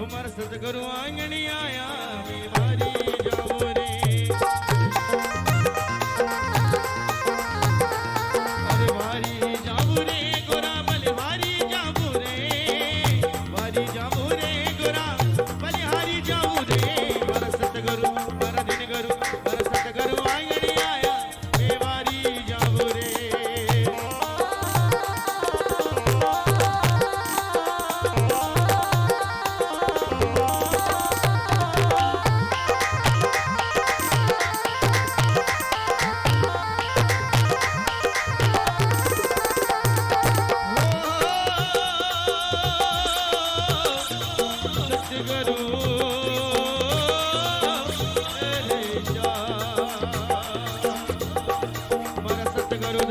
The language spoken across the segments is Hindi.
उमर सतगुरु आंगणी आया बीमारी जाओ रे। अरे वारी जाओ रे गोरा बलिहारी जाओ रे, वारी जाओ रे गोरा बलिहारी जाओ रे। वर सतगुरु वर दिन गुरु वर सतगुरु आंगणी आया बेवारी जाओ रे।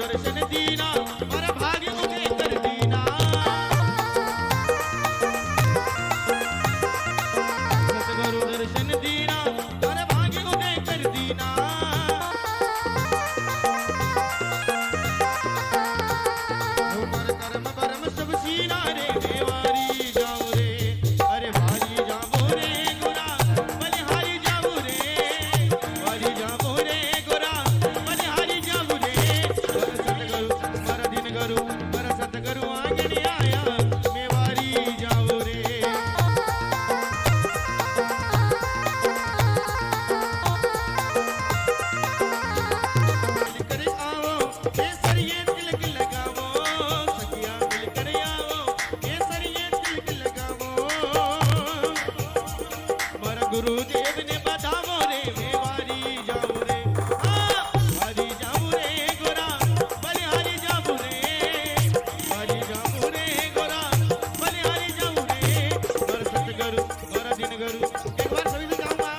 दर्शन दीना पर भाग्य मुझे कर दीना, सतगुरु दर्शन दीना पर भाग्य मुझे कर दीना। उमर कर्म परम सब सीना रे बेवारी जाओ रे। अरे भारी जाओ रे गोरा बलिहारी जाओ रे, वारी जाओ रे गोरा बलिहारी जाओ रे। गुरु वर सतगुरु आंगणी आया मेवारी जाओ रे। मिलकर आओ केसरिये तिलक लगाओ, सखिया मिलकर आओ केसरिये तिलक लगाओ। मर गुरुदेव ने बताओ रे मेवारी जाओ रे। वारी जाओ रे गोरा बलिहारी जाओ रे, वारी जाओ रे गोरा बलिहारी जाओ रे। वर सतगुरु वर दिन गुरु एक बार सभी से गाऊंगा,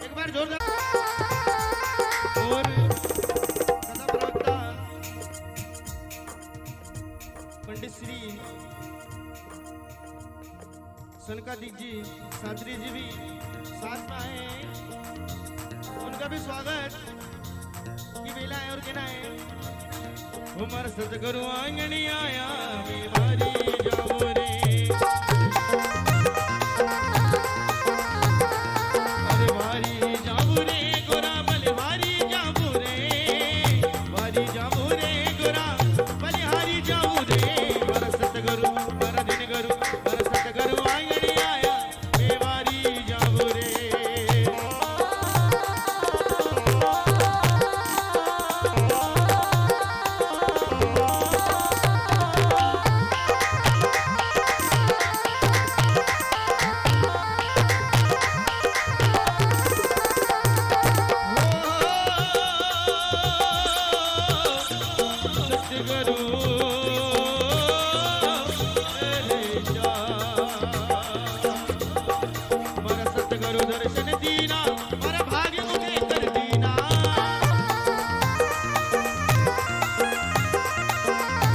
एक बार जोरदार। और कथा प्रवक्ता पंडित श्री सनकादिक जी शास्त्री जी भी साथ में आए हैं, उनका भी स्वागत की बेला है और कहना है। उमर सतगुरु आंगणी आया बीमारी जाओ रे। अरे वारी जाओ रे गोरा बलिहारी जाओ रे, वारी जाओ रे गोरा बलिहारी जाओ रे। वर सतगुरु वर दिन गुरु वर सतगुरु आंगणी आया बेवारी जाओ रे। सतगुरु दर्शन दीना पर भाग्य मुझे कर दीना,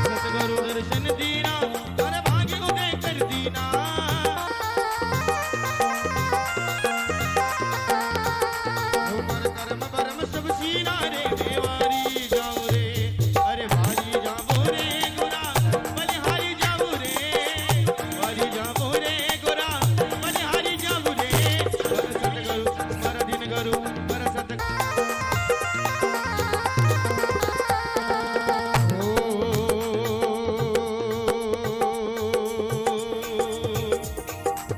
सतगुरु दर्शन दीना पर भाग्य मुझे कर दीना। उमर कर्म परम सब सीना रे बेवारी जाओ रे। अरे भारी जाओ रे गोरा बलिहारी जाओ रे, वारी जाओ रे गोरा बलिहारी जाओ रे। वर सतगुरु वर दिन गुरु वर सतगुरु।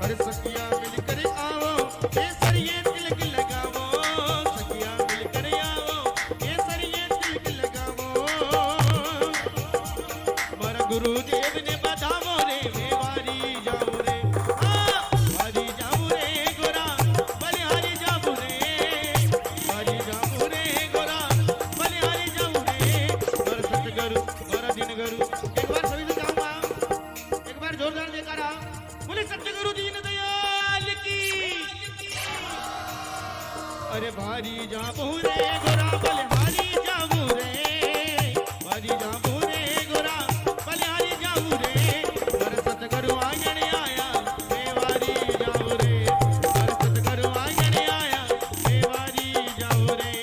अरे सखिया मिलकर आओ केसरिये तिलक लगाओ, सखिया मिलकर आओ केसरिये तिलक लगाओ। मर गुरुदेव ने बताओ रे मेवारी जाओ रे। वारी जाओ रे गोरा बलिहारी जाओ रे, वारी जाओ रे गोरा बलिहारी जाओ रे। वर सतगुरु वर दिन गुरु एक बार सभी से गाऊंगा, एक बार जोरदार जयकारा बोले सतगुरु दीन दयाल की। अरे भारी जाओ रे गोरा बलिहारी जाओ रे, वारी जाओ रे गोरा बलिहारी जाओ रे। वर सतगुरु आंगणी आया बेवारी जाओ रे, वर सतगुरु आंगणी आया बेवारी जाओ रे।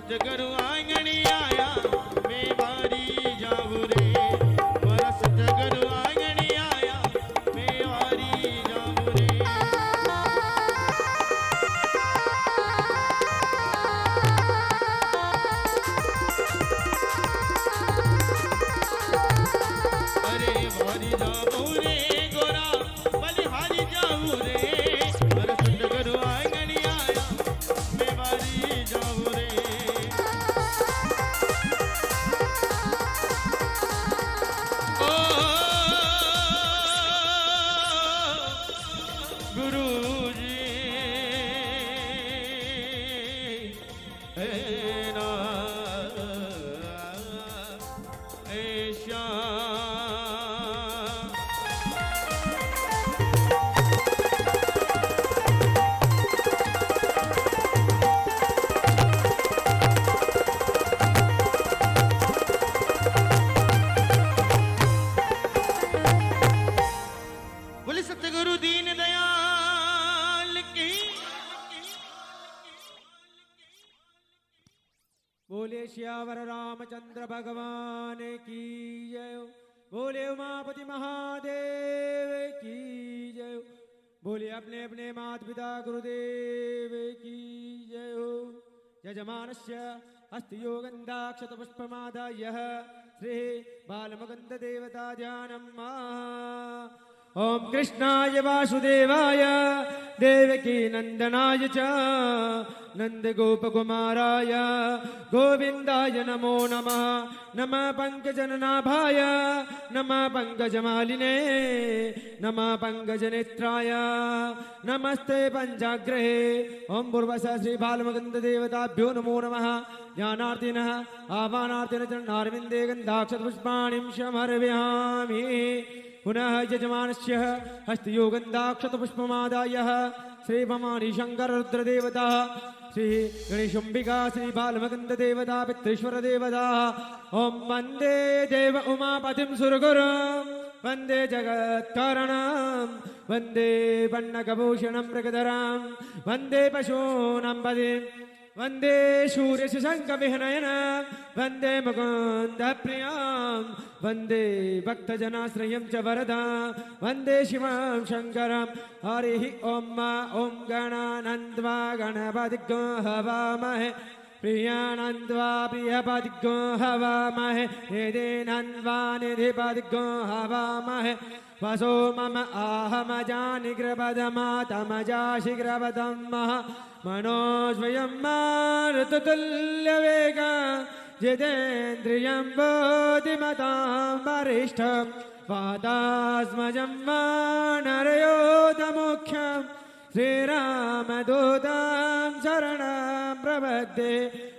सतगुरु आंगणी आया मैं बारी जाऊं रे मारा सतगुरु आंगणी आया मैं बारी जाऊं रे अरे बारी जाऊं रे गोरा बलिहारी जाऊं रे मारा सतगुरु आंगणी आया मैं बारी जाऊं रे गुरुजी ना ऐशा बोले सतगुरु दीन दयाल की बोले श्यावर रामचंद्र भगवान की जय हो। बोले उमापति महादेव की जय हो। बोले अपने अपने माता पिता गुरुदेव की जय हो। यजमानस्य हस्तयोगन्धाक्षत पुष्पमादाय श्री बालमुकुन्द देवता ध्यानम् ओम कृष्णाय वासुदेवाय देवकी नंदनाय च नंद गोप कुमाराय गोविंदाय नमो नमः नमः पंकजननाभाय नमः पंकजमालिने नमः पंकजनेत्राय नमस्ते पंचाग्रहे ओम पूर्वसा श्री बालमुकुन्द देवताभ्यो नमो नमः ज्ञानार्थिनः आह्वानार्थिनः चरणारविन्दे गन्धाक्षत पुष्पाणिं समर्पयामि पुनः यजमानस्य हस्तयोगन्धाक्षत पुष्पमादाय श्री भवानी शंकर रुद्रदेवता श्री गणेशंबिका श्री बालमुकुन्द देवता पितृश्वर देवता ओम वंदे देव उमापतिं सुरगुरुं वंदे जगत्कारणं वंदे पन्नगभूषणं मृगधरं वंदे पशूनां पतिं वंदे शूर्यशशङ्खविहनयन वंदे मुकुन्दप्रियां वंदे भक्तजनाश्रयं च वरदा वंदे शिवं शङ्करं हरिः ओम ओं गणानन्द्वा गणपतिग्गो हवामहे प्रियानन्द्वा प्रियपतिग्गो हवामहे निधिनन्द्वा निधिपतिग्गो हवामहे वसो मम आहमजानि कृपदमातमजाशि कृपदं महा मनोस्वयं मारुततुल्यवेग जितेन्द्रियं बोधिमतां वरिष्ठं वातास्मजं वानरयोधमुख्यं श्रीरामदूतं शरणं प्रपद्ये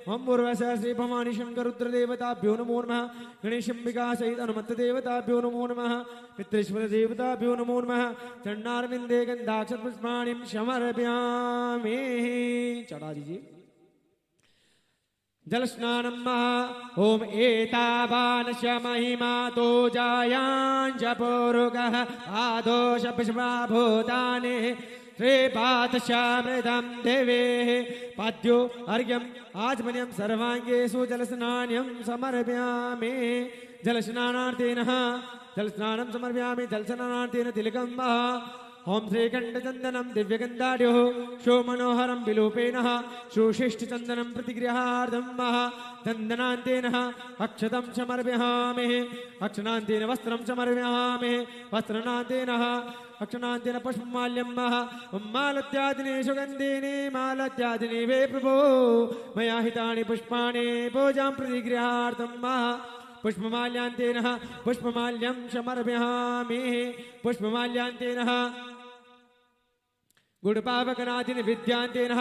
ओम पूर्वश श्री भवानी शंकर रुद्रदेवताभ्यो नमो नमः गणेशंबिका सहित हनुमत देवताभ्यो नमो नमः पितृश्वर देवताभ्यो नमो नमः चरणारविन्दे गन्धाक्षत पुष्पाणिं समर्पयामि चढ़ा दीजिए जल स्नानं ओम एतावानश महिमा तो जायांच पूरुगः आदोष पुष्पाभूतानि श्रीपादशामृतं देवे पाद्यो अर्घ्यम् आचमनीयं सर्वाङ्गेषु जलस्नानं समर्पयामि जलस्नानार्थेन जलस्नानं समर्पयामि जलस्नानार्थेन तिलकं ओम श्रीकण्ठचन्दनं दिव्यगन्धाढ्योः शोमनोहरं विलोपेन सुशिष्टचन्दनं प्रतिगृहार्थं चन्दनान्तेन अक्षतं समर्पयामि अक्षणान्तेन वस्त्रं समर्पयामि वस्त्रनान्तेन अक्षणान्तेन पुष्पमाल्यं मालत्यादिनी सुगन्धिनी मालत्यादिनी वे प्रभो मया हितानि पुष्पाणि पूजां प्रतिगृहार्थं पुष्पमाल्यान्तेन पुष्पमाल्यं समर्पयामि पुष्पमाल्यान्तेन गुडपावकनादिनि विद्यान्तेन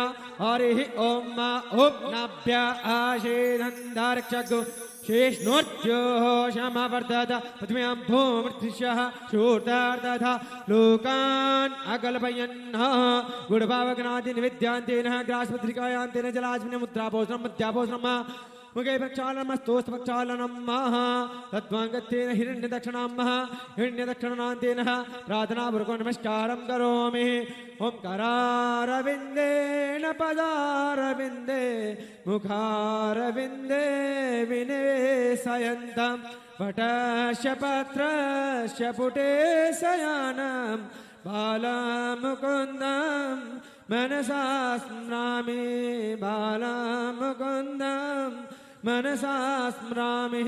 हरिः ओम ओम नाभ्य आशेदन्धारक्षगो शेषनोर्ज्यो समवर्धत पृथिव्यां भूमृत्युषः शूर्तार्तथा लोकान् अकल्पयन् गुडपावकनादिनि विद्यान्तेन ग्रासपत्रिकायान्तेन जलास्मिन् मुद्राभोजनं मध्याभोजनं मुखे प्रक्षालनम् स्तोत्रप्रक्षालनम् तद्वाङ्गत्तेन हिरण्यदक्षिणां हिरण्यदक्षिणान्तेन प्रार्थनापूर्वकं नमस्कारं करोमि ओंकारारविंदेन पदारविंदे मुखारविंदे विनिवेशयन्तं वटस्य पत्रस्य पुटे शयानं बालमुकुन्दं मनसा स्मरामि बालमुकुन्दं मनसा स्मरामि।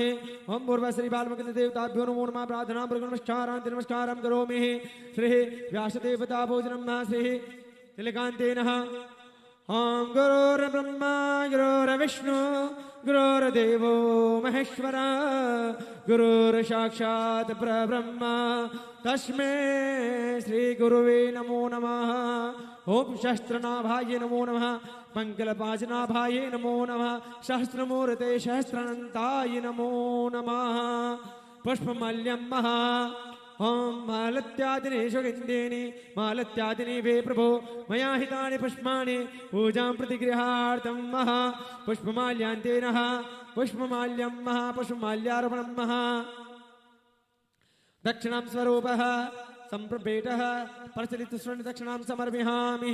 ओम पूर्व श्री बालमुकुंद देवताभ्यो नमो नमः। प्रार्थना नमस्कारांति नमस्कारं करोमि। श्री व्यास देवता भोजनं श्री तिलकान्तेनः। ओम गुरुर्ब्रह्मा गुरुर्विष्णु गुरुर्देवो महेश्वर गुरुर्साक्षात् परब्रह्म तस्मै श्री गुरुवे नमो नमः। ओम शस्त्रनाभाय नमो नमः। मंगलपाजनाभाय नमो नमः। सहस्रमूर्ते सहस्रानंताय नमो नमः। पुष्पमाल्यं महा ओम मालत्यादिने सुगन्धेनि मालत्यादिने वे प्रभो मया हितानि पुष्पाणि पूजां प्रतिगृहार्थं महा पुष्पमाल्यान्तेनः पुष्पमाल्यं महा पुष्पमाल्यार्पणं महा। दक्षिणां स्वरूपः सम्प्रभेटः प्रचलितस्वर्ण दक्षिणां समर्पयामि।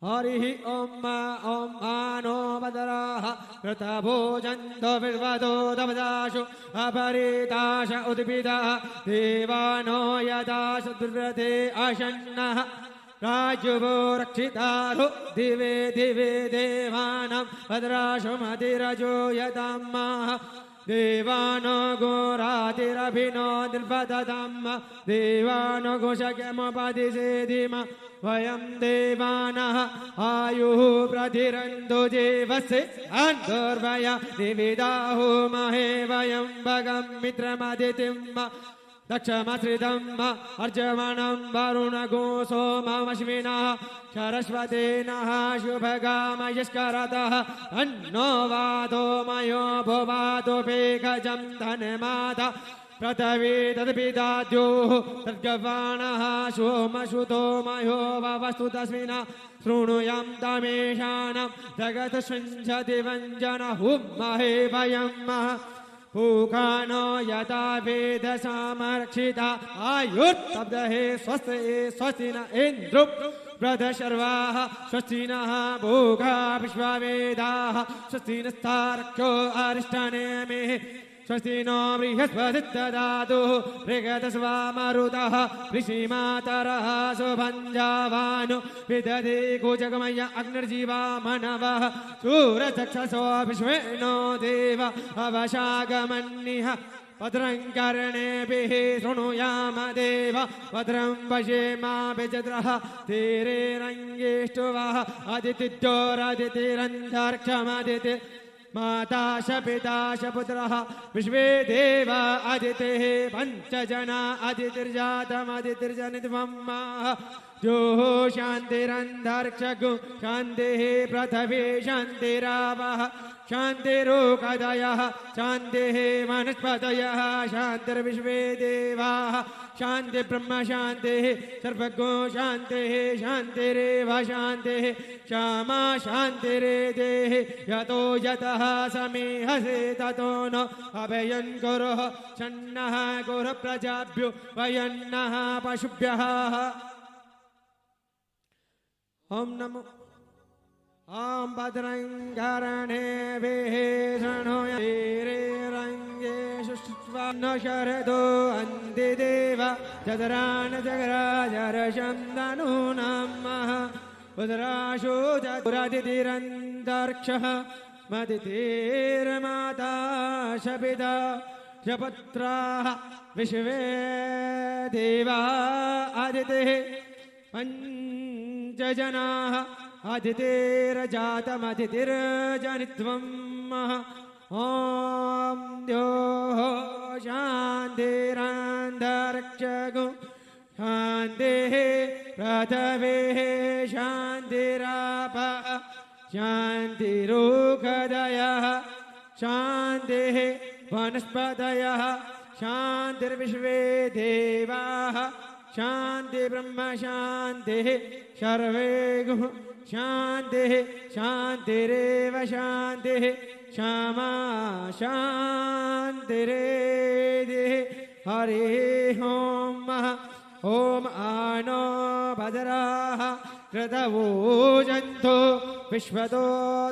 हरिः ओम ओम आनो बदराः कृतभोजन्तो विश्वतो दवदाशु अपरिताश उद्भिदः देवानो यदाश दुर्व्रते अशन्नः राजुवो रक्षितारो दिवे दिवे देवानां भद्राशु मतिरजो यदाम्माः देवानो गोरातिरभिनो निर्वदताम् देवानो घोषज्ञमपदिशेधिम वयं देवानः आयुः प्रतिरन्दो जीवस्य अन्तर्वय निविदाहो महे वयं भगं मित्रमदितिं दक्षमश्रितं अर्जवनं वरुणगो सोममश्विनः सरस्वतेनः शुभगामयस्करतः अन्नो वादो मयो भुवातो पेखजं धनमाता पृथ्वी तद्भिदाद्योः तद्गवाणः सोमसुतो मयो ववस्तु तस्मिन् शृणुयां तमेषाणां जगत्सञ्जति वञ्जनः महे वयं पूकानो यथा वेदसामर्क्षिता आयुर्तब्धे स्वस्ते स्वस्ति न इन्द्रो ब्रधशर्वाः स्वस्ति नः भोगा विश्ववेदाः स्वस्ति नस्तार्क्ष्यो अरिष्टनेमिः स्वस्ति नो बृहस्पतिर्ददातु बृहदस्वामरुतः ऋषिमातरः सुभञ्जावानु विदधे गोजगमय अग्निर्जीवा मनवः सूरचक्षसो विश्वेनो देव अवशागमन्निः भद्रं कर्णेभिः शृणुयाम देव भद्रं पश्येमाभिचद्रः तीरे रङ्गेष्टुवः अदितिद्योरदितिरन्धर्क्षमदिति माता श पिता श पुत्रः विश्वे देव अदितेः पञ्चजना अदितिर्जातमदितिर्जनित्वं जोः शान्तिरन्धर्क्षगु शान्तिः पृथ्वी शान्तिरावः शान्तिरोकदयः शान्तिः वनस्पतयः शान्तिर्विश्वे देवाः शान्ति ब्रह्म शान्तिः सर्वगो शान्तिः शान्तिरेव शान्तिः श्यामा शान्तिरेदेः यतो यतः समीहसे ततो न अभयं कुरुः शन्नः कुरु प्रजाभ्यो वयन्नः पशुभ्यः। ओम नमो ओम भद्रं कर्णेभिः शृणुयाम रङ्गेषु श्रुत्वा न शरदो अन्तिदेव चतुरान् जगराजरशं धनूनां उदराशो चतुरादितिरन्तरिक्षः मदितिर्माता शपिता शपुत्राः विश्वे देवा आदितिः पञ्चजनाः अदितिर्जातमदितिर्जनित्वम् ॐ द्योः शान्तिरन्तरिक्षगो शान्तिः पृथ्वीः शान्तिरापः शान्तिरोगदयः शान्तिः वनस्पतयः शान्तिर्विश्वे देवाः शान्ति ब्रह्म शान्तिः सर्वे गुः शान्तिः शान्तिरेव शान्तिः क्षमा शान्तिरेधि हरि ओम ओम आनो भद्राः कृतवो जन्तु विश्वतो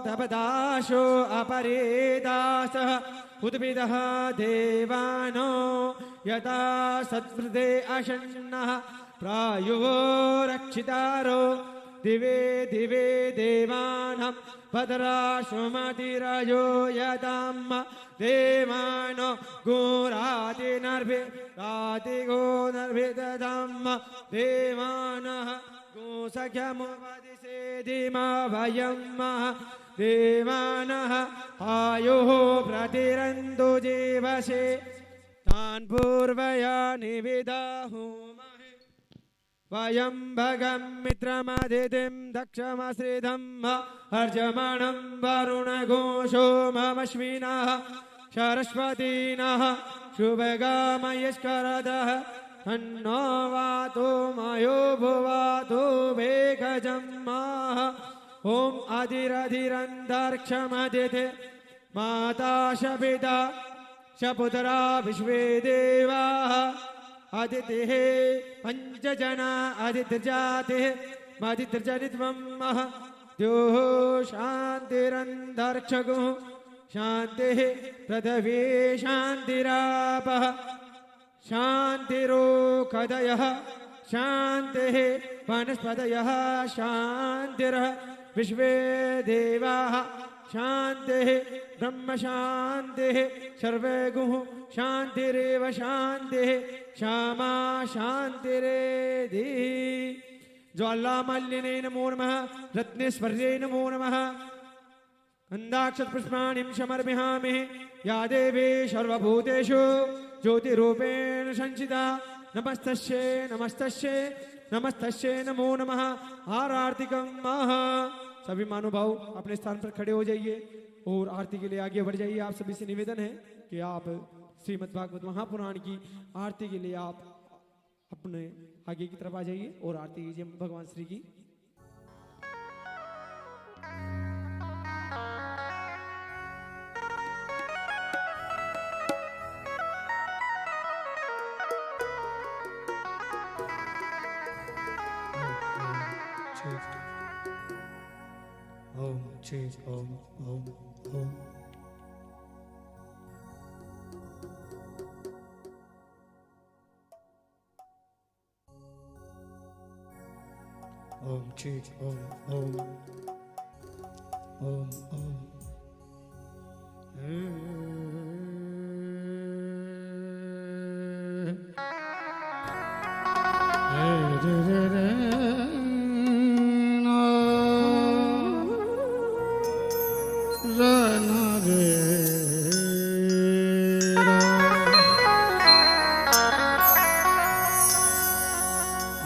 तपदाशो अपरेदासः उद्भिदः देवानो यथा सत्कृते अशन्नः प्रायो रक्षितारो दिवे दिवे देवानां भद्राशुमतिरयो यदाम देवानो गोरातिनर्भि रातिगोनर्भिदधाम देवानः गोसख्यमुपदिशेदिमा भयं देवानः आयुः प्रतिरन्तु जीवसे तान् पूर्वया निविदाहुमहे वयं भगं मित्रमदितिं दक्षमश्रिधं अर्जमणं वरुणघोषो ममश्विनः सरस्वतीनः शुभगामयस्करदः तन्नो वातो मयो भुवातो वेगजम्माः ॐ अधिरधिरन्तरिक्षमदिते माता शपिता शपुत्रा विश्वे देवाः अदितिः पञ्चजना अदितिर्जातिः मदितिर्जनित्वं द्योः शान्तिरन्तरिक्षगुः शान्तिः पृथिवी शान्तिरापः शान्तिरोकदयः शान्तिः वनस्पतयः शान्तिर्ः विश्वे देवाः शान्तिः ब्रह्म शान्तिः सर्वे गुः शान्तिरेव शान्तिः क्षमा शान्तिरेधि ज्वालामल्लिने नमो नमः रत्नेश्वर्यै नमो नमः अन्दाक्षपुष्पाणिं समर्पयामि या देवी सर्वभूतेषु ज्योतिरूपेण संचिता नमस्तस्यै नमस्तस्यै नमस्तस्यै नमो नमः आरतिकं महा। सभी महानुभाव अपने स्थान पर खड़े हो जाइए और आरती के लिए आगे बढ़ जाइए। आप सभी से निवेदन है कि आप श्रीमद् भागवत महापुराण की आरती के लिए आप अपने आगे की तरफ आ जाइए और आरती कीजिए भगवान श्री की। ओम चेत ओम ओम ओम ओम चेत ओम ओम ओम ओम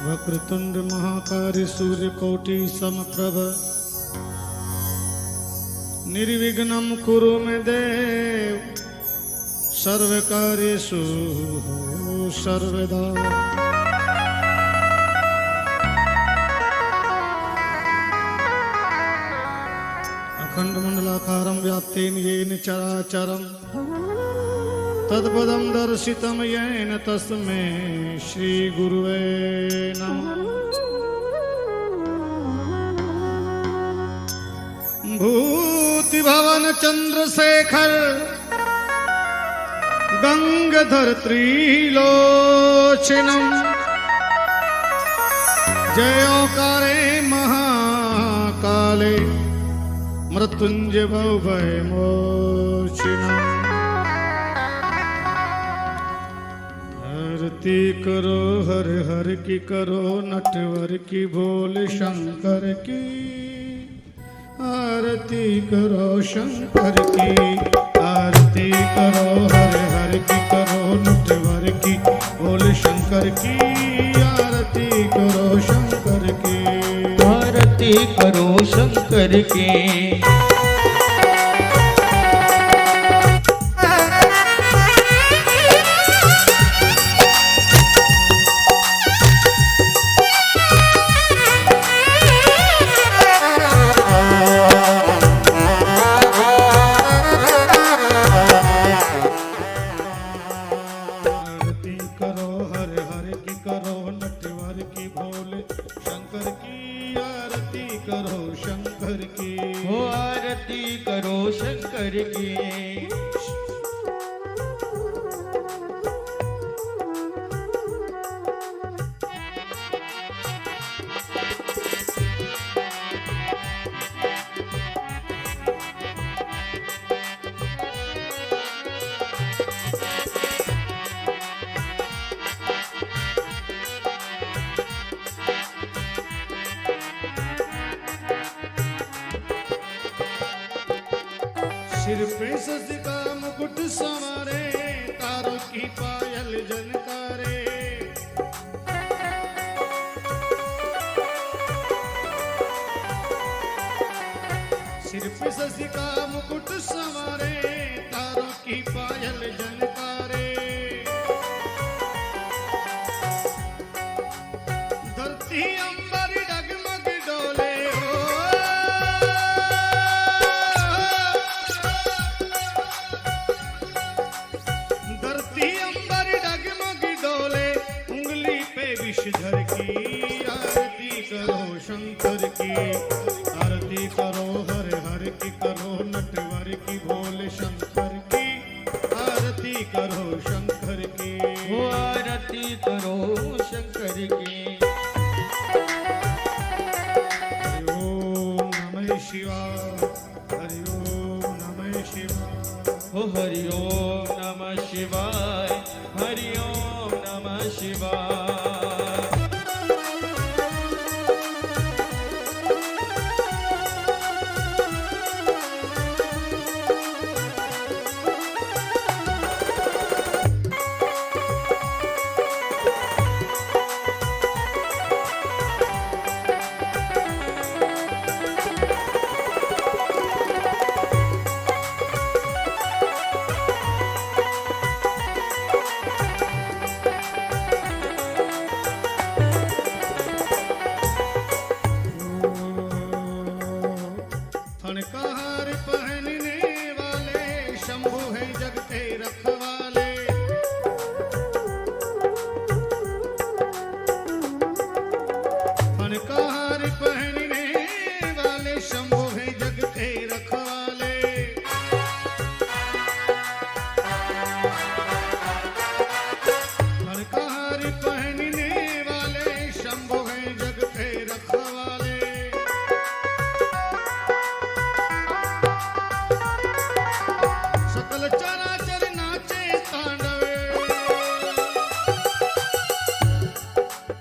वक्रतुंड महाकार्य सूर्यकोटि समप्रभ निर्विघ्नं कुरु मे देव सर्वकार्येषु सर्वदा। अखंडमंडलाकारं व्याप्तेन येन चराचरं तत्पदं दर्शितं येन तस्मै श्री गुरुवे नमः। भूति भवन चंद्रशेखर गंगाधर त्रिलोचनम जयोकारे महाकाले मृत्युंजय भय मोचनम। आरती करो हर हर की करो नटवर की बोल शंकर की। आरती करो शंकर की आरती करो हर हर की करो नटवर की बोल शंकर की। आरती करो शंकर की आरती करो शंकर की। शंकर की। सिर पे सज का मुकुट संवारे, तारों की पायल जनकारे। सिर पे सज का मुकुट संवारे, तारों की पायल जनकारे। धरती अंबर डगमग डोले हो, धरती अंबर डगमग डोले, उंगली पे विषधर की आरती करो शंकर की। आरती करो हर हर की, करो नटवर की, भोले शंकर की। आरती करो शंकर की। वो आरती करो शंकर की। हरि ओम नमः शिवाय, हरि ओम नमः शिवाय। हो हरि ओम नमः शिवाय, हरि ओम नमः शिवाय। फण का हार पहनने वाले, शंभु है जग के रखवाले। फण का हार पहनने वाले, शंभु है जग के रखवाले। फण का हार पहनने वाले, शंभु है जग के रखवाले। सकल चराचर नाचे तांडवे,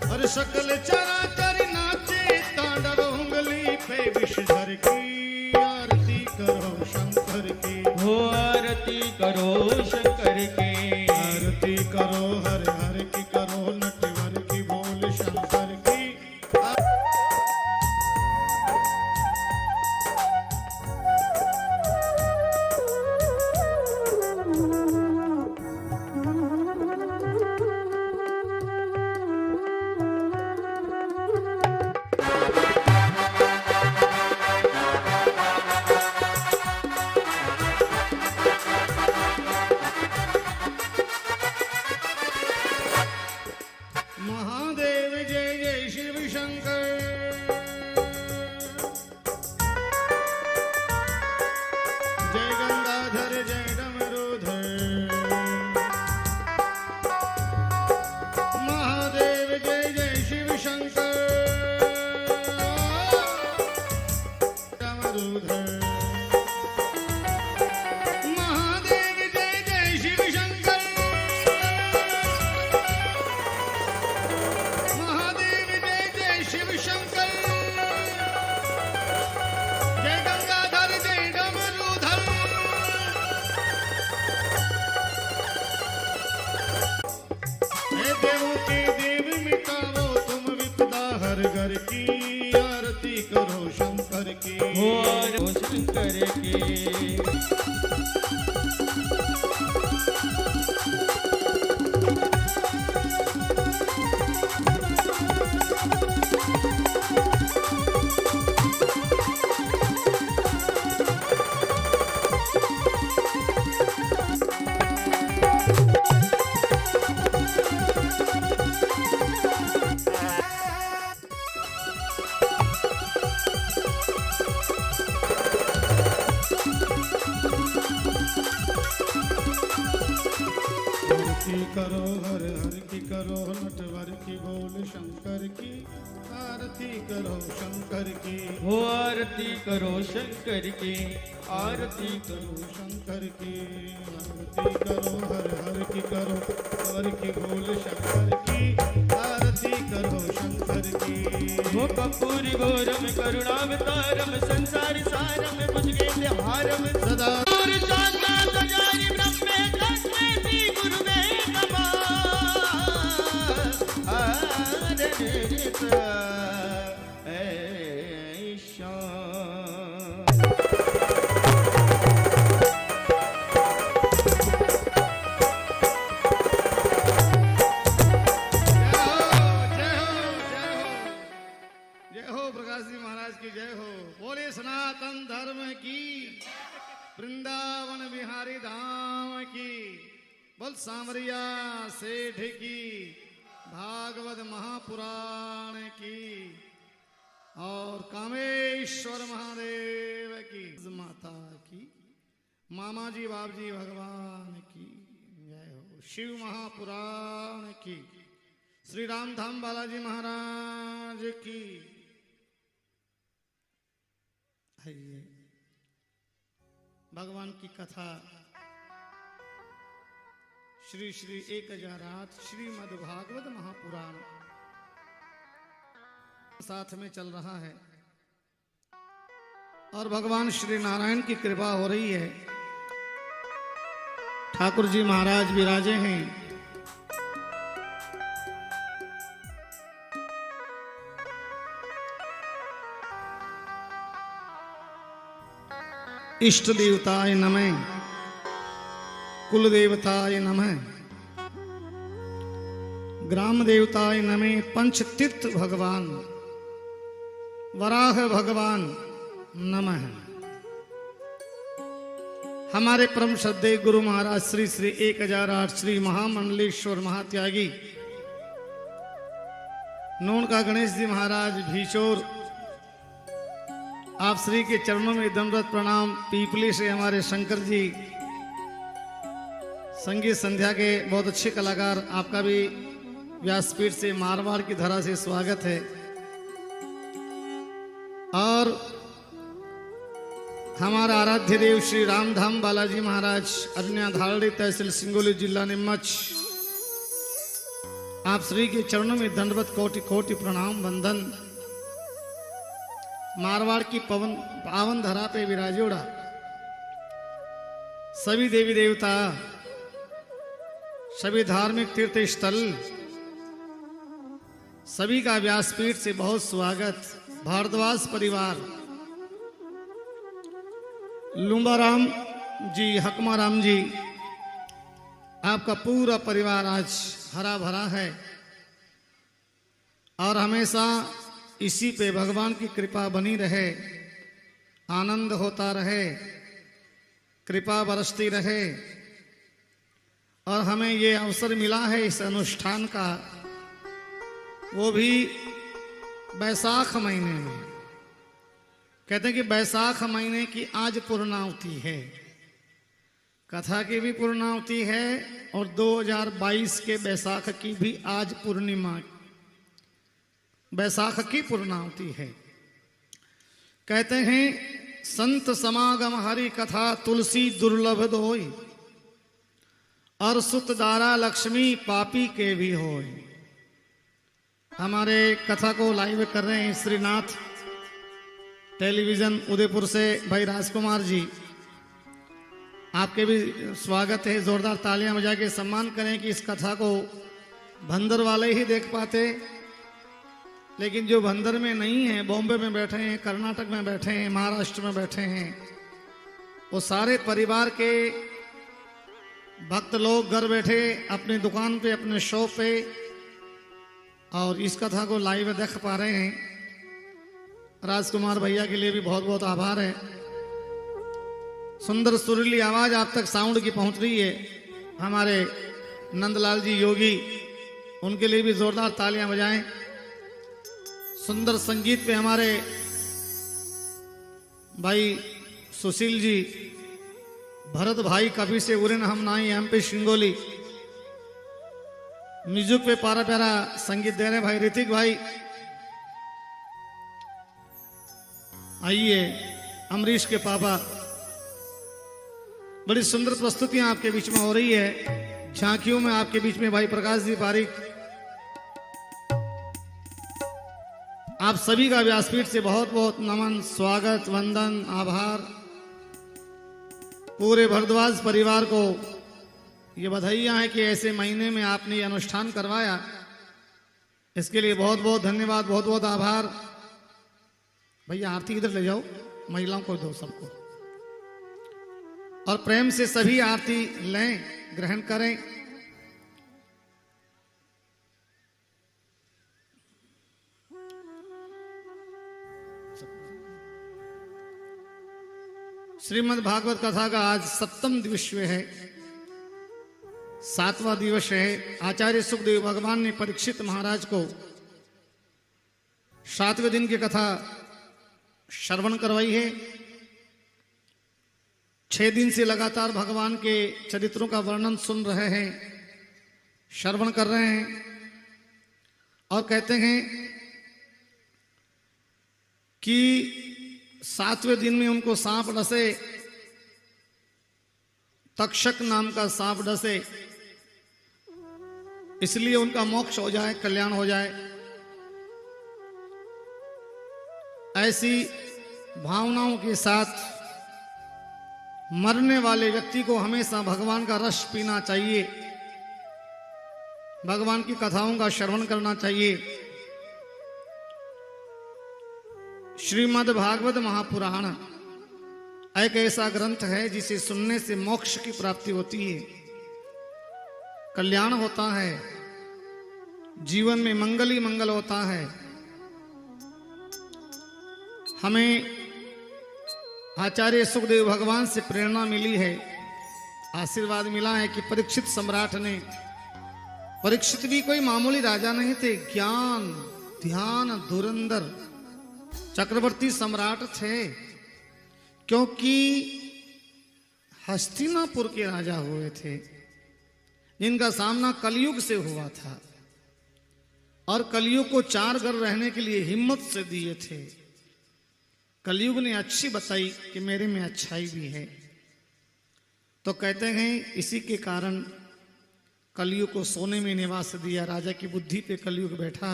अरे सकल चराचर नाचे तांडव। उंगली पे विषधर की आरती करो शंकर की। हो आरती करो शंकर की। आरती करो हर हर की, करो नटवर की, भोले शंकर की। महादेव जय जय शिव शंकर। जय गंगाधर जय डमरूधर। महादेव जय जय शिव शंकर। डमरूधर। महादेव जय जय शिव शंकर। महादेव जय जय शिव शंकर। जय गंगाधर जय डमरूधर। हे देवों के देव मिटाओ तुम विपदा हर घर की। आरती करो शंकर की। हो आरती शंकर की। बोल शंकर की आरती करो शंकर की हो आरती करो शंकर की आरती करो शंकर की आरती करो हर हर की करो हर की बोल शंकर की आरती करो शंकर की हो कपूरी घोरम करुणावतारम संसार सारम भुजगे हारम सदा सनातन धर्म की वृंदावन बिहारी धाम की बोल सामरिया सेठ की भागवत महापुराण की और कामेश्वर महादेव की माता की मामा जी बाप जी भगवान की जय हो शिव महापुराण की श्री राम धाम बालाजी महाराज की आइए भगवान की कथा श्री श्री 1008 श्रीमद् भागवत महापुराण साथ में चल रहा है और भगवान श्री नारायण की कृपा हो रही है। ठाकुर जी महाराज विराजे हैं। इष्ट देवताय नमः, कुल देवताय नमः, ग्राम देवताय नमः, पंच तीर्थ भगवान वराह भगवान नमः। हमारे परम श्रद्धेय गुरु महाराज श्री श्री 1008 श्री महामंडलेश्वर महात्यागी नोन का गणेश जी महाराज भीचोर, आप श्री के चरणों में दंडवत प्रणाम। पीपली से हमारे शंकर जी संगीत संध्या के बहुत अच्छे कलाकार, आपका भी व्यासपीठ से मारवाड़ की धरा से स्वागत है। और हमारा आराध्य देव श्री रामधाम बालाजी महाराज अरण्या धारड़ी तहसील सिंगोली जिला नीमच, आप श्री के चरणों में दंडवत कोटि कोटि प्रणाम वंदन। मारवाड़ की पावन धरा पे विराजोड़ा सभी देवी देवता, सभी धार्मिक तीर्थ स्थल, सभी का व्यासपीठ से बहुत स्वागत। भारद्वाज परिवार, लुम्बाराम जी, हकमाराम जी, आपका पूरा परिवार आज हरा भरा है और हमेशा इसी पे भगवान की कृपा बनी रहे, आनंद होता रहे, कृपा बरसती रहे। और हमें ये अवसर मिला है इस अनुष्ठान का, वो भी बैसाख महीने में। कहते हैं कि बैसाख महीने की आज पूर्णाहुति है, कथा की भी पूर्णाहुति है और 2022 के बैसाख की भी आज पूर्णिमा, बैसाख की पूर्णाहुति है। कहते हैं संत समागम हरि कथा तुलसी दुर्लभ दोई, और सुत दारा लक्ष्मी पापी के भी होय। हमारे कथा को लाइव कर रहे हैं श्रीनाथ टेलीविजन उदयपुर से भाई राजकुमार जी, आपके भी स्वागत है। जोरदार तालियां बजा के सम्मान करें कि इस कथा को भंदर वाले ही देख पाते, लेकिन जो भंदर में नहीं है, बॉम्बे में बैठे हैं, कर्नाटक में बैठे हैं, महाराष्ट्र में बैठे हैं, वो सारे परिवार के भक्त लोग घर बैठे अपनी दुकान पे, अपने शॉप पे, और इस कथा को लाइव देख पा रहे हैं। राजकुमार भैया के लिए भी बहुत बहुत आभार है। सुंदर सुरीली आवाज आप तक साउंड की पहुंच रही है। हमारे नंदलाल जी योगी, उनके लिए भी जोरदार तालियां बजाएं। सुंदर संगीत पे हमारे भाई सुशील जी, भरत भाई कभी से उरेन हम नाई एमपी सिंगोली, म्यूजिक पे प्यारा प्यारा संगीत दे रहे भाई ऋतिक भाई। आइए अमरीश के पापा, बड़ी सुंदर प्रस्तुतियां आपके बीच में हो रही है। झांकियों में आपके बीच में भाई प्रकाश जी पारिक, आप सभी का व्यासपीठ से बहुत बहुत नमन, स्वागत, वंदन, आभार। पूरे भरद्वाज परिवार को ये बधाइयां हैं कि ऐसे महीने में आपने ये अनुष्ठान करवाया, इसके लिए बहुत बहुत धन्यवाद, बहुत बहुत आभार। भैया आरती इधर ले जाओ, महिलाओं को दो सबको, और प्रेम से सभी आरती लें, ग्रहण करें। श्रीमद् भागवत कथा का आज 7वां दिवस है, 7वां दिवस है। आचार्य सुखदेव भगवान ने परीक्षित महाराज को 7वें दिन की कथा श्रवण करवाई है। 6 दिन से लगातार भगवान के चरित्रों का वर्णन सुन रहे हैं, श्रवण कर रहे हैं, और कहते हैं कि 7वें दिन में उनको सांप डसे, तक्षक नाम का सांप डसे, इसलिए उनका मोक्ष हो जाए, कल्याण हो जाए। ऐसी भावनाओं के साथ मरने वाले व्यक्ति को हमेशा भगवान का रस पीना चाहिए, भगवान की कथाओं का श्रवण करना चाहिए। श्रीमद् भागवत महापुराण एक ऐसा ग्रंथ है जिसे सुनने से मोक्ष की प्राप्ति होती है, कल्याण होता है, जीवन में मंगल ही मंगल होता है। हमें आचार्य सुखदेव भगवान से प्रेरणा मिली है, आशीर्वाद मिला है कि परीक्षित सम्राट ने, परीक्षित भी कोई मामूली राजा नहीं थे, ज्ञान ध्यान धुरंधर चक्रवर्ती सम्राट थे, क्योंकि हस्तिनापुर के राजा हुए थे जिनका सामना कलयुग से हुआ था, और कलयुग को 4 घर रहने के लिए हिम्मत से दिए थे। कलयुग ने अच्छी बताई कि मेरे में अच्छाई भी है, तो कहते हैं इसी के कारण कलयुग को सोने में निवास दिया। राजा की बुद्धि पे कलयुग बैठा,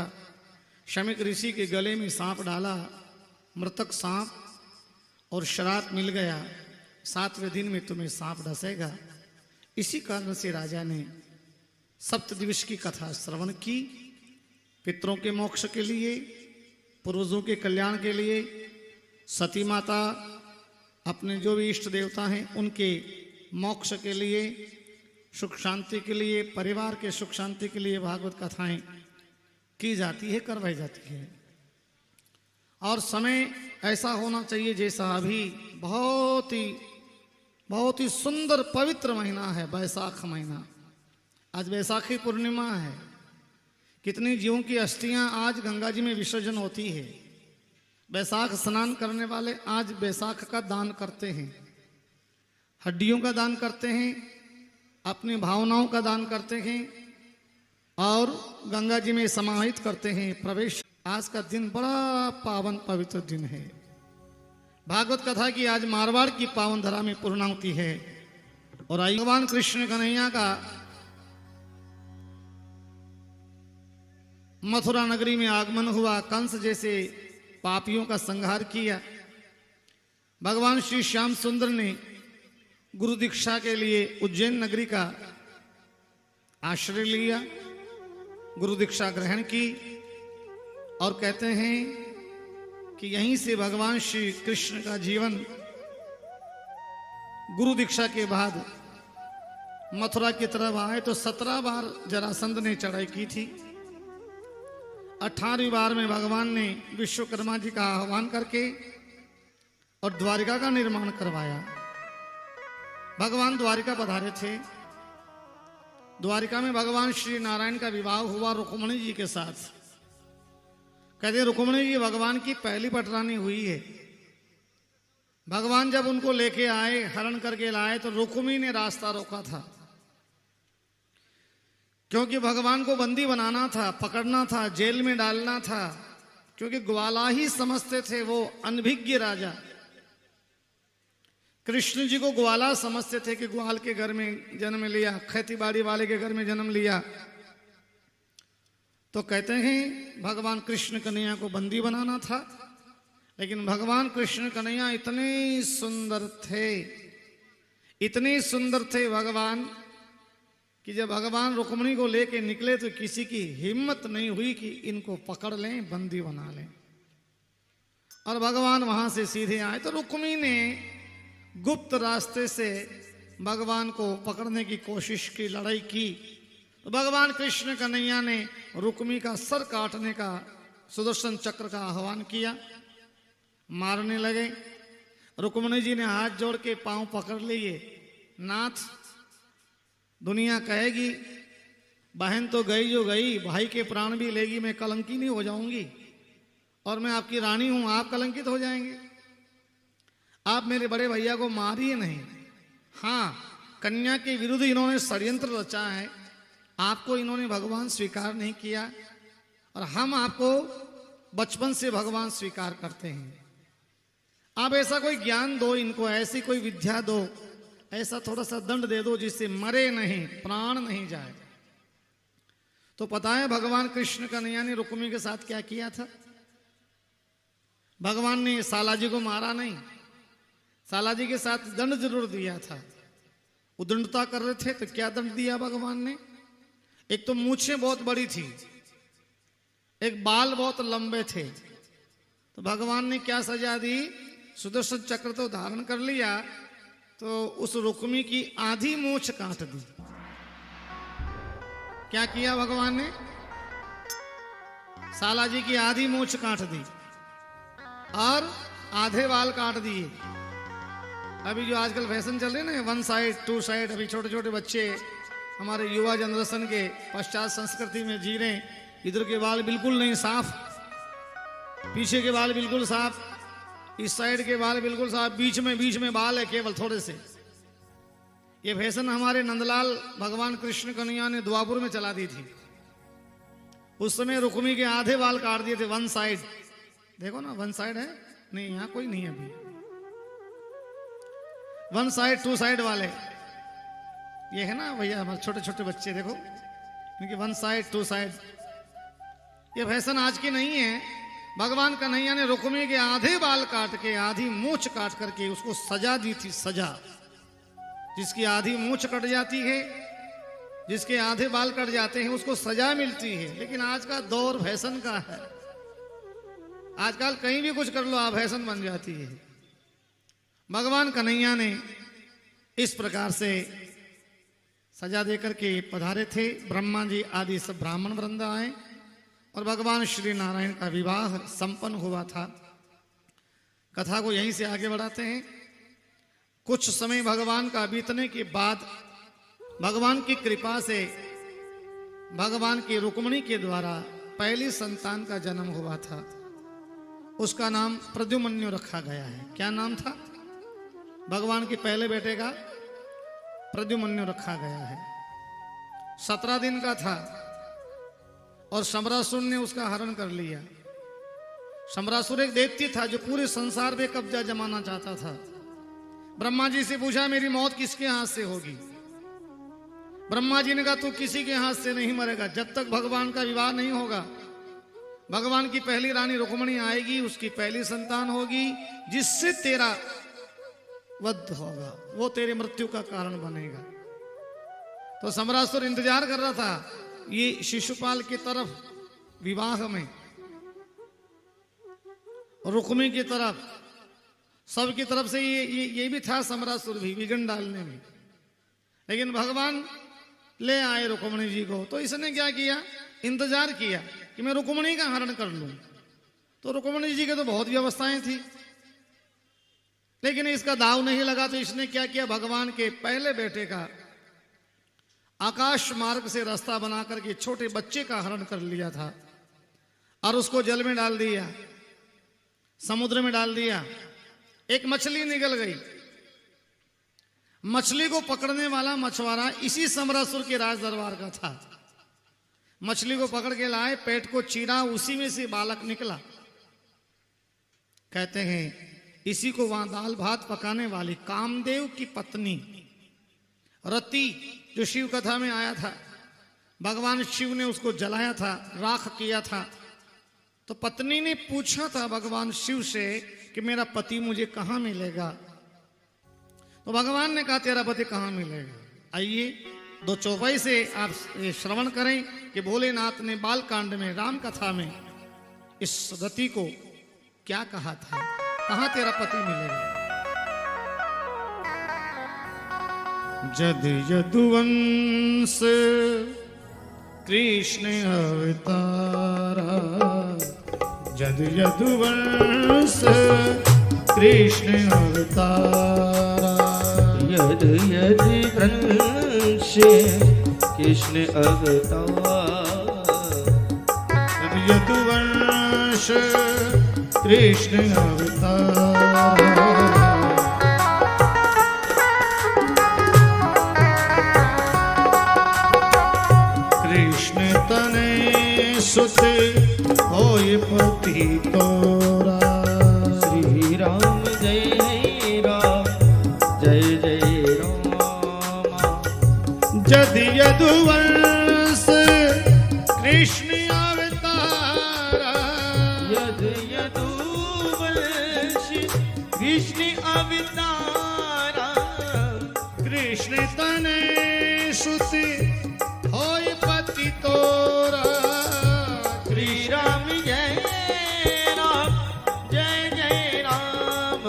शमिक ऋषि के गले में सांप डाला, मृतक सांप, और श्राप मिल गया, 7वें दिन में तुम्हें सांप डसेगा। इसी कारण से राजा ने 7 दिवस की कथा श्रवण की, पितरों के मोक्ष के लिए, पूर्वजों के कल्याण के लिए, सती माता, अपने जो भी इष्ट देवता हैं उनके मोक्ष के लिए, सुख शांति के लिए, परिवार के सुख शांति के लिए भागवत कथाएं की जाती है, करवाई जाती है। और समय ऐसा होना चाहिए जैसा अभी बहुत ही सुंदर पवित्र महीना है, वैशाख महीना। आज वैशाखी पूर्णिमा है, कितनी जीवों की अस्थियां आज गंगा जी में विसर्जन होती है। वैशाख स्नान करने वाले आज वैशाख का दान करते हैं, हड्डियों का दान करते हैं, अपनी भावनाओं का दान करते हैं, और गंगा जी में समाहित करते हैं प्रवेश। आज का दिन बड़ा पावन पवित्र दिन है। भागवत कथा की आज मारवाड़ की पावन धरा में पूर्णाहुति है, और आई भगवान कृष्ण कन्हैया का मथुरा नगरी में आगमन हुआ, कंस जैसे पापियों का संहार किया। भगवान श्री श्याम सुंदर ने गुरु दीक्षा के लिए उज्जैन नगरी का आश्रय लिया, गुरु दीक्षा ग्रहण की, और कहते हैं कि यहीं से भगवान श्री कृष्ण का जीवन गुरु दीक्षा के बाद मथुरा की तरफ आए तो 17 बार जरासंध ने चढ़ाई की थी। 18वीं बार में भगवान ने विश्वकर्मा जी का आह्वान करके और द्वारिका का निर्माण करवाया। भगवान द्वारिका पधारे थे। द्वारिका में भगवान श्री नारायण का विवाह हुआ रुक्मणी जी के साथ। कहते रुक्मणी जी भगवान की पहली पटरानी हुई है। भगवान जब उनको लेके आए, हरण करके लाए, तो रुक्मी ने रास्ता रोका था, क्योंकि भगवान को बंदी बनाना था, पकड़ना था, जेल में डालना था, क्योंकि ग्वाला ही समझते थे वो अनभिज्ञ राजा। कृष्ण जी को ग्वाला समझते थे कि ग्वाल के घर में जन्म लिया, खेती बाड़ी वाले के घर में जन्म लिया। तो कहते हैं भगवान कृष्ण कन्हैया को बंदी बनाना था, लेकिन भगवान कृष्ण कन्हैया इतने सुंदर थे, इतने सुंदर थे भगवान, कि जब भगवान रुक्मिणी को लेके निकले तो किसी की हिम्मत नहीं हुई कि इनको पकड़ लें, बंदी बना लें। और भगवान वहां से सीधे आए तो रुक्मिणी ने गुप्त रास्ते से भगवान को पकड़ने की कोशिश की, लड़ाई की। तो भगवान कृष्ण कन्हैया ने रुक्मिणी का सर काटने का सुदर्शन चक्र का आह्वान किया, मारने लगे। रुक्मिणी जी ने हाथ जोड़ के पांव पकड़ लिए, नाथ दुनिया कहेगी बहन तो गई जो गई, भाई के प्राण भी लेगी, मैं कलंकी नहीं हो जाऊंगी, और मैं आपकी रानी हूं, आप कलंकित हो जाएंगे। आप मेरे बड़े भैया को मारिए नहीं। हाँ, कन्या के विरुद्ध इन्होंने षड्यंत्र रचा है, आपको इन्होंने भगवान स्वीकार नहीं किया, और हम आपको बचपन से भगवान स्वीकार करते हैं। आप ऐसा कोई ज्ञान दो इनको, ऐसी कोई विद्या दो, ऐसा थोड़ा सा दंड दे दो जिससे मरे नहीं, प्राण नहीं जाए। तो पता है भगवान कृष्ण कन्हैया ने रुक्मिणी के साथ क्या किया था? भगवान ने सालाजी को मारा नहीं, सालाजी के साथ दंड जरूर दिया था। उदंडता कर रहे थे तो क्या दंड दिया भगवान ने? एक तो मूछें बहुत बड़ी थी, एक बाल बहुत लंबे थे, तो भगवान ने क्या सजा दी? सुदर्शन चक्र तो धारण कर लिया, तो उस रुक्मिणी की आधी मूछ काट दी। क्या किया भगवान ने? सालाजी की आधी मूछ काट दी और आधे बाल काट दिए। अभी जो आजकल फैशन चल रहे ना, 1 साइड 2 साइड, अभी छोटे छोटे बच्चे हमारे युवा जनरेशन के पश्चात संस्कृति में जी रहे हैं। इधर के बाल बिल्कुल नहीं साफ, पीछे के बाल बिल्कुल साफ, इस साइड के बाल बिल्कुल साफ, बीच में बाल है केवल थोड़े से। ये फैशन हमारे नंदलाल भगवान कृष्ण कन्हैया ने द्वापुर में चला दी थी। उस समय रुक्मिणी के आधे बाल काट दिए थे, 1 साइड। देखो ना, 1 साइड है नहीं, यहां कोई नहीं है अभी। 1 साइड 2 साइड वाले ये है ना भैया, हमारे छोटे छोटे बच्चे देखो, इनके 1 साइड 2 साइड। ये फैशन आज की नहीं है। भगवान कन्हैया ने रुक्मिणी के आधे बाल काट के, आधी मूछ काट करके उसको सजा दी थी। सजा, जिसकी आधी मूछ कट जाती है, जिसके आधे बाल कट जाते हैं, उसको सजा मिलती है। लेकिन आज का दौर फैशन का है, आजकल कहीं भी कुछ कर लो आप फैशन बन जाती है। भगवान कन्हैया ने इस प्रकार से सजा देकर के पधारे थे। ब्रह्मा जी आदि सब ब्राह्मण वृंद आए और भगवान श्री नारायण का विवाह संपन्न हुआ था। कथा को यहीं से आगे बढ़ाते हैं। कुछ समय भगवान का बीतने के बाद भगवान की कृपा से भगवान की रुक्मिणी के द्वारा पहली संतान का जन्म हुआ था। उसका नाम प्रद्युम्न रखा गया है। क्या नाम था? भगवान के पहले बेटे का प्रद्युम्न रखा गया है। 17 दिन का था और शंबरासुर ने उसका हरण कर लिया। शंबरासुर एक दैत्य था जो पूरे संसार पे कब्जा जमाना चाहता था। ब्रह्मा जी से पूछा मेरी मौत किसके हाथ से होगी? ब्रह्मा जी ने कहा तू किसी के हाथ से नहीं मरेगा जब तक भगवान का विवाह नहीं होगा। भगवान की पहली रानी रुक्मिणी आएगी, उसकी पहली संतान होगी, जिससे तेरा वध होगा, वो तेरे मृत्यु का कारण बनेगा। तो शंबरासुर इंतजार कर रहा था ये शिशुपाल की तरफ विवाह में, रुक्मिणी की तरफ, सबकी तरफ से ये भी था शंबरासुर भी विघ्न डालने में। लेकिन भगवान ले आए रुक्मिणी जी को, तो इसने क्या किया? इंतजार किया कि मैं रुक्मिणी का हरण कर लूं। तो रुक्मिणी जी के तो बहुत व्यवस्थाएं थी, लेकिन इसका दाव नहीं लगा। तो इसने क्या किया? भगवान के पहले बेटे का आकाश मार्ग से रास्ता बना करके छोटे बच्चे का हरण कर लिया था और उसको जल में डाल दिया, समुद्र में डाल दिया। एक मछली निकल गई। मछली को पकड़ने वाला मछुआरा इसी शंबरासुर के राज दरबार का था। मछली को पकड़ के लाए, पेट को चीरा, उसी में से बालक निकला। कहते हैं इसी को वहां दाल भात पकाने वाली कामदेव की पत्नी रति, जो शिव कथा में आया था, भगवान शिव ने उसको जलाया था, राख किया था। तो पत्नी ने पूछा था भगवान शिव से कि मेरा पति मुझे कहां मिलेगा। तो भगवान ने कहा तेरा पति कहां मिलेगा। आइए 2 चौपाई से आप श्रवण करें कि भोलेनाथ ने बालकांड में, राम कथा में इस रति को क्या कहा था, कहां तेरा पति मिलेगा। जद यदुवंश कृष्ण अवतारा, जद यदुवंश कृष्ण अवतारा, यद वंश कृष्ण अवतार, यद यदुवंश कृष्ण अवतारा। सुते होय पति तोरा। श्री राम जय राम, जय जय राम। जद यदुवंश कृष्ण अवतारा, यद यदुवंश कृष्ण अवतारा, कृष्ण तने सुते होय पति तोरा। श्री राम जय राम, जय जय राम।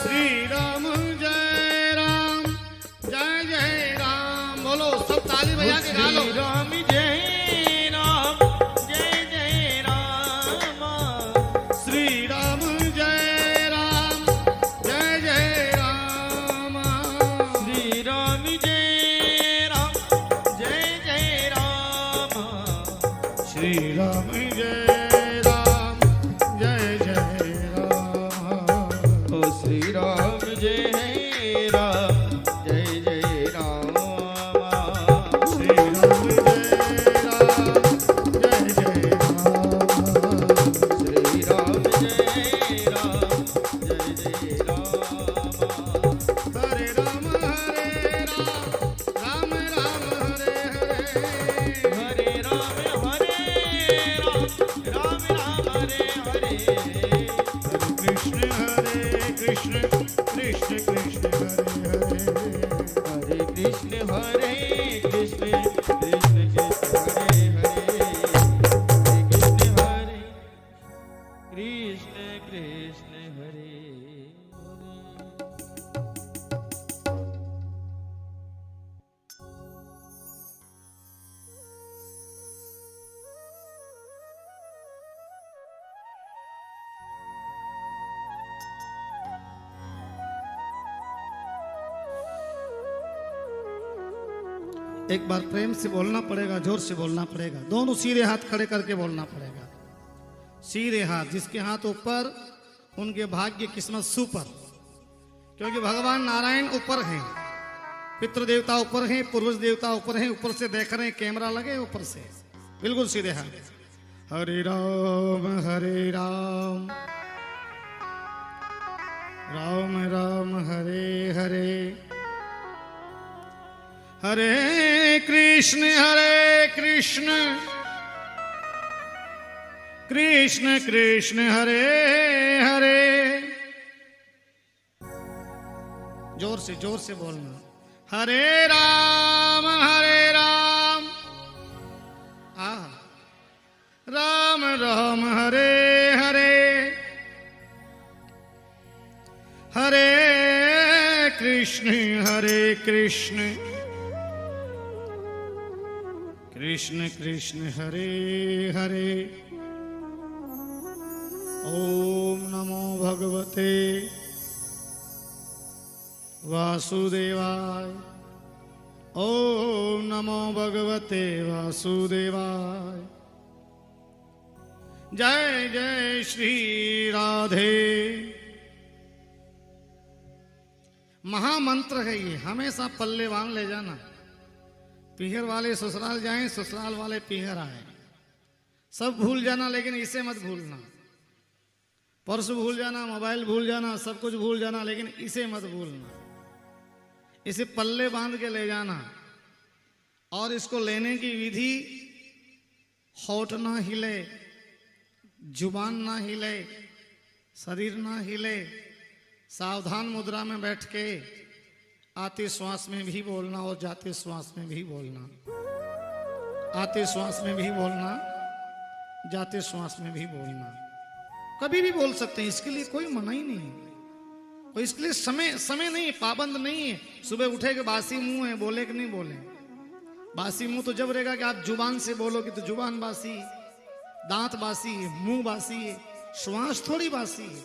श्री राम जय राम, जय जय राम। बोलो सब ताली बजा के गा लो। राम जय राम, जय जय राम। श्री राम जय राम, जय जय राम। श्री राम जय राम, जय जय राम। श्री राम जय राम, जय जय राम। ओ श्री राम जय राम, जय जय राम। श्री राम जय राम, जय जय राम। श्री राम जय राम, जय जय राम। हरे राम, राम राम हरे हरे। हरे राम, राम राम हरे हरे। हरे कृष्ण, कृष्ण कृष्ण हरे हरे। हरे कृष्ण, हरे कृष्ण, कृष्ण कृष्ण हरे हरे। हरे कृष्ण, हरे कृष्ण, कृष्ण हरे हरे। एक बार प्रेम से बोलना पड़ेगा, जोर से बोलना पड़ेगा। दोनों सीधे हाथ खड़े करके बोलना पड़ेगा। सीधे हाथ, जिसके हाथ ऊपर उनके भाग्य किस्मत सुपर। क्योंकि भगवान नारायण ऊपर हैं, पितृ देवता ऊपर हैं, पूर्वज देवता ऊपर हैं। ऊपर से देख रहे हैं, कैमरा लगे ऊपर से, बिल्कुल सीधे हाथ। हरे राम, राम राम हरे हरे। हरे कृष्ण, कृष्ण कृष्ण हरे हरे। जोर से बोलना। हरे राम, राम राम हरे हरे। हरे कृष्ण, कृष्ण कृष्ण कृष्ण हरे हरे ओम नमो भगवते वासुदेवाय ओम नमो भगवते वासुदेवाय जय जय श्री राधे। महामंत्र है ये, हमेशा पल्ले बांध ले जाना। पीहर वाले ससुराल जाएं, ससुराल वाले पीहर आए, सब भूल जाना लेकिन इसे मत भूलना। पर्स भूल जाना, मोबाइल भूल जाना, सब कुछ भूल जाना लेकिन इसे मत भूलना। इसे पल्ले बांध के ले जाना। और इसको लेने की विधि, होठ ना हिले, जुबान ना हिले, शरीर ना हिले, सावधान मुद्रा में बैठ के आते श्वास में भी बोलना और जाते श्वास में भी बोलना। आते श्वास में भी बोलना, जाते श्वास में भी बोलना। कभी भी बोल सकते हैं, इसके लिए कोई मना ही नहीं है। और इसके लिए समय नहीं, पाबंद नहीं है। सुबह उठे के बासी मुंह है, बोले कि नहीं बोले। बासी मुंह तो जब रहेगा कि आप जुबान से बोलोगे तो जुबान बासी, दांत बासी है, मुंह बासी है, श्वास थोड़ी बासी है।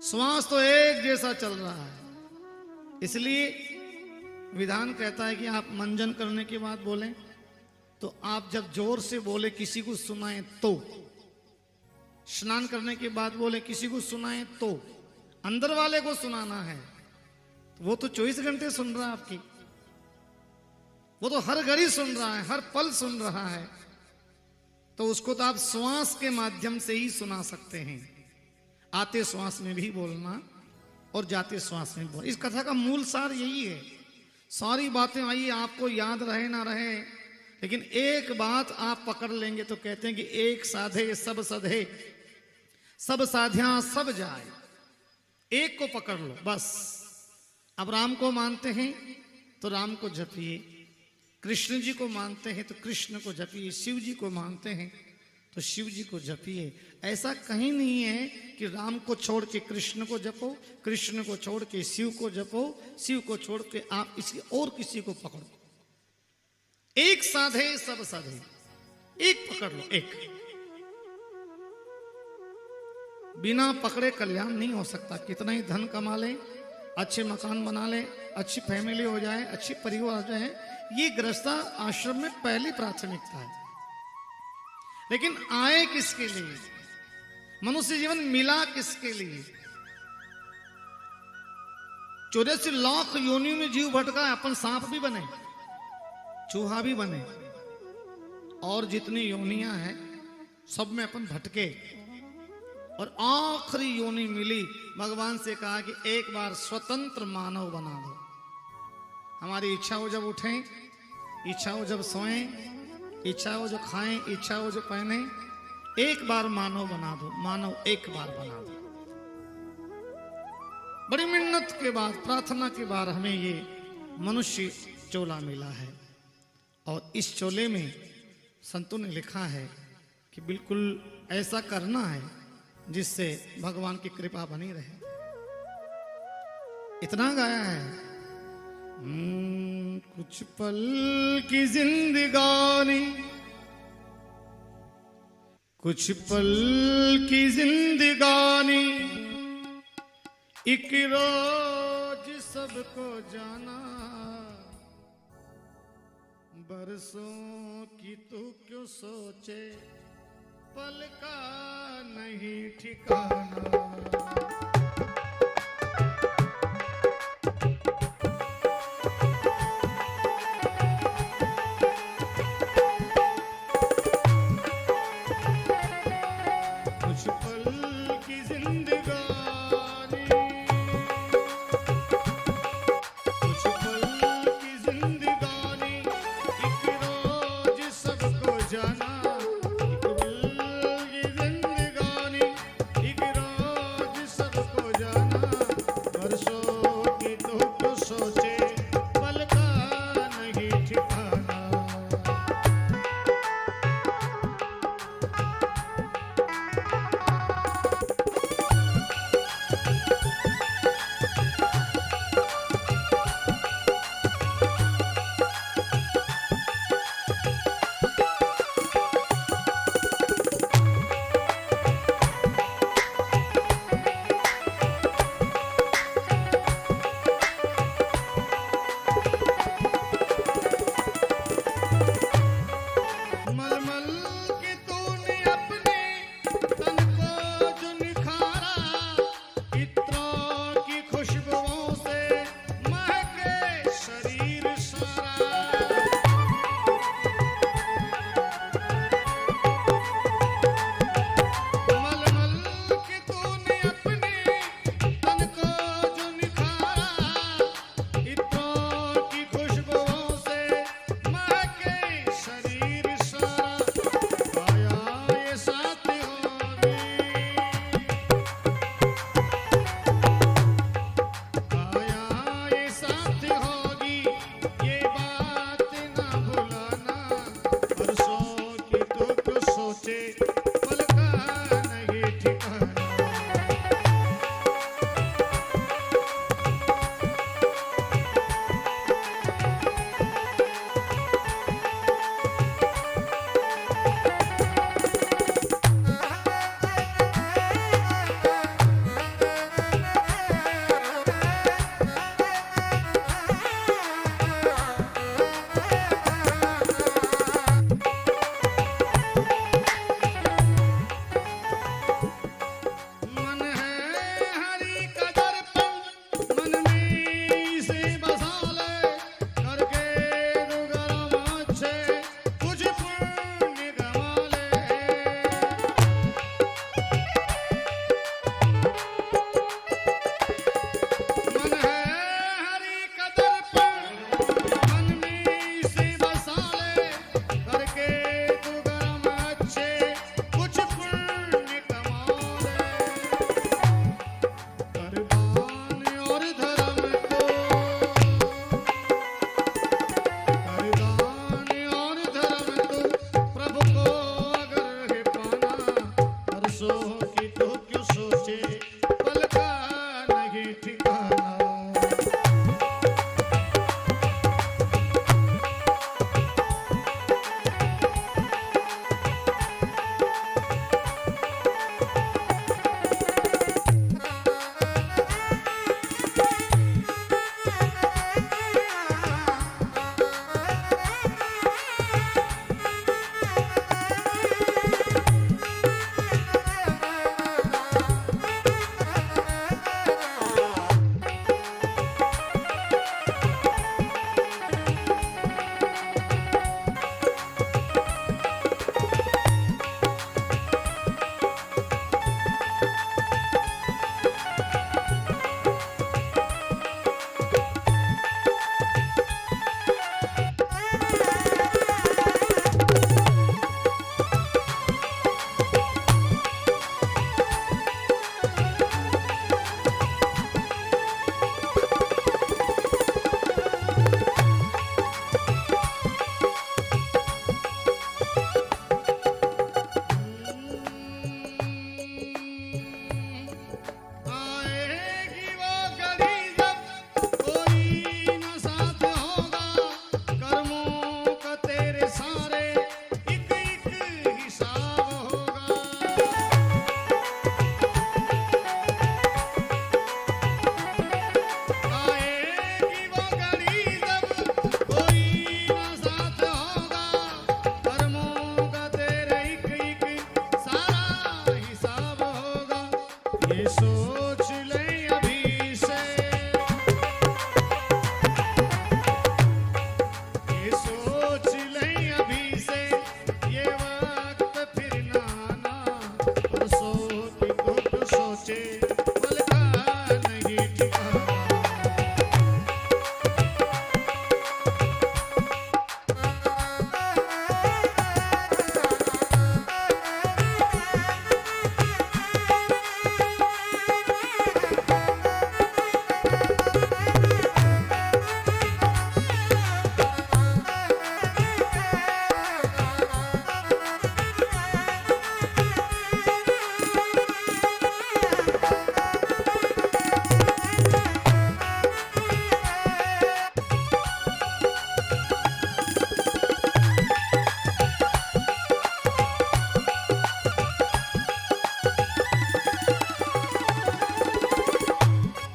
श्वास तो एक जैसा चल रहा है। इसलिए विधान कहता है कि आप मंजन करने के बाद बोलें, तो आप जब जोर से बोले किसी को सुनाएं तो, स्नान करने के बाद बोले किसी को सुनाएं तो, अंदर वाले को सुनाना है। तो वो तो 24 घंटे सुन रहा है आपकी, वो तो हर घड़ी सुन रहा है, हर पल सुन रहा है। तो उसको तो आप श्वास के माध्यम से ही सुना सकते हैं। आते श्वास में भी बोलना और जाते श्वास में बोलना। इस कथा का मूल सार यही है। सारी बातें आइए आपको याद रहे ना रहे, लेकिन एक बात आप पकड़ लेंगे तो कहते हैं कि एक साधे सब सधे, सब साध्या सब जाए। एक को पकड़ लो बस। अब राम को मानते हैं तो राम को जपिए, कृष्ण जी को मानते हैं तो कृष्ण को जपिए, शिव जी को मानते हैं तो शिव जी को जपिए। ऐसा कहीं नहीं है कि राम को छोड़ के कृष्ण को जपो, कृष्ण को छोड़ के शिव को जपो, शिव को छोड़ के आप इसी और किसी को पकड़ो। एक साधे सब साधे, एक पकड़ लो। एक बिना पकड़े कल्याण नहीं हो सकता। कितना ही धन कमा ले, अच्छे मकान बना ले, अच्छी फैमिली हो जाए, अच्छी परिवार हो जाए, ये गृहस्थ आश्रम में पहली प्राथमिकता है। लेकिन आए किसके लिए? मनुष्य जीवन मिला किसके लिए? 84 लाख योनियों में जीव भटका है। अपन सांप भी बने, चूहा भी बने, और जितनी योनियां हैं सब में अपन भटके, और आखिरी योनि मिली। भगवान से कहा कि एक बार स्वतंत्र मानव बना दो। हमारी इच्छा हो जब उठें, इच्छा हो जब सोएं, इच्छा हो जो खाएं, इच्छा हो जो पहने, एक बार मानव बना दो। मानव एक बार बना दो। बड़ी मिन्नत के बाद, प्रार्थना के बाद हमें ये मनुष्य चोला मिला है। और इस चोले में संतों ने लिखा है कि बिल्कुल ऐसा करना है जिससे भगवान की कृपा बनी रहे। इतना गाया है, कुछ पल की जिंदगानी, कुछ पल की जिंदगानी, एक रोज सबको जाना, बरसों की तू क्यों सोचे, पल का नहीं ठिकाना। बरसों की तो क्यों सोचे पल का नहीं ठिकाना। आएगी वो घड़ी जब कोई न साथ होगा, कर्मों का तेरे सारे एक एक हिसाब होगा। आएगी वो घड़ी जब कोई न साथ होगा, कर्मों का तेरे एक एक सारा हिसाब होगा। ये सोच ले अभी से, ये सोच ले अभी से, ये वक्त फिर ना आना। परसों की तो क्यों सोचे पल का नहीं ठिकाना।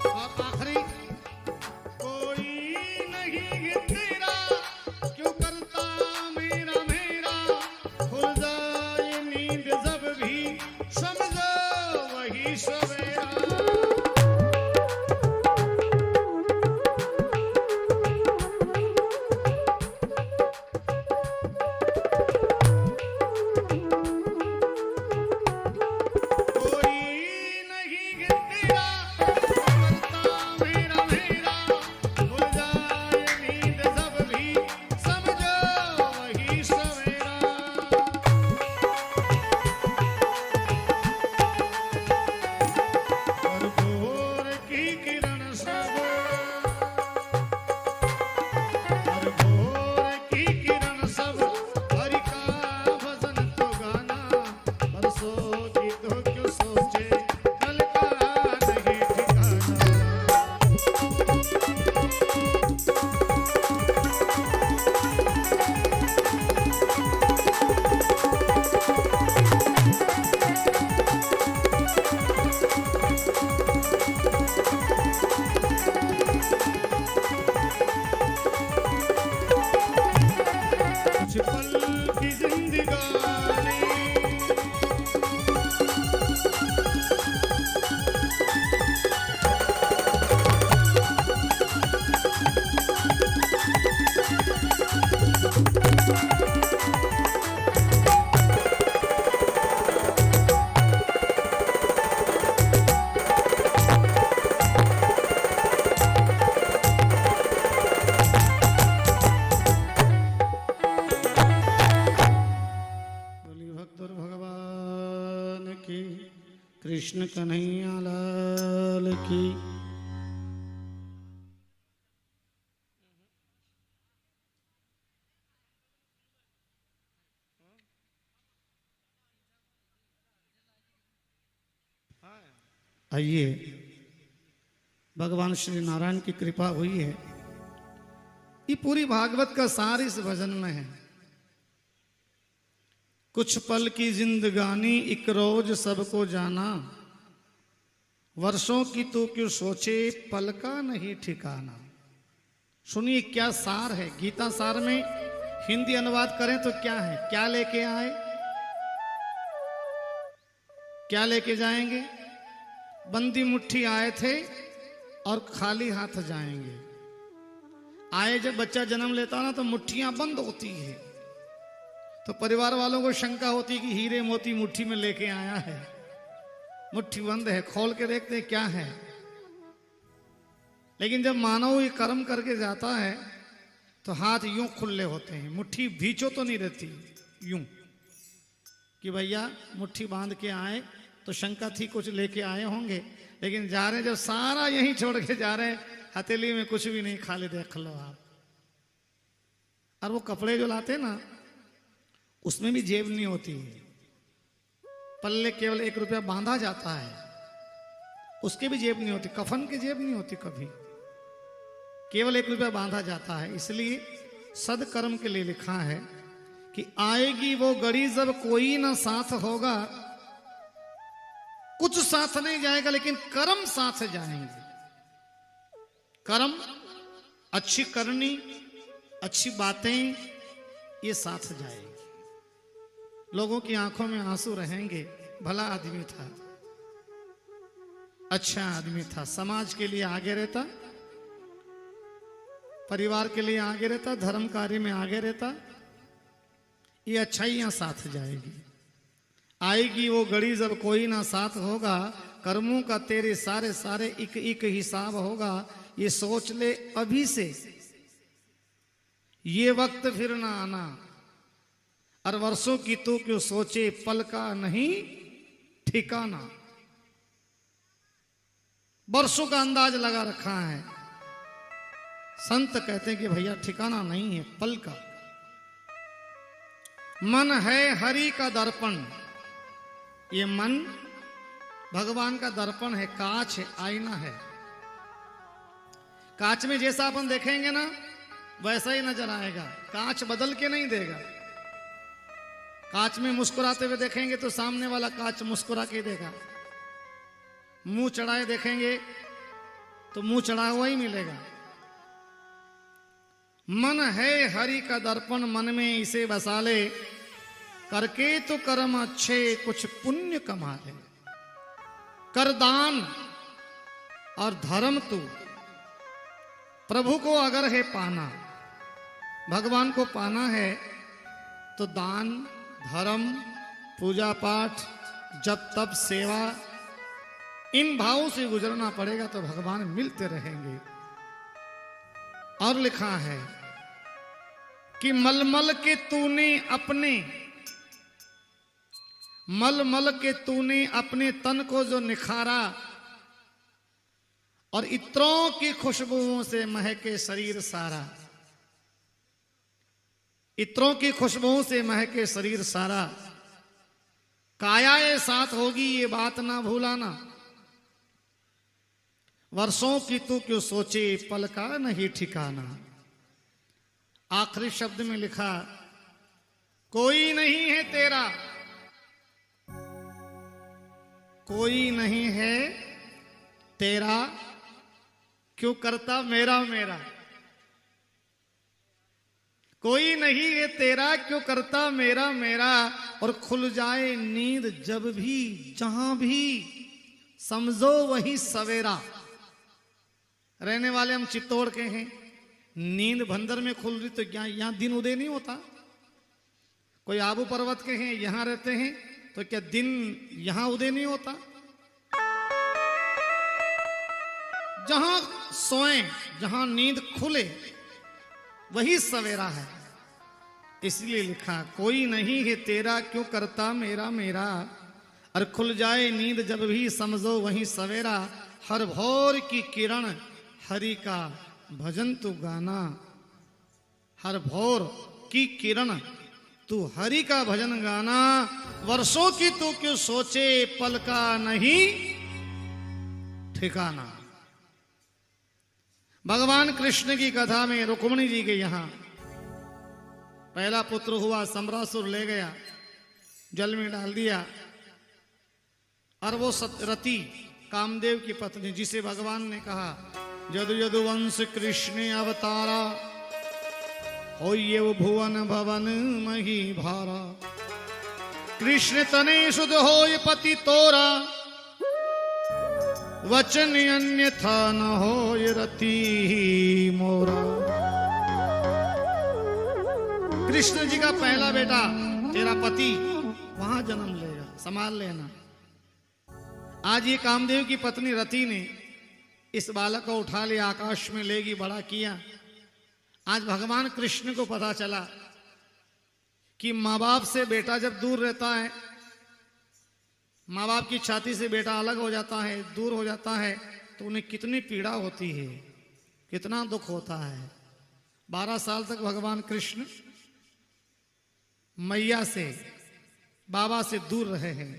और आखिरी कोई नहीं है तेरा, क्यों करता मेरा मेरा। खुल जाए नींद जब भी समझो वही सवेरा। कोई नहीं है तेरा, करता मेरा मेरा। भूल जाए नींद जब भी समझो वही सवेरा। और भोर की किरण सब, और भोर की किरण सब, हरि का भजन तो गाना। बरसों की तो क्यों सोचे कल का नहीं ठिकाना। कुछ पल की जिंदगानी, कृष्ण कन्हैया लाल की। आइए, भगवान श्री नारायण की कृपा हुई है। ये पूरी भागवत का सार इस भजन में है। कुछ पल की जिंदगानी एक रोज सबको जाना, वर्षों की तू क्यों सोचे पल का नहीं ठिकाना। सुनिए क्या सार है। गीता सार में हिंदी अनुवाद करें तो क्या है? क्या लेके आए, क्या लेके जाएंगे? बंदी मुट्ठी आए थे और खाली हाथ जाएंगे। आए जब बच्चा जन्म लेता ना तो मुट्ठियां बंद होती है, तो परिवार वालों को शंका होती कि हीरे मोती मुट्ठी में लेके आया है, मुट्ठी बंद है, खोल के देखते हैं क्या है। लेकिन जब मानव ये कर्म करके जाता है तो हाथ यूं खुले होते हैं, मुट्ठी भीचो तो नहीं रहती, यूं कि भैया मुट्ठी बांध के आए तो शंका थी कुछ लेके आए होंगे, लेकिन जा रहे जब सारा यहीं छोड़ के जा रहे हैं, हथेली में कुछ भी नहीं, खाली देख लो आप। और वो कपड़े जो लाते ना उसमें भी जेब नहीं होती है, पल्ले केवल 1 रुपया बांधा जाता है, उसके भी जेब नहीं होती, कफन की जेब नहीं होती कभी, केवल 1 रुपया बांधा जाता है। इसलिए सदकर्म के लिए लिखा है कि आएगी वो घड़ी जब कोई ना साथ होगा, कुछ साथ नहीं जाएगा लेकिन कर्म साथ जाएंगे। कर्म, अच्छी करनी, अच्छी बातें, ये साथ जाएगी। लोगों की आंखों में आंसू रहेंगे, भला आदमी था, अच्छा आदमी था, समाज के लिए आगे रहता, परिवार के लिए आगे रहता, धर्म कार्य में आगे रहता, ये अच्छाइयां साथ जाएगी। आएगी वो घड़ी जब कोई ना साथ होगा, कर्मों का तेरे सारे सारे एक एक हिसाब होगा। ये सोच ले अभी से, ये वक्त फिर ना आना, और वर्षों की तू क्यों सोचे पल का नहीं ठिकाना। वर्षों का अंदाज लगा रखा है। संत कहते हैं कि भैया ठिकाना नहीं है पल का। मन है हरि का दर्पण, ये मन भगवान का दर्पण है, कांच है, आईना है। कांच में जैसा अपन देखेंगे ना वैसा ही नजर आएगा, कांच बदल के नहीं देगा। कांच में मुस्कुराते हुए देखेंगे तो सामने वाला कांच मुस्कुरा के देगा, मुंह चढ़ाए देखेंगे तो मुंह चढ़ा हुआ ही मिलेगा। मन है हरि का दर्पण, मन में इसे बसा ले, करके तो कर्म अच्छे कुछ पुण्य कमा ले। कर दान और धर्म तू, प्रभु को अगर है पाना, भगवान को पाना है तो दान, धर्म, पूजा पाठ, जप तप, सेवा, इन भावों से गुजरना पड़ेगा तो भगवान मिलते रहेंगे। और लिखा है कि मलमल के तूने अपने, मलमल के तूने अपने तन को जो निखारा, और इत्रों की खुशबुओं से महके शरीर सारा। इत्रों की खुशबुओं से महके शरीर सारा। काया ये साथ होगी ये बात ना भूलाना, वर्षों की तू क्यों सोचे पल का नहीं ठिकाना। आखिरी शब्द में लिखा, कोई नहीं है तेरा, कोई नहीं है तेरा, क्यों करता मेरा मेरा। कोई नहीं है तेरा, क्यों करता मेरा मेरा। और खुल जाए नींद जब भी जहां भी, समझो वही सवेरा। रहने वाले हम चित्तौड़ के हैं, नींद भंदर में खुल रही तो यहां दिन उदय नहीं होता। कोई आबू पर्वत के हैं, यहां रहते हैं तो क्या दिन यहां उदय नहीं होता? जहां सोए, जहां नींद खुले वही सवेरा है। इसलिए लिखा, कोई नहीं है तेरा, क्यों करता मेरा मेरा। और खुल जाए नींद जब भी, समझो वही सवेरा। हर भोर की किरण हरि का भजन तू गाना। हर भोर की किरण तू हरि का भजन गाना। वर्षों की तू क्यों सोचे पल का नहीं ठिकाना। भगवान कृष्ण की कथा में रुक्मिणी जी के यहां पहला पुत्र हुआ, सम्रासुर ले गया, जल में डाल दिया, और वो रति कामदेव की पत्नी, जिसे भगवान ने कहा जदु यदु वंश कृष्ण अवतारा हो ये वो भुवन भवन मही भारा, कृष्ण तने सुध हो पति तोरा, वचन अन्यथा न हो रति मोरा। कृष्ण जी का पहला बेटा तेरा पति वहां जन्म लेगा, संभाल लेना। आज ये कामदेव की पत्नी रति ने इस बालक को उठा लिया, आकाश में लेगी, बड़ा किया। आज भगवान कृष्ण को पता चला कि माँ बाप से बेटा जब दूर रहता है, माँ बाप की छाती से बेटा अलग हो जाता है, दूर हो जाता है, तो उन्हें कितनी पीड़ा होती है, कितना दुख होता है। 12 साल तक भगवान कृष्ण मैया से, बाबा से दूर रहे हैं।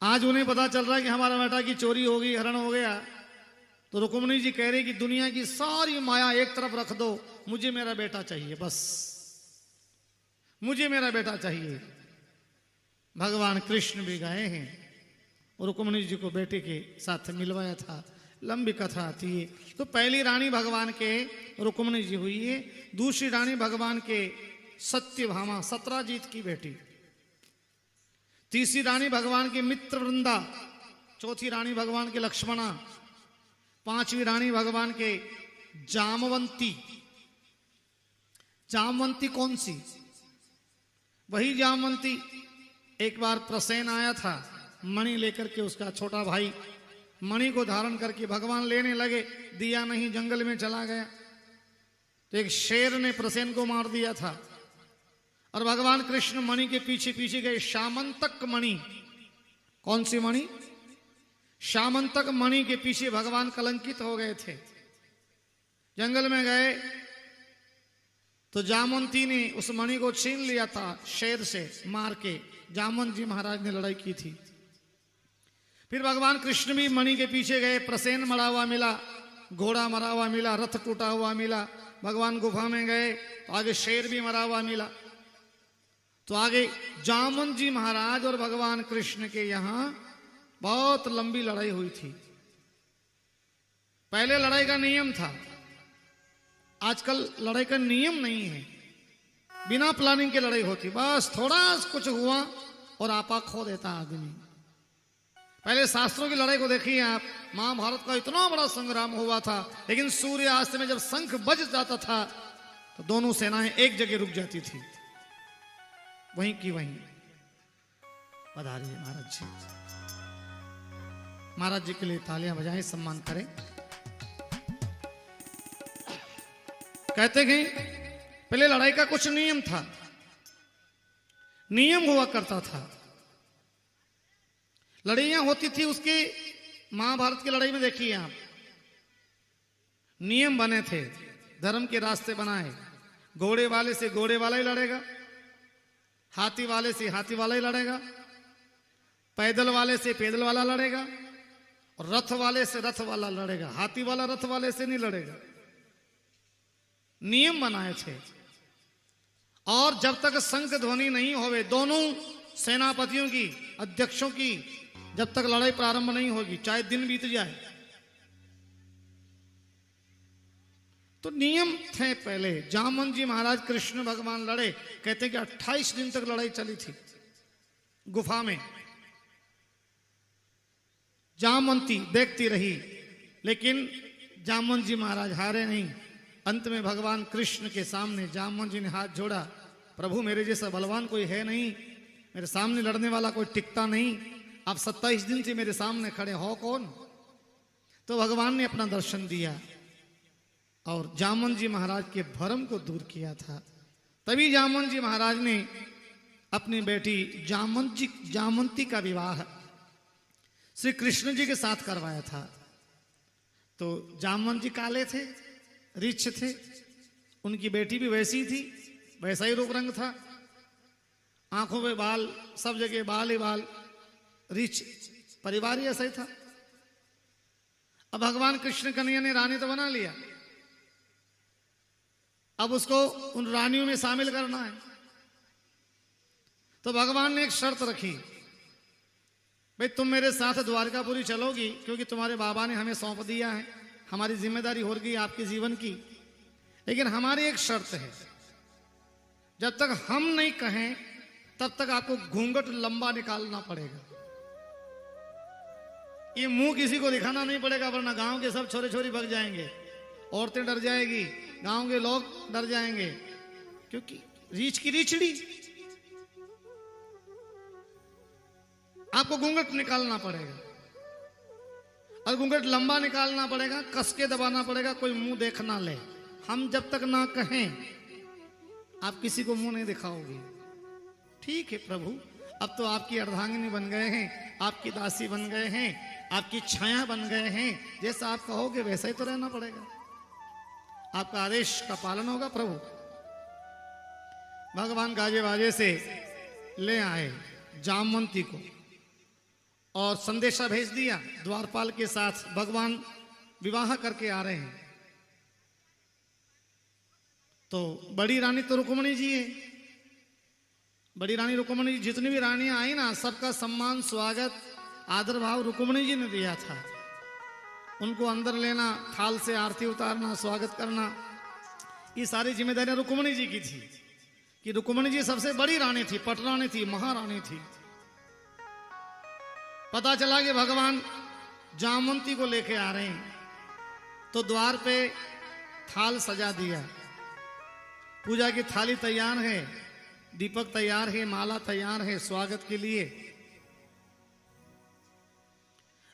आज उन्हें पता चल रहा है कि हमारा बेटा की चोरी हो गई, हरण हो गया, तो रुक्मिणी जी कह रही कि दुनिया की सारी माया एक तरफ रख दो, मुझे मेरा बेटा चाहिए, बस मुझे मेरा बेटा चाहिए। भगवान कृष्ण भी गए हैं, रुक्मिणी जी को बेटे के साथ मिलवाया था। लंबी कथा आती है। तो पहली रानी भगवान के रुक्मिणी जी हुई है, दूसरी रानी भगवान के सत्यभामा, सत्राजीत की बेटी, तीसरी रानी भगवान के मित्र वृंदा, चौथी रानी भगवान के लक्ष्मणा, पांचवी रानी भगवान के जामवंती। जामवंती कौन सी? वही जामवंती एक बार प्रसेन आया था मणि लेकर के, उसका छोटा भाई मणि को धारण करके भगवान लेने लगे, दिया नहीं, जंगल में चला गया, तो एक शेर ने प्रसेन को मार दिया था, और भगवान कृष्ण मणि के पीछे पीछे गए। शामंतक मणि, कौन सी मणि? शामंतक मणि के पीछे भगवान कलंकित हो गए थे। जंगल में गए तो जामवंती ने उस मणि को छीन लिया था, शेर से मार के जामवंत जी महाराज ने लड़ाई की थी। फिर भगवान कृष्ण भी मणि के पीछे गए, प्रसेन मरा हुआ मिला, घोड़ा मरा हुआ मिला, रथ टूटा हुआ मिला। भगवान गुफा में गए तो आगे शेर भी मरा हुआ मिला। तो आगे जामवंत जी महाराज और भगवान कृष्ण के यहां बहुत लंबी लड़ाई हुई थी। पहले लड़ाई का नियम था, आजकल लड़ाई का नियम नहीं है, बिना प्लानिंग की लड़ाई होती, बस थोड़ा कुछ हुआ और आपा खो देता आदमी। पहले शास्त्रों की लड़ाई को देखिए आप, महाभारत का इतना बड़ा संग्राम हुआ था, लेकिन सूर्यास्त में जब शंख बज जाता था तो दोनों सेनाएं एक जगह रुक जाती थी, वहीं की वहीं। पधारिए महाराज जी, महाराज जी के लिए तालियां बजाएं, सम्मान करें। कहते हैं पहले लड़ाई का कुछ नियम था, नियम हुआ करता था, लड़ाइयां होती थी। उसके महाभारत की लड़ाई में देखिए आप, नियम बने थे, धर्म के रास्ते बनाए। घोड़े वाले से घोड़े वाला ही लड़ेगा, हाथी वाले से हाथी वाला ही लड़ेगा, पैदल वाले से पैदल वाला लड़ेगा, और रथ वाले से रथ वाला लड़ेगा। हाथी वाला रथ वाले से नहीं लड़ेगा। नियम बनाए थे। और जब तक शंख ध्वनि नहीं होवे, दोनों सेनापतियों की, अध्यक्षों की, जब तक लड़ाई प्रारंभ नहीं होगी, चाहे दिन बीत जाए। तो नियम थे पहले। जामवंत जी महाराज कृष्ण भगवान लड़े, कहते हैं कि 28 दिन तक लड़ाई चली थी गुफा में। जामवंती देखती रही, लेकिन जामवंत जी महाराज हारे नहीं। अंत में भगवान कृष्ण के सामने जामवंत जी ने हाथ जोड़ा, प्रभु मेरे जैसा बलवान कोई है नहीं, मेरे सामने लड़ने वाला कोई टिकता नहीं, आप 27 दिन से मेरे सामने खड़े हो कौन? तो भगवान ने अपना दर्शन दिया और जामवंत जी महाराज के भ्रम को दूर किया था। तभी जामवंत जी महाराज ने अपनी बेटी जामवंती का विवाह श्री कृष्ण जी के साथ करवाया था। तो जामवंत जी काले थे, रिच थे, उनकी बेटी भी वैसी थी, वैसा ही रूप रंग था, आंखों में बाल, सब जगह बाल ही बाल, रिच परिवार ही ऐसा ही था। अब भगवान कृष्ण कन्हैया ने रानी तो बना लिया, अब उसको उन रानियों में शामिल करना है। तो भगवान ने एक शर्त रखी, भाई तुम मेरे साथ द्वारकापुरी चलोगी, क्योंकि तुम्हारे बाबा ने हमें सौंप दिया है, हमारी जिम्मेदारी हो गई आपके जीवन की। लेकिन हमारी एक शर्त है, जब तक हम नहीं कहें तब तक आपको घूंघट लंबा निकालना पड़ेगा। ये मुंह किसी को दिखाना नहीं पड़ेगा, वरना गांव के सब छोरे छोरी भग जाएंगे, औरतें डर जाएगी, गांव के लोग डर जाएंगे, क्योंकि रीछ की रीछड़ी। आपको घूंघट निकालना पड़ेगा, और घूंघट लंबा निकालना पड़ेगा, कस के दबाना पड़ेगा, कोई मुंह देख ना ले। हम जब तक ना कहें आप किसी को मुंह नहीं दिखाओगे। ठीक है प्रभु, अब तो आपकी अर्धांगिनी बन गए हैं, आपकी दासी बन गए हैं, आपकी छाया बन गए हैं, जैसा आप कहोगे वैसा ही तो रहना पड़ेगा, आपका आदेश का पालन होगा प्रभु। भगवान गाजे बाजे से ले आए जामवंती को और संदेशा भेज दिया, द्वारपाल के साथ भगवान विवाह करके आ रहे हैं। तो बड़ी रानी तो रुक्मिणी जी है, बड़ी रानी रुक्मिणी जी, जितनी भी रानियां आई ना, सबका सम्मान स्वागत आदर भाव रुक्मिणी जी ने दिया था। उनको अंदर लेना, थाल से आरती उतारना, स्वागत करना, ये सारी जिम्मेदारियां रुक्मिणी जी की थी। कि रुक्मिणी जी सबसे बड़ी रानी थी, पटरानी थी, महारानी थी। पता चला कि भगवान जामवंती को लेके आ रहे हैं, तो द्वार पे थाल सजा दिया, पूजा की थाली तैयार है, दीपक तैयार है, माला तैयार है स्वागत के लिए।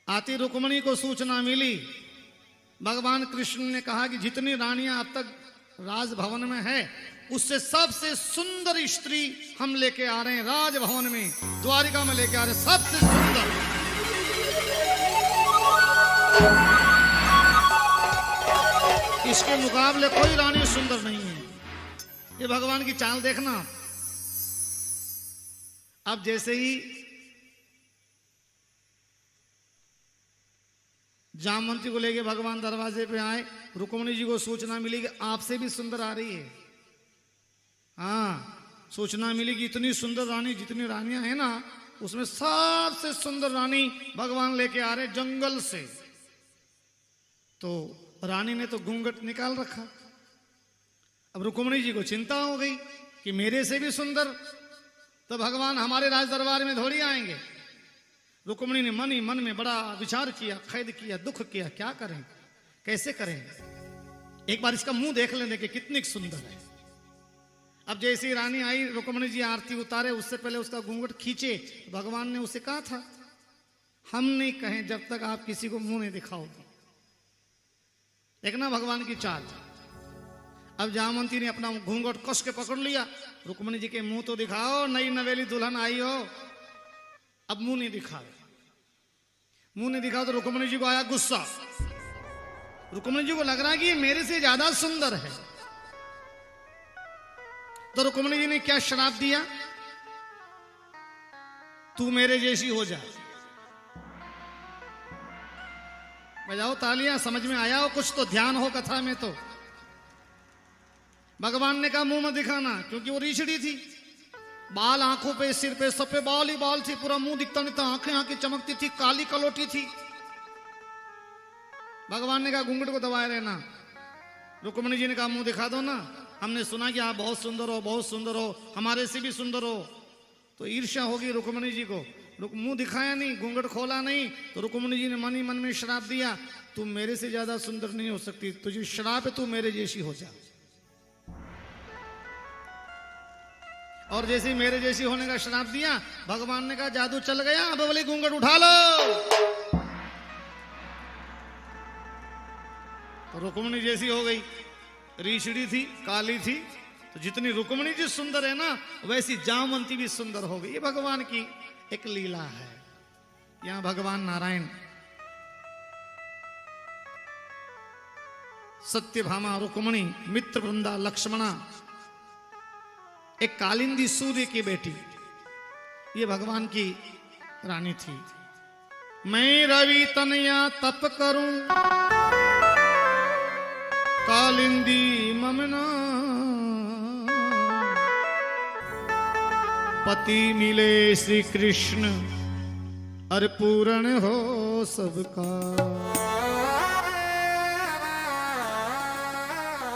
आती रुक्मिणी को सूचना मिली, भगवान कृष्ण ने कहा कि जितनी रानियां अब तक राजभवन में है, उससे सबसे सुंदर स्त्री हम लेके आ रहे हैं, राजभवन में द्वारिका में लेके आ रहे हैं, सबसे सुंदर। इसके मुकाबले कोई रानी सुंदर नहीं है। ये भगवान की चाल देखना। अब जैसे ही जामवंती को लेके भगवान दरवाजे पे आए, रुक्मिणी जी को सूचना मिली कि आपसे भी सुंदर आ रही है। हाँ, सूचना मिली कि इतनी सुंदर रानी, जितनी रानियां हैं ना, उसमें सबसे सुंदर रानी भगवान लेके आ रहे जंगल से। तो रानी ने तो घूंघट निकाल रखा। अब रुक्मिणी जी को चिंता हो गई कि मेरे से भी सुंदर तो भगवान हमारे राज दरबार में थोड़ी आएंगे। रुक्मिणी ने मन ही मन में बड़ा विचार किया, खेद किया, दुख किया, क्या करें, कैसे करें, एक बार इसका मुंह देख लेने के कितनी सुंदर है। अब जैसे ही रानी आई, रुक्मिणी जी आरती उतारे, उससे पहले उसका घूंघट खींचे। भगवान ने उसे कहा था, हम नहीं कहें जब तक आप किसी को मुंह नहीं दिखाओगे। एक ना भगवान की चाल। अब जामवंती ने अपना घूंघट कस के पकड़ लिया, रुक्मिणी जी के मुंह तो दिखाओ, नई नवेली दुल्हन आई हो, अब मुंह नहीं दिखाओ। मुंह नहीं दिखाओ तो रुक्मिणी जी को आया गुस्सा। रुक्मिणी जी को लग रहा है कि ये मेरे से ज्यादा सुंदर है। तो रुक्मिणी जी ने क्या श्राप दिया, तू मेरे जैसी हो जा। बजाओ तालियां, समझ में आया हो कुछ तो, ध्यान हो कथा में। तो भगवान ने कहा मुंह मत दिखाना, क्योंकि वो रीछड़ी थी, बाल आंखों पे, सिर पे, सब पे बाल ही बाल थी, पूरा मुंह दिखता नहीं था, आंखें आंखें चमकती थी, काली कलोटी थी। भगवान ने कहा घूंघट को दबाए रहना। रुक्मिणी जी ने कहा मुंह दिखा दो ना, हमने सुना कि आप बहुत सुंदर हो, बहुत सुंदर हो, हमारे से भी सुंदर हो। तो ईर्ष्या होगी रुक्मिणी जी को। मुंह दिखाया नहीं, घूंघट खोला नहीं, तो रुक्मिणी जी ने मन ही मन में श्राप दिया, तू मेरे से ज्यादा सुंदर नहीं हो सकती, तुझे श्राप है, तू मेरे जैसी हो जा। और जैसे ही मेरे जैसी होने का श्राप दिया, भगवान ने कहा जादू चल गया, अब बोले घूंघट उठा लो। तो रुक्मिणी जैसी हो गई, रीछड़ी थी, काली थी। तो जितनी रुक्मिणी जी सुंदर है ना, वैसी जामवंती भी सुंदर हो गई। ये भगवान की एक लीला है। यहां भगवान नारायण सत्यभामा, रुक्मिणी, मित्र वृंदा, लक्ष्मणा, एक कालिंदी सूर्य की बेटी, ये भगवान की रानी थी। मैं रवि तनया तप करूं, कालिंदी ममना, पति मिले श्री कृष्ण, अर पूर्ण हो सबका।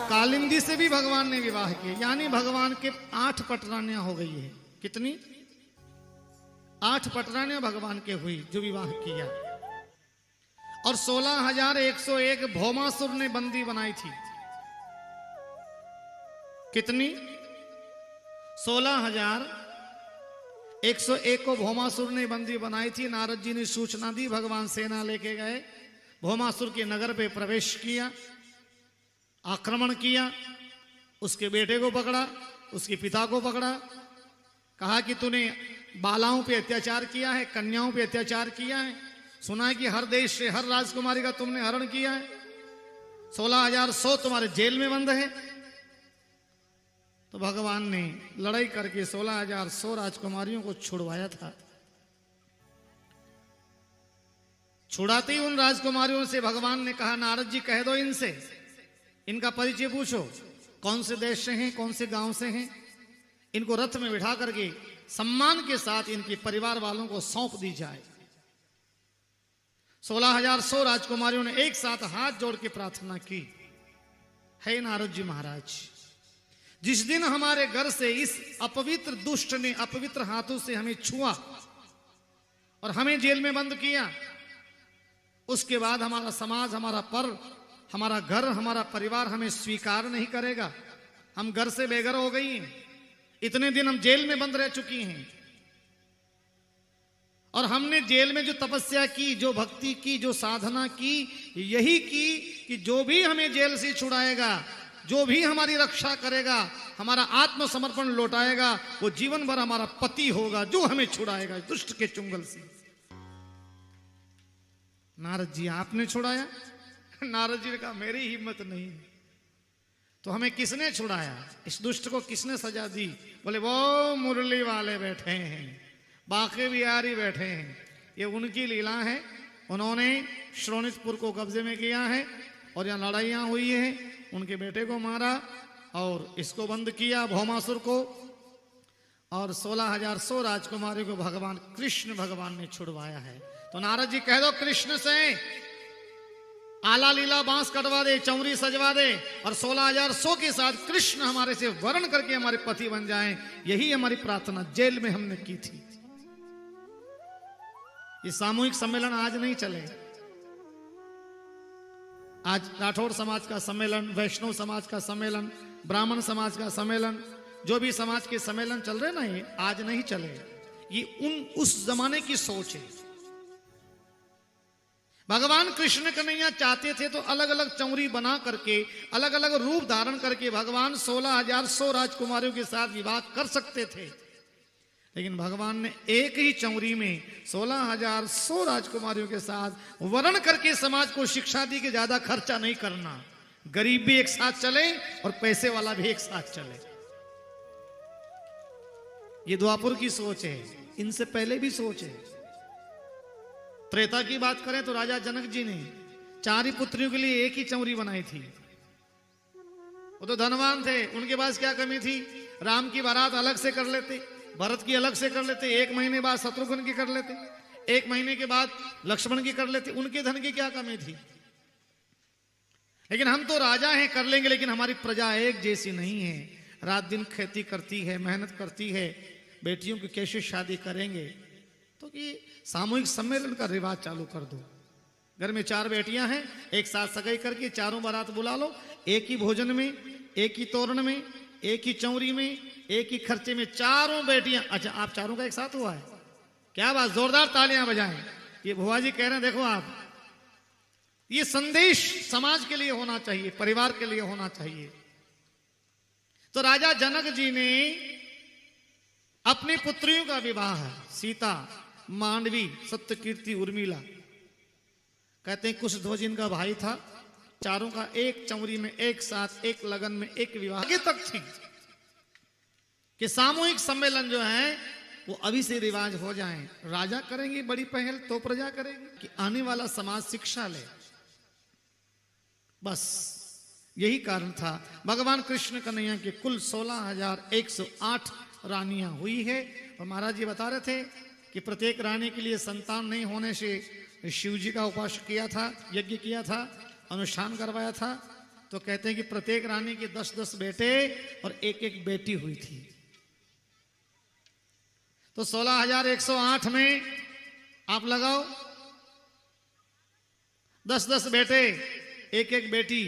कालिंदी से भी भगवान ने विवाह किए, यानी भगवान के 8 पटरानियां हो गई है। कितनी? 8 पटरानियां भगवान के हुई जो विवाह किया। और 16,101 भौमासुर ने बंदी बनाई थी। कितनी? 16,101 को भौमासुर ने बंदी बनाई थी। नारद जी ने सूचना दी, भगवान सेना लेके गए, भौमासुर के नगर पे प्रवेश किया, आक्रमण किया, उसके बेटे को पकड़ा, उसके पिता को पकड़ा, कहा कि तूने बालाओं पे अत्याचार किया है, कन्याओं पे अत्याचार किया है, सुना है कि हर देश से हर राजकुमारी का तुमने हरण किया है, 16,100 तुम्हारे जेल में बंद है। तो भगवान ने लड़ाई करके 16,100 राजकुमारियों को छुड़वाया था। छुड़ाते ही उन राजकुमारियों से भगवान ने कहा, नारद जी कह दो इनसे, इनका परिचय पूछो, कौन से देश से हैं, कौन से गांव से हैं, इनको रथ में बिठा करके सम्मान के साथ इनके परिवार वालों को सौंप दी जाए। 16,100 राजकुमारियों ने एक साथ हाथ जोड़ के प्रार्थना की, हे नारद जी महाराज, जिस दिन हमारे घर से इस अपवित्र दुष्ट ने अपवित्र हाथों से हमें छुआ और हमें जेल में बंद किया, उसके बाद हमारा समाज, हमारा पर्व, हमारा घर, हमारा परिवार हमें स्वीकार नहीं करेगा। हम घर से बेघर हो गई हैं, इतने दिन हम जेल में बंद रह चुकी हैं, और हमने जेल में जो तपस्या की, जो भक्ति की, जो साधना की, यही की कि जो भी हमें जेल से छुड़ाएगा, जो भी हमारी रक्षा करेगा, हमारा आत्मसमर्पण लौटाएगा, वो जीवन भर हमारा पति होगा, जो हमें छुड़ाएगा दुष्ट के चुंगल से। नारद जी आपने छुड़ाया? नारद जी ने कहा मेरी हिम्मत नहीं। तो हमें किसने छुड़ाया? इस दुष्ट को किसने सजा दी? बोले वो मुरली वाले बैठे हैं, बाके बिहारी बैठे हैं, ये उनकी लीला है। उन्होंने श्रोणितपुर को कब्जे में किया है और यहाँ लड़ाइयाँ हुई हैं, उनके बेटे को मारा और इसको बंद किया, भौमासुर को, और 16,100 राजकुमारी को भगवान कृष्ण भगवान ने छुड़वाया है। तो नारद जी कह दो कृष्ण से आला लीला बांस कटवा दे, चौरी सजवा दे, और 16,100 के साथ कृष्ण हमारे से वर्ण करके हमारे पति बन जाएं। यही हमारी प्रार्थना जेल में हमने की थी। ये सामूहिक सम्मेलन आज नहीं चले। आज राठौड़ समाज का सम्मेलन, वैष्णव समाज का सम्मेलन, ब्राह्मण समाज का सम्मेलन, जो भी समाज के सम्मेलन चल रहे ना, ये आज नहीं चले। ये उस जमाने की सोच है। भगवान कृष्ण कन्हैया चाहते थे तो अलग अलग चौरी बना करके, अलग अलग रूप धारण करके भगवान 16,100 राजकुमारियों के साथ विवाह कर सकते थे, लेकिन भगवान ने एक ही चौरी में 16,100 राजकुमारियों के साथ वर्ण करके समाज को शिक्षा दी कि ज्यादा खर्चा नहीं करना, गरीब भी एक साथ चले और पैसे वाला भी एक साथ चले। ये द्वापर की सोच है, इनसे पहले भी सोच है। त्रेता की बात करें तो राजा जनक जी ने 4 ही पुत्रियों के लिए एक ही चौरी बनाई थी। वो तो धनवान थे, उनके पास क्या कमी थी? राम की बारात अलग से कर लेते, भरत की अलग से कर लेते, 1 महीने बाद शत्रुघ्न की कर लेते, 1 महीने के बाद लक्ष्मण की कर लेते, उनके धन की क्या कमी थी? लेकिन हम तो राजा हैं, कर लेंगे, लेकिन हमारी प्रजा एक जैसी नहीं है, रात दिन खेती करती है, मेहनत करती है, बेटियों की कैसे शादी करेंगे? तो कि सामूहिक सम्मेलन का रिवाज चालू कर दो। घर में 4 बेटियां हैं, एक साथ सगाई करके चारों बारात बुला लो, एक ही भोजन में, एक ही तोरण में, एक ही चौरी में, एक ही खर्चे में, चारों बेटियां। अच्छा, आप चारों का एक साथ हुआ है? क्या बात, जोरदार तालियां बजाएं। ये भुआ जी कह रहे हैं, देखो आप, ये संदेश समाज के लिए होना चाहिए, परिवार के लिए होना चाहिए। तो राजा जनक जी ने अपनी पुत्रियों का विवाह, सीता, मांडवी, सत्यकीर्ति, उर्मिला, कहते हैं कुशध्वज इनका भाई था, चारों का एक चौरी में, एक साथ, एक लगन में, एक विवाह आगे तक थी कि सामूहिक सम्मेलन जो है वो अभी से रिवाज हो जाएं। राजा करेंगे बड़ी पहल तो प्रजा करेगी, कि आने वाला समाज शिक्षा ले। बस यही कारण था। भगवान कृष्ण कन्हैया के कुल 16,108 रानियां हुई है। और महाराज जी बता रहे थे कि प्रत्येक रानी के लिए संतान नहीं होने से शिव जी का उपास किया था, यज्ञ किया था, अनुष्ठान करवाया था। तो कहते हैं कि प्रत्येक रानी के 10-10 बेटे और एक बेटी हुई थी। तो 16,108 में आप लगाओ 10-10 बेटे, एक बेटी।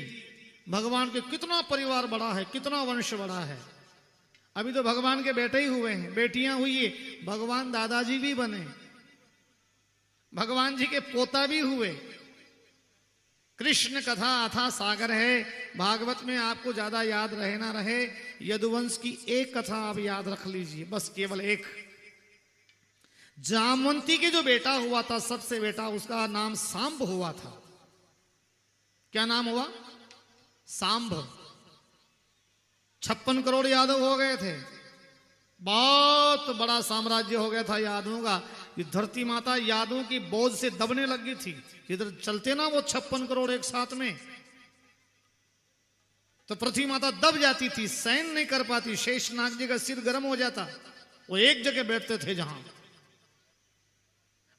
भगवान के कितना परिवार बड़ा है, कितना वंश बड़ा है। अभी तो भगवान के बेटे ही हुए हैं, बेटियां हुई है, भगवान दादाजी भी बने, भगवान जी के पोता भी हुए। कृष्ण कथा अथा सागर है। भागवत में आपको ज्यादा याद रहे ना रहे, यदुवंश की एक कथा आप याद रख लीजिए, बस केवल एक। जामवंती के जो बेटा हुआ था, सबसे बेटा, उसका नाम सांब हुआ था। क्या नाम हुआ? सांब। 56 करोड़ यादव हो गए थे, बहुत बड़ा साम्राज्य हो गया था यादवों का। ये धरती माता यादवों की बोझ से दबने लगी थी। इधर चलते ना वो 56 करोड़ एक साथ में, तो पृथ्वी माता दब जाती थी, सहन नहीं कर पाती। शेषनाग जी का सिर गर्म हो जाता, वो एक जगह बैठते थे जहां।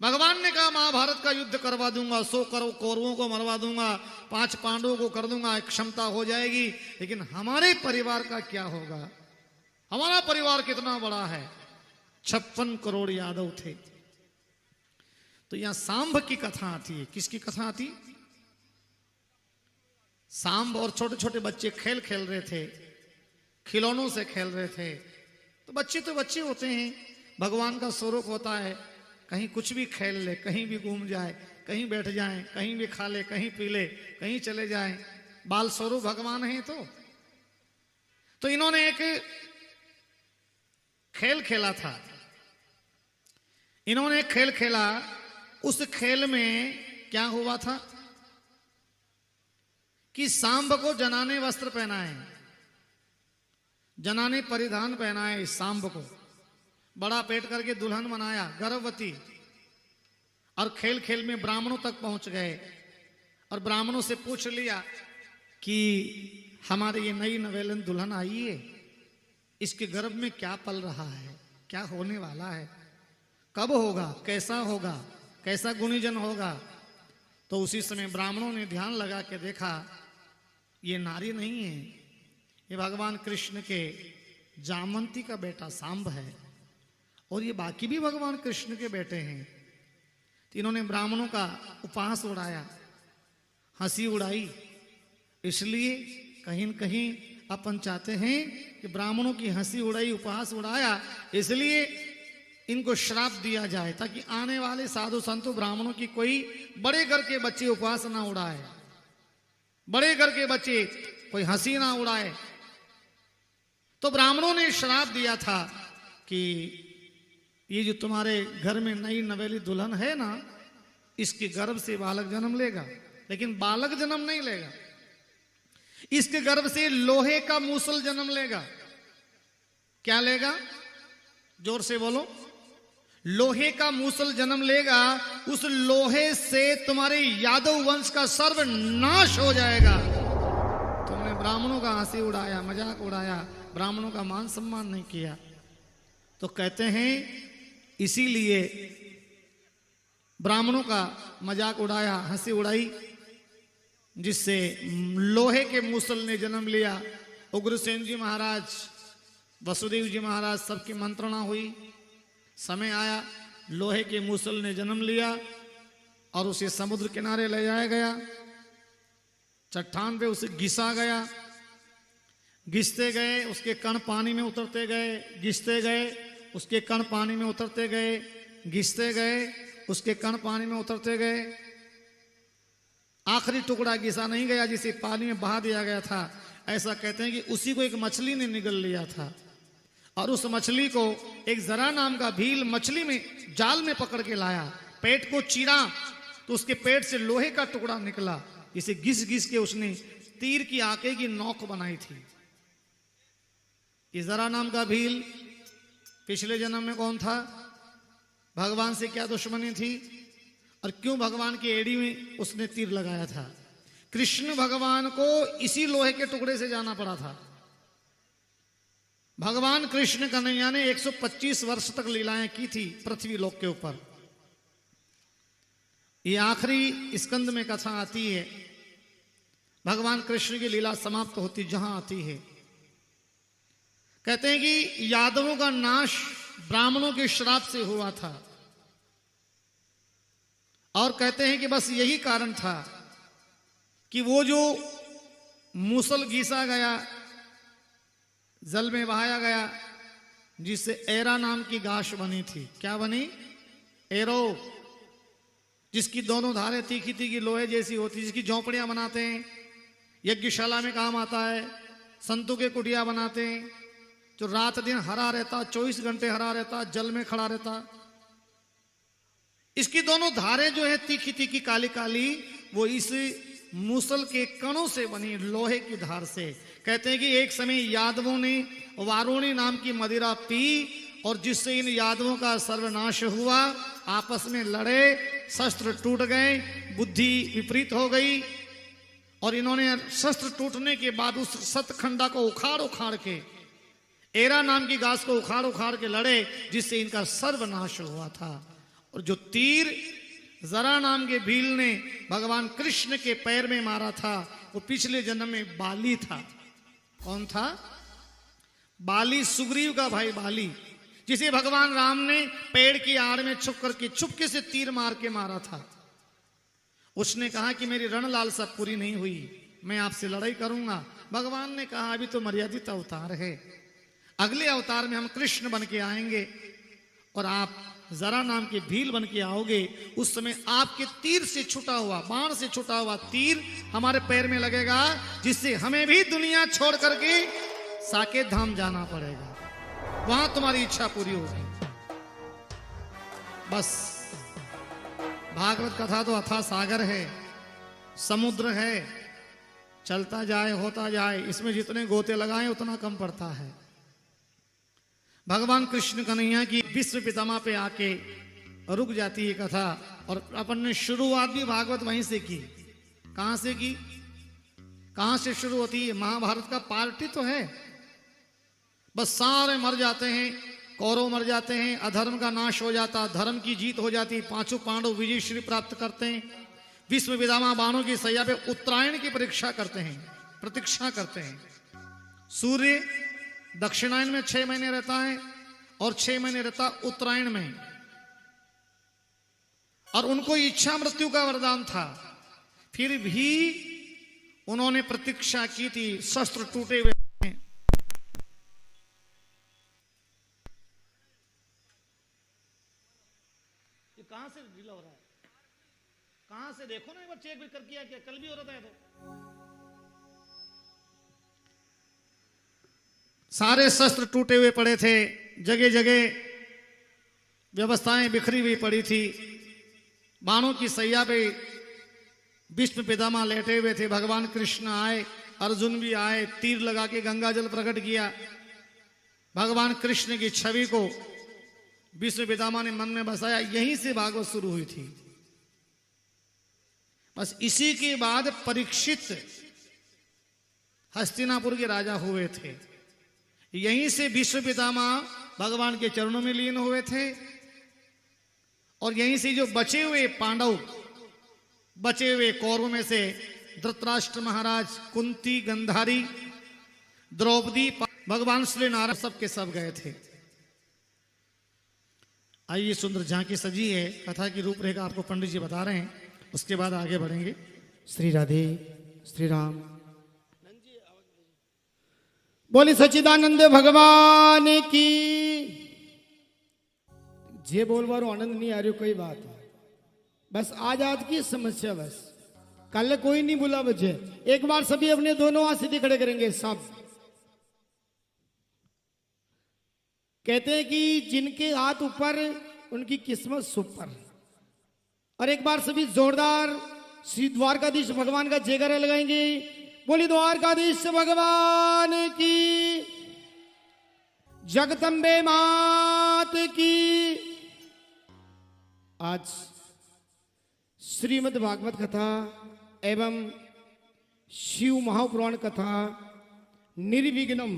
भगवान ने कहा महाभारत का युद्ध करवा दूंगा, 100 करोड़ कौरवों को मरवा दूंगा, 5 पांडवों को कर दूंगा, क्षमता हो जाएगी। लेकिन हमारे परिवार का क्या होगा? हमारा परिवार कितना बड़ा है, 56 करोड़ यादव थे। तो यहां सांब की कथा आती है। किसकी कथा आती? सांब और छोटे छोटे बच्चे खेल खेल रहे थे, खिलौनों से खेल रहे थे। तो बच्चे होते हैं, भगवान का स्वरूप होता है। कहीं कुछ भी खेल ले, कहीं भी घूम जाए, कहीं बैठ जाए, कहीं भी खा ले, कहीं पी ले, कहीं चले जाए, बाल स्वरूप भगवान है। तो इन्होंने एक खेल खेला था। इन्होंने एक खेल खेला। उस खेल में क्या हुआ था कि सांब को जनाने वस्त्र पहनाए, जनाने परिधान पहनाए। सांब को बड़ा पेट करके दुल्हन बनाया, गर्भवती। और खेल खेल में ब्राह्मणों तक पहुंच गए और ब्राह्मणों से पूछ लिया कि हमारे ये नई नवेलन दुल्हन आई है, इसके गर्भ में क्या पल रहा है, क्या होने वाला है, कब होगा, कैसा होगा, कैसा गुणीजन होगा। तो उसी समय ब्राह्मणों ने ध्यान लगा के देखा, ये नारी नहीं है, ये भगवान कृष्ण के जामवंती का बेटा सांब है, और ये बाकी भी भगवान कृष्ण के बेटे हैं। तो इन्होंने ब्राह्मणों का उपहास उड़ाया, हंसी उड़ाई। इसलिए कहीं न कहीं अपन चाहते हैं कि ब्राह्मणों की हंसी उड़ाई, उपहास उड़ाया, इसलिए इनको श्राप दिया जाए, ताकि आने वाले साधु संतों ब्राह्मणों की कोई बड़े घर के बच्चे उपहास ना उड़ाए, बड़े घर के बच्चे कोई हंसी ना उड़ाए। तो ब्राह्मणों ने श्राप दिया था कि ये जो तुम्हारे घर में नई नवेली दुल्हन है ना, इसके गर्भ से बालक जन्म लेगा। लेकिन बालक जन्म नहीं लेगा, इसके गर्भ से लोहे का मूसल जन्म लेगा। क्या लेगा? जोर से बोलो। लोहे का मूसल जन्म लेगा। उस लोहे से तुम्हारे यादव वंश का सर्वनाश हो जाएगा। तुमने ब्राह्मणों का हंसी उड़ाया, मजाक उड़ाया, ब्राह्मणों का मान सम्मान नहीं किया। तो कहते हैं इसीलिए ब्राह्मणों का मजाक उड़ाया, हंसी उड़ाई, जिससे लोहे के मूसल ने जन्म लिया। उग्रसेन जी महाराज, वसुदेव जी महाराज, सबकी मंत्रणा हुई। समय आया, लोहे के मूसल ने जन्म लिया और उसे समुद्र किनारे ले जाया गया। चट्टान पे उसे घिसा गया। घिसते गए, उसके कण पानी में उतरते गए, घिसते गए, उसके कण पानी में उतरते गए, घिसते गए, उसके कण पानी में उतरते गए। आखिरी टुकड़ा घिसा नहीं गया, जिसे पानी में बहा दिया गया था। ऐसा कहते हैं कि उसी को एक मछली ने निगल लिया था, और उस मछली को एक जरा नाम का भील मछली में जाल में पकड़ के लाया। पेट को चीरा तो उसके पेट से लोहे का टुकड़ा निकला, जिसे घिस घिस के उसने तीर की आंखें की नोक बनाई थी। ये जरा नाम का भील पिछले जन्म में कौन था, भगवान से क्या दुश्मनी थी और क्यों भगवान की एड़ी में उसने तीर लगाया था। कृष्ण भगवान को इसी लोहे के टुकड़े से जाना पड़ा था। भगवान कृष्ण कन्हैया ने 125 वर्ष तक लीलाएं की थी पृथ्वी लोक के ऊपर। ये आखिरी स्कंद में कथा आती है, भगवान कृष्ण की लीला समाप्त होती जहां आती है। कहते हैं कि यादवों का नाश ब्राह्मणों के श्राप से हुआ था, और कहते हैं कि बस यही कारण था कि वो जो मूसल घीसा गया, जल में बहाया गया, जिससे एरा नाम की गाश बनी थी। क्या बनी? एरो, जिसकी दोनों धारें तीखी तीखी लोहे जैसी होती, जिसकी झोंपड़ियां बनाते हैं, यज्ञशाला में काम आता है, संतों के कुटिया बनाते हैं, जो रात दिन हरा रहता, 24 घंटे हरा रहता, जल में खड़ा रहता। इसकी दोनों धारें जो है तीखी तीखी काली काली, वो इस मूसल के कणों से बनी लोहे की धार से। कहते हैं कि एक समय यादवों ने वारुणी नाम की मदिरा पी, और जिससे इन यादवों का सर्वनाश हुआ। आपस में लड़े, शस्त्र टूट गए, बुद्धि विपरीत हो गई, और इन्होंने शस्त्र टूटने के बाद उस सतखंडा को उखाड़ उखाड़ के, एरा नाम की घास को उखाड़ उखाड़ के लड़े, जिससे इनका सर्वनाश हुआ था। और जो तीर जरा नाम के भील ने भगवान कृष्ण के पैर में मारा था, वो पिछले जन्म में बाली था। कौन था? बाली, सुग्रीव का भाई बाली, जिसे भगवान राम ने पेड़ की आड़ में छुप करके चुपके से तीर मार के मारा था। उसने कहा कि मेरी रण लालसा पूरी नहीं हुई, मैं आपसे लड़ाई करूंगा। भगवान ने कहा अभी तो मर्यादित अवतार है, अगले अवतार में हम कृष्ण बन के आएंगे और आप जरा नाम के भील बन के आओगे। उस समय आपके तीर से छुटा हुआ, बाण से छुटा हुआ तीर हमारे पैर में लगेगा, जिससे हमें भी दुनिया छोड़ करके साकेत धाम जाना पड़ेगा, वहां तुम्हारी इच्छा पूरी होगी। बस भागवत कथा तो अथाह सागर है, समुद्र है, चलता जाए होता जाए, इसमें जितने गोते लगाएं उतना कम पड़ता है। भगवान कृष्ण कन्हैया की विश्व पितामह पे आके रुक जाती है कथा, और अपन ने शुरुआत भी भागवत वहीं से की। कहां से की? कहां से शुरू होती है? महाभारत का पार्टी तो है। बस सारे मर जाते हैं, कौरव मर जाते हैं, अधर्म का नाश हो जाता, धर्म की जीत हो जाती, पांचों पांडव विजय श्री प्राप्त करते हैं, विश्व पितामह बाणों की सैया पे उत्तरायण की प्रतीक्षा करते हैं। सूर्य दक्षिणायन में 6 महीने रहता है और 6 महीने रहता उत्तरायण में, और उनको इच्छा मृत्यु का वरदान था, फिर भी उन्होंने प्रतीक्षा की थी। शस्त्र टूटे हुए, ये कहां से ढीला हो रहा है? कहां से? देखो ना एक बार चेक भी कर किया, क्या कल भी हो रहा था? तो सारे शस्त्र टूटे हुए पड़े थे, जगह जगह व्यवस्थाएं बिखरी हुई पड़ी थी, बाणों की सैया पे विष्णु पितामह लेटे हुए थे। भगवान कृष्ण आए, अर्जुन भी आए, तीर लगा के गंगा जल प्रकट किया। भगवान कृष्ण की छवि को विष्णु पितामह ने मन में बसाया। यहीं से भागवत शुरू हुई थी। बस इसी के बाद परीक्षित हस्तिनापुर के राजा हुए थे। यहीं से विश्व पितामह भगवान के चरणों में लीन हुए थे, और यहीं से जो बचे हुए पांडव, बचे हुए कौरवों में से धृतराष्ट्र महाराज, कुंती, गंधारी, द्रौपदी, भगवान श्री नारायण सब के सब गए थे। आइए, सुंदर झांकी सजी है, कथा की रूपरेखा आपको पंडित जी बता रहे हैं, उसके बाद आगे बढ़ेंगे। श्री राधे, श्री राम। बोली सच्चिदानंद भगवान की। जे बोल बारो आनंद नहीं आ रही, कोई बात है, बस आज की समस्या, बस कल कोई नहीं बोला बच्चे। एक बार सभी अपने दोनों हाथ सीधे खड़े करेंगे सब। कहते हैं कि जिनके हाथ ऊपर उनकी किस्मत सुपर। और एक बार सभी जोरदार श्री द्वारकाधीश भगवान का जयकारा लगाएंगे। बोली द्वारकाधीश भगवान की। जगदम्बे मां मात की। आज श्रीमद् भागवत कथा एवं शिव महापुराण कथा निर्विघ्नम,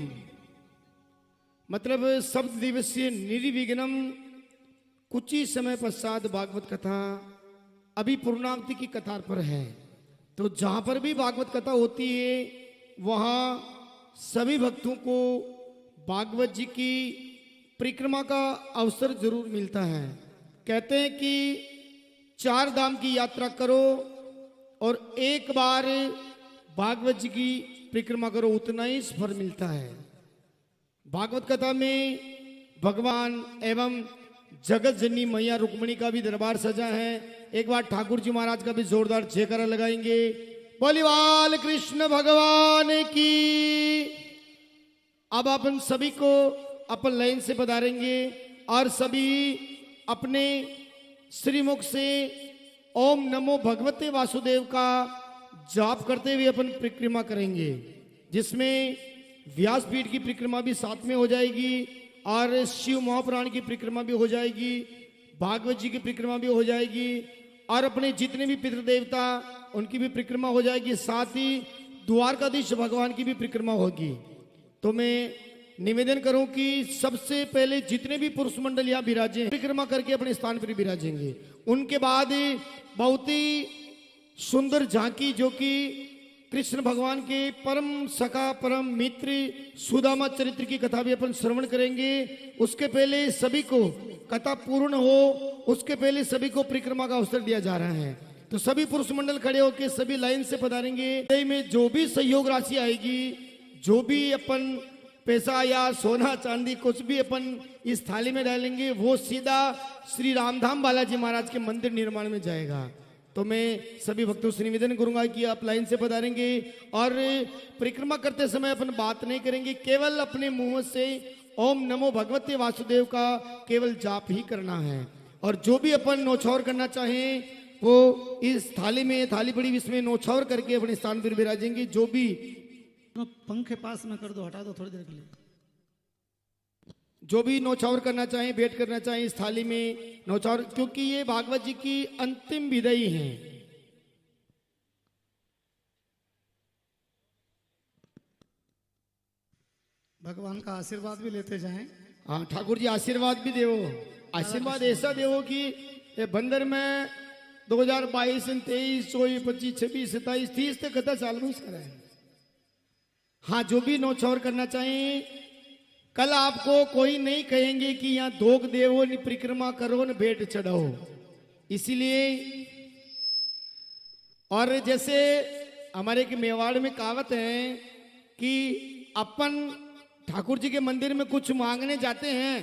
मतलब शब्द दिवसीय निर्विघ्नम, कुछ ही समय पश्चात भागवत कथा अभी पूर्णावती की कतार पर है। तो जहां पर भी भागवत कथा होती है वहां सभी भक्तों को भागवत जी की परिक्रमा का अवसर जरूर मिलता है। कहते हैं कि 4 धाम की यात्रा करो और एक बार भागवत जी की परिक्रमा करो, उतना ही फल मिलता है। भागवत कथा में भगवान एवं जगत जननी मैया रुक्मिणी का भी दरबार सजा है। एक बार ठाकुर जी महाराज का भी जोरदार जयकारा लगाएंगे। बोलिवाल कृष्ण भगवान की। अब अपन सभी को अपन लाइन से पधारेंगे और सभी अपने श्रीमुख से ओम नमो भगवते वासुदेव का जाप करते हुए अपन परिक्रमा करेंगे, जिसमें व्यासपीठ की परिक्रमा भी साथ में हो जाएगी और शिव महापुराण की परिक्रमा भी हो जाएगी, भागवत जी की परिक्रमा भी हो जाएगी और अपने जितने भी पितृ देवता उनकी भी परिक्रमा हो जाएगी, साथ ही द्वारकाधीश भगवान की भी परिक्रमा होगी। तो मैं निवेदन करूं कि सबसे पहले जितने भी पुरुष मंडल यहाँ विराजे परिक्रमा करके अपने स्थान पर विराजेंगे। उनके बाद बहुत ही सुंदर झांकी जो कि कृष्ण भगवान के परम सखा परम मित्र सुदामा चरित्र की कथा भी अपन श्रवण करेंगे। उसके पहले सभी को कथा पूर्ण हो, उसके पहले सभी को परिक्रमा का अवसर दिया जा रहा है। तो सभी पुरुष मंडल खड़े होकर सभी लाइन से पधारेंगे। में जो भी सहयोग राशि आएगी, जो भी अपन पैसा या सोना चांदी कुछ भी अपन इस थाली में डालेंगे, वो सीधा श्री रामधाम बालाजी महाराज के मंदिर निर्माण में जाएगा। तो मैं सभी भक्तों से निवेदन करूंगा कि आप लाइन से पधारेंगे और परिक्रमा करते समय अपन बात नहीं करेंगे, केवल अपने मुंह से ओम नमो भगवते वासुदेव का केवल जाप ही करना है। और जो भी अपन नौछौर करना चाहें वो इस थाली में, थाली पड़ी इसमें नौछौर करके अपने स्थान पर विराजेंगे। जो भी पंखे पास में कर दो, हटा दो थोड़ी देर के लिए। जो भी नौछावर करना चाहें, भेंट करना चाहें इस थाली में नौछावर, क्योंकि ये भागवत जी की अंतिम विदाई है। भगवान का आशीर्वाद भी लेते जाएं। हाँ ठाकुर जी आशीर्वाद भी देवो, आशीर्वाद ऐसा देवो कि ये बंदर में 2022, 23, 24, 25, 26, 27, 30 तक कथा चालू कराए। हाँ जो भी नौछावर करना चाहें, कल आपको कोई नहीं कहेंगे कि यहाँ दोग देवो न परिक्रमा करो न भेंट चढ़ाओ। इसीलिए और जैसे हमारे के मेवाड़ में कहावत है कि अपन ठाकुर जी के मंदिर में कुछ मांगने जाते हैं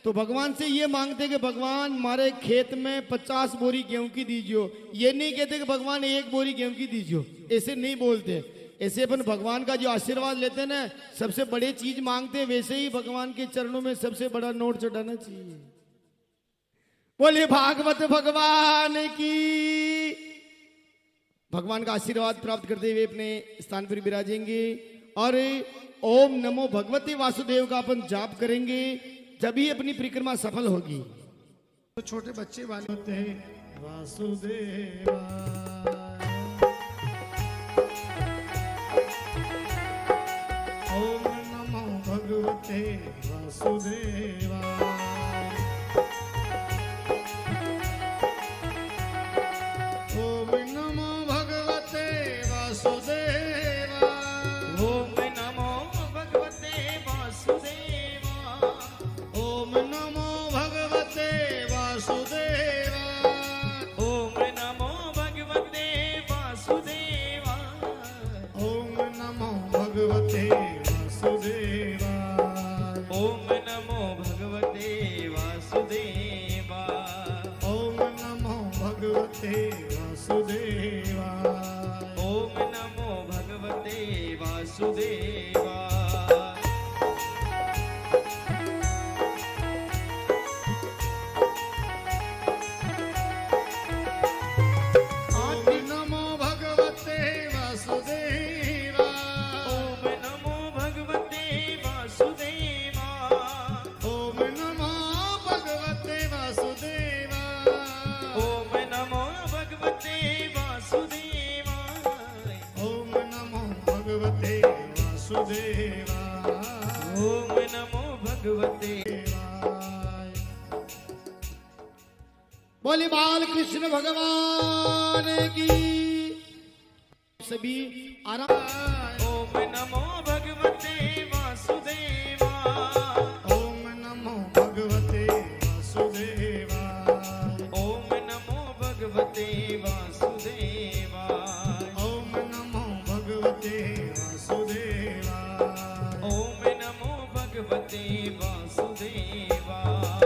तो भगवान से ये मांगते हैं कि भगवान हमारे खेत में 50 बोरी गेहूं की दीजियो। ये नहीं कहते कि भगवान 1 बोरी गेहूं की दीजियो, ऐसे नहीं बोलते। ऐसे अपन भगवान का जो आशीर्वाद लेते हैं ना, सबसे बड़ी चीज मांगते हैं, वैसे ही भगवान के चरणों में सबसे बड़ा नोट चढ़ाना चाहिए। बोले भागवत भगवान की। भगवान का आशीर्वाद प्राप्त करते हुए अपने स्थान पर विराजेंगे और ओम नमो भगवते वासुदेव का अपन जाप करेंगे, जब ही अपनी परिक्रमा सफल होगी। तो छोटे बच्चे वाले होते हैं वासुदेवा ओम नमो भगवते वासुदेवा। ओम नमो भगवते वासुदेवा। ओम नमो भगवते वासुदेवा। ओम नमो भगवते वासुदेवा। ओम नमो भगवते वासुदेवा। ओम नमो भगवते वासुदेवा। ओम नमो भगवते वासुदेवा। ओम नमो भगवते वासुदेवा। ओम नमो भगवते वासुदेवा। ओम नमो भगवते वासुदेवा। ओम नमो भगवते वासुदेवा। ओम नमो वासुदेवाय ओम नमो भगवते बोली बाल कृष्ण भगवान की सभी आराम। ओम नमो भगवते वासुदेवाय ओम नमो भगवते वासुदेवाय ओम नमो भगवते वासुदेवाय ओम नमो भगवते वासुदेवाय ओम नमो भगवते वासुदेवाय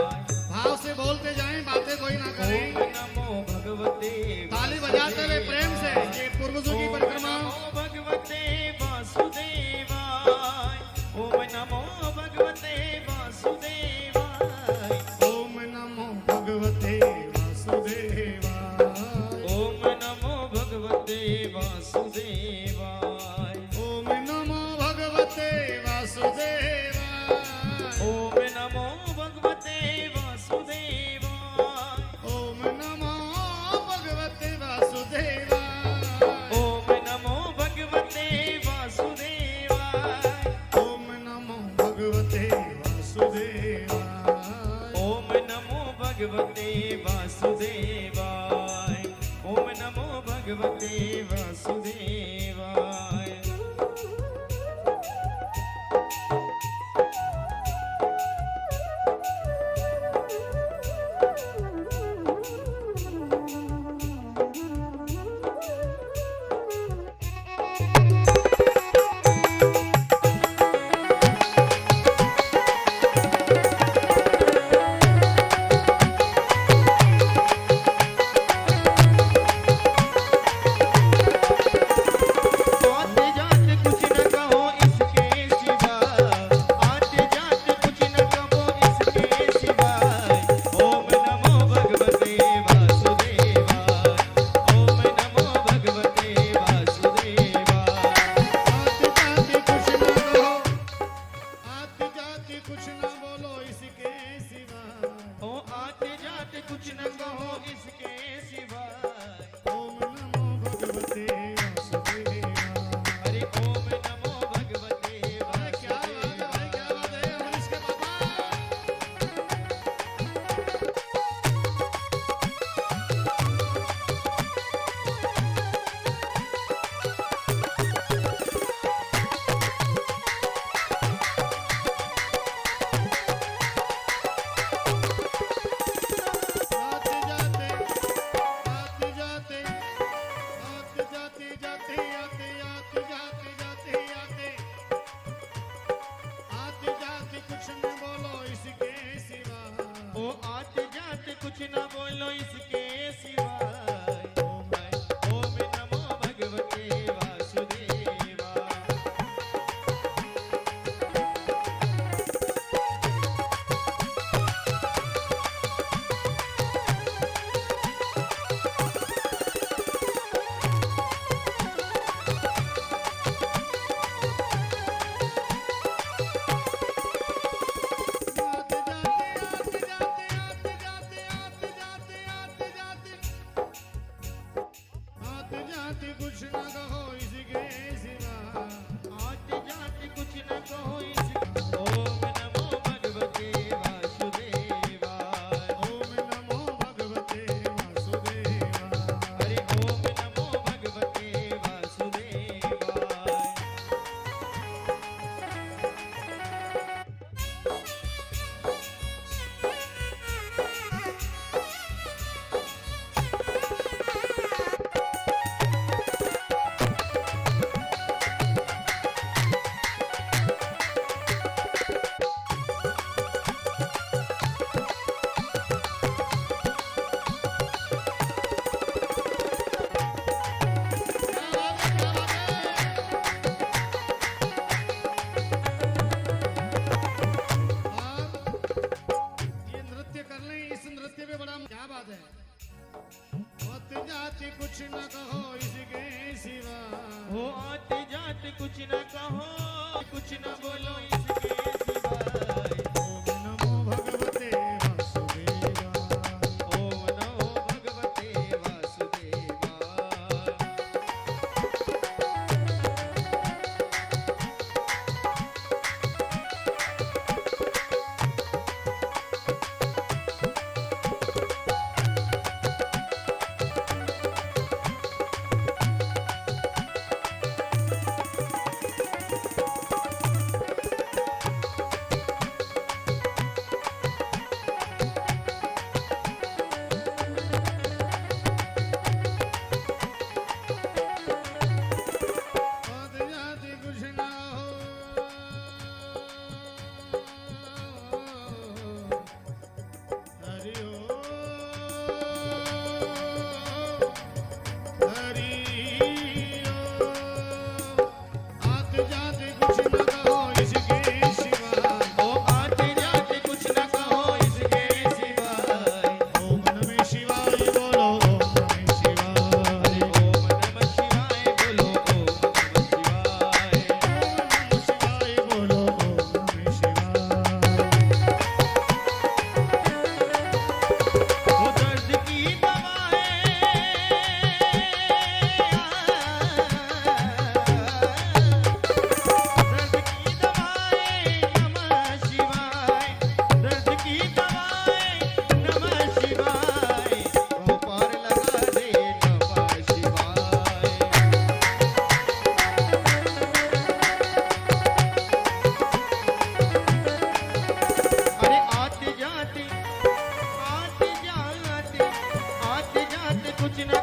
भाव से बोलते जाएं, बातें कोई ना करें। ओम नमो भगवते ताली बजाते हुए प्रेम से ये पूर्वजों की परिक्रमा। ओम नमो भगवते वासुदेवाय ओम नमो भगवते वासुदेवाय ओम नमो भगवते वासुदेवाय ओम नमो भगवते वासुदेवाय ओम नमो भगवते वासुदेवाय ओम नमो भगवते वासुदेवाय ओम नमो भगवते वासुदेवाय ओम नमो भगवते वासुदेवाय ओम नमो भगवते वासुदेवाय ओम नमो भगवते वासुदेवाय ओम नमो भगवते वासुदेवाय आते जाते कुछ न कहो इसके सिवा आते जाते कुछ न कहो इसके सिवा ओम नमो भगवते वासुदेवाय ओम नमो भगवते वासुदेवाय आते जाते कुछ न बोलो इसके सिवा ओ आते जाते कुछ न कहो इसके सिवा ओम नमो भगवते वासुदेवाय अरे ओम नमो भगवते क्या बात है भाई, क्या बात है अमरीश के पापा। आते जाते आते जाते आते जाते जाते आते आते जाते जाते आते आते जाते कुछ न बोलो इसके सिवा ओ आते जाते कुछ न बोलो इसके सिवा ओम नमो भगवते वासुदेवाय आते जाते आते जाते आते जाते आते जाते आते जाते कुछ न कहो इसके सिवा आते जाते कुछ न कहो इसके ओम नमो भगवते वासुदेवाय ओम नमो भगवते वासुदेवाय अरे ओम नमो भगवते वासुदेवाय ये नृत्य कर लें, इस नृत्य में बड़ा क्या बात है। आते जाते कुछ न कहो इसके सिवा हो आते जाते कुछ न कहो कुछ न बोलो इसके सिवा ओम नमो भगवते वासुदेवाय ओम नमो भगवते वासुदेवाय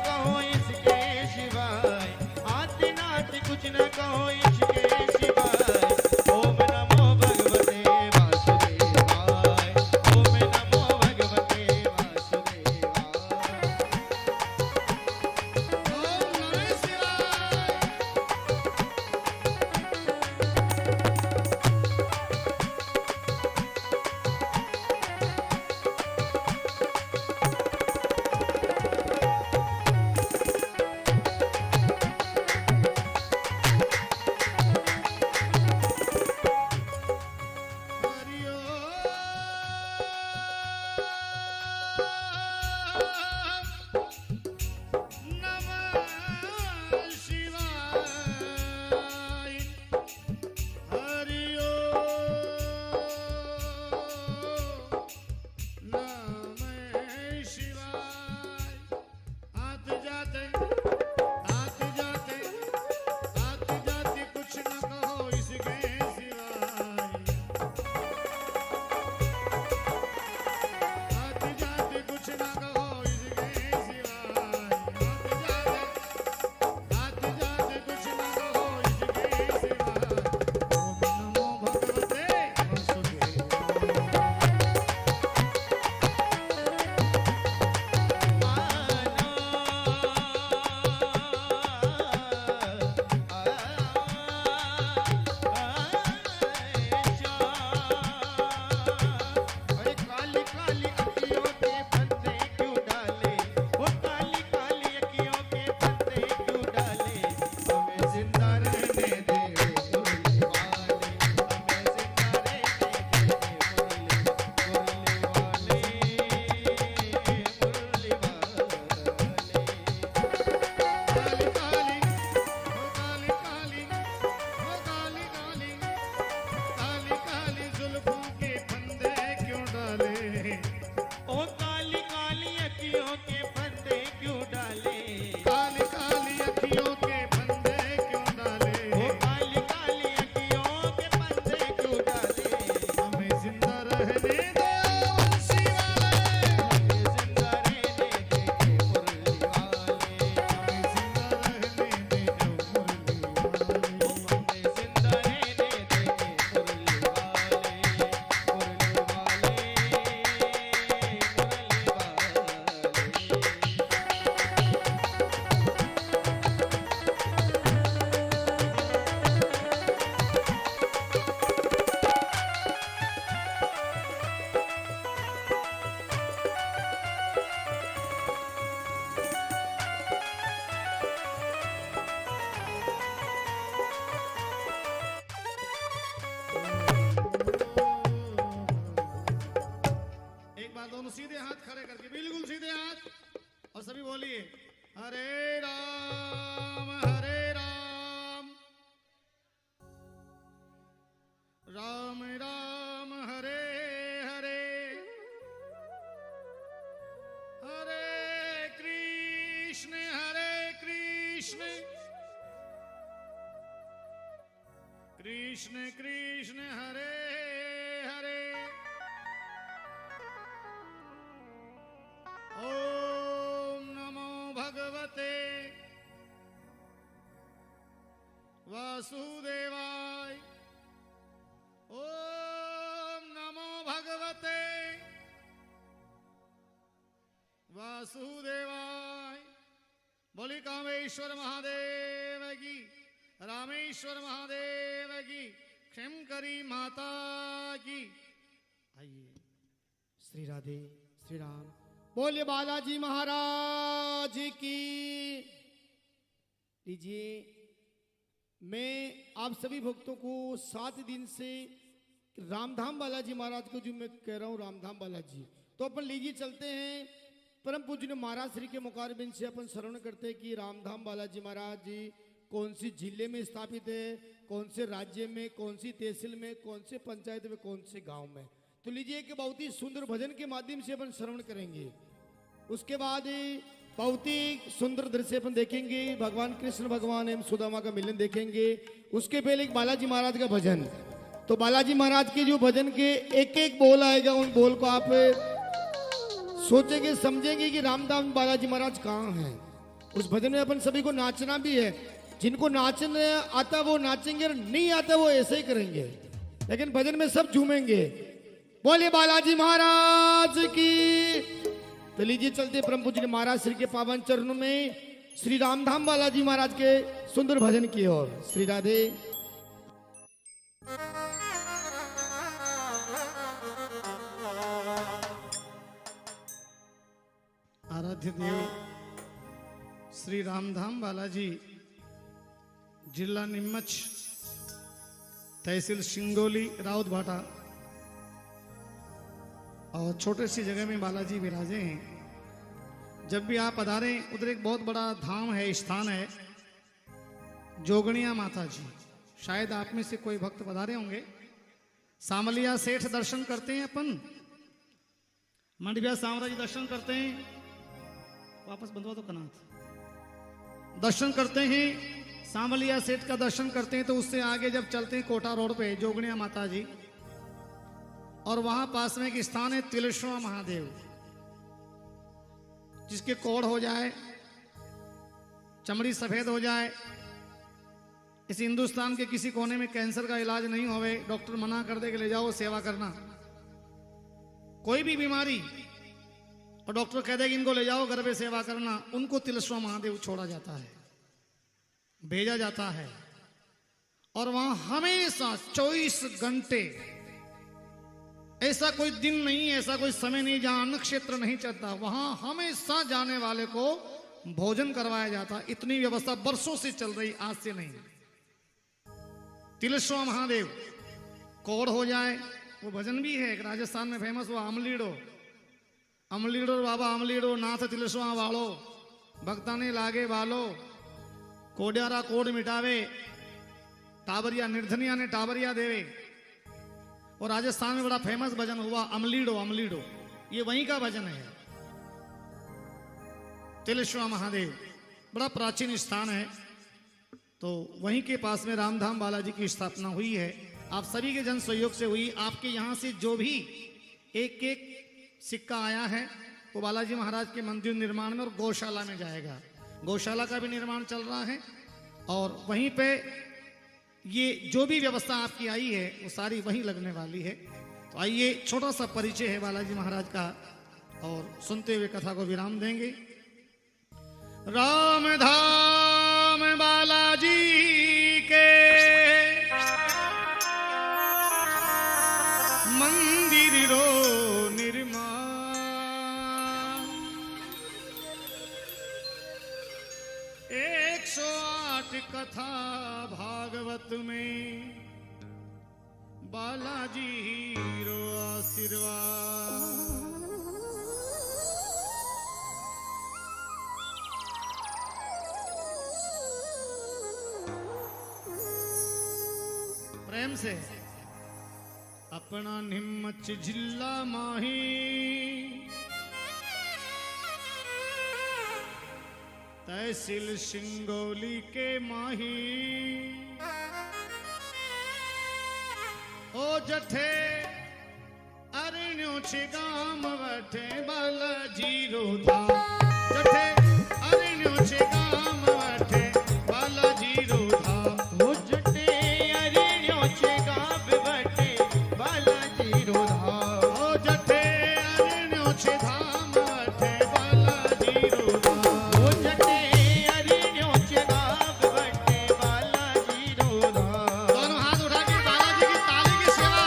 कहो इसके सिवाय, आदिनाथ कुछ न कहो इसके सिवाय। ओम नमो भगवते वासुदेवाय, ओम नमो भगवते वासुदेवाय। ओम नमः शिवाय। हरि ओम नमः शिवाय। हरि ओम नमः शिवाय। आते जाते कुछ न कहो इसके सिवाय। आते जाते कुछ न कहो इसके सिवाय। आते जाते कुछ न कहो इसके सिवाय। ओम नमो भगवते अरे काली काली अखियों के पर्दे क्यों डाले, वो काली काली अखियों के पर्दे क्यों डाले। हमें जिंदा रहने दे मुरली वाले, हमें जिंदा रहने दे मुरली वाले, मुरली वाले। काली काली ओ काली काली काली काली जुल्फों के फंदे क्यों डाले। ओ काली काली अखियों के पर्दे क्यों डाले, काली काली अखियों के फंदे क्यों डाले। ओ काली काली अखियों के पर्दे क्यों डाले। हमें जिंदा रहने दो शिवाय। हमें जिंदा रहने दे मुरली वाले, हमें जिंदा रहने दे मुरली वाले। हमें जिंदा रहने दे मुरली वाले, मुरली वाले, मुरली वाले। एक बार दोनों सीधे हाथ खड़े करके, बिल्कुल सीधे हाथ, और सभी बोलिए हरे राम राम राम हरे हरे, हरे कृष्ण कृष्ण कृष्ण हरे हरे। ओम नमो भगवते वासुदेवाय। ओम नमो भगवते वासुदेवाय। बोली कामेश्वर महादेव की, रामेश्वर महादेव की, क्षेमकरी माता की। आइए श्री राधे श्री राम बोलिए बालाजी महाराज की। लीजिए मैं आप सभी भक्तों को 7 दिन से रामधाम बालाजी महाराज को जो मैं कह रहा हूँ रामधाम बालाजी, तो अपन लीजिए चलते हैं परम पूज्य महाराज श्री के मुखारबिंद से अपन श्रवण करते हैं कि रामधाम बालाजी महाराज जी कौन सी जिले में स्थापित है, कौन से राज्य में, कौन सी तहसील में, कौन से पंचायत में, कौन से गांव में। तो लीजिए कि बहुत ही सुंदर भजन के माध्यम से अपन श्रवण करेंगे। उसके बाद बहुत ही सुंदर दृश्य अपन देखेंगे, भगवान कृष्ण भगवान एवं सुदामा का मिलन देखेंगे। उसके पहले एक बालाजी महाराज का भजन। तो बालाजी महाराज के जो भजन के एक एक बोल आएगा, उन बोल को आप सोचेंगे समझेंगे कि रामधाम बालाजी महाराज कहाँ हैं। उस भजन में अपन सभी को नाचना भी है। जिनको नाचने आता वो नाचेंगे और नहीं आता वो ऐसे ही करेंगे, लेकिन भजन में सब झूमेंगे। बोले बालाजी महाराज की। तो लीजिए चलते परम पूज्य महाराज श्री के पावन चरणों में श्री रामधाम बालाजी महाराज के सुंदर भजन की ओर। श्री राधे। आराध्य देव श्री रामधाम बालाजी, जिला नीमच, तहसील सिंगोली, राउत भाटा, और छोटे सी जगह में बालाजी विराजे हैं। जब भी आप पधारें उधर एक बहुत बड़ा धाम है, स्थान है, जोगणिया माता जी। शायद आप में से कोई भक्त पधारे होंगे। सामलिया सेठ दर्शन करते हैं अपन, मंडविया सामराज दर्शन करते हैं, वापस बंधवा तो कनाथ दर्शन करते हैं, सामलिया सेठ का दर्शन करते हैं। तो उससे आगे जब चलते हैं कोटा रोड पे जोगणिया माता जी, और वहां पास में एक स्थान है तिलेश्वर महादेव, जिसके कोढ़ हो जाए, चमड़ी सफेद हो जाए, इस हिंदुस्तान के किसी कोने में कैंसर का इलाज नहीं होवे, डॉक्टर मना कर दे कि ले जाओ सेवा करना, कोई भी बीमारी, और डॉक्टर कह दे कि इनको ले जाओ घर पे सेवा करना, उनको तिलेश्वर महादेव छोड़ा जाता है, भेजा जाता है। और वहां हमेशा 24 घंटे, ऐसा कोई दिन नहीं, ऐसा कोई समय नहीं जहां नक्षत्र नहीं चलता, वहां हमेशा जाने वाले को भोजन करवाया जाता। इतनी व्यवस्था वर्षों से चल रही, आज से नहीं। तिलेश्वर महादेव, कोढ़ हो जाए, वो भजन भी है, राजस्थान में फेमस हुआ, अमलीडो अमलीडो बाबा अमलीडो नाथ तिलेश्वर वालो, भक्ता ने लागे वालो, कोड्यारा कोड मिटावे, टाबरिया निर्धनिया ने टाबरिया देवे। और राजस्थान में बड़ा फेमस भजन हुआ अमलीडो अमलीडो, ये वहीं का भजन है। तिलेश्वर महादेव बड़ा प्राचीन स्थान है, तो वहीं के पास में रामधाम बालाजी की स्थापना हुई है। आप सभी के जन सहयोग से हुई। आपके यहाँ से जो भी एक एक सिक्का आया है वो बालाजी महाराज के मंदिर निर्माण में और गौशाला में जाएगा। गौशाला का भी निर्माण चल रहा है, और वहीं पे ये जो भी व्यवस्था आपकी आई है वो सारी वहीं लगने वाली है। तो आइए छोटा सा परिचय है बालाजी महाराज का, और सुनते हुए कथा को विराम देंगे। राम धाम बालाजी के मंदिर रो निर्माण, 108 कथा भागवत में, बालाजी रो आशीर्वाद। प्रेम से अपना नीमच जिला माही, तहसील सिंगोली के माही, ओ जठे अरण्यो छे गाम वठे बालाजी रो धाम, जठे अरण्यो छे गाम वठे बालाजी रो धाम, वो जटे अरण्यो छे गाम वठे बालाजी रो धाम, ओ जठे अरण्यो छे धाम वठे बालाजी रो धाम, वो जटे अरण्यो छे गाम वठे बालाजी रो धाम। दोनों हाथ उठा के बालाजी की ताली की सेवा।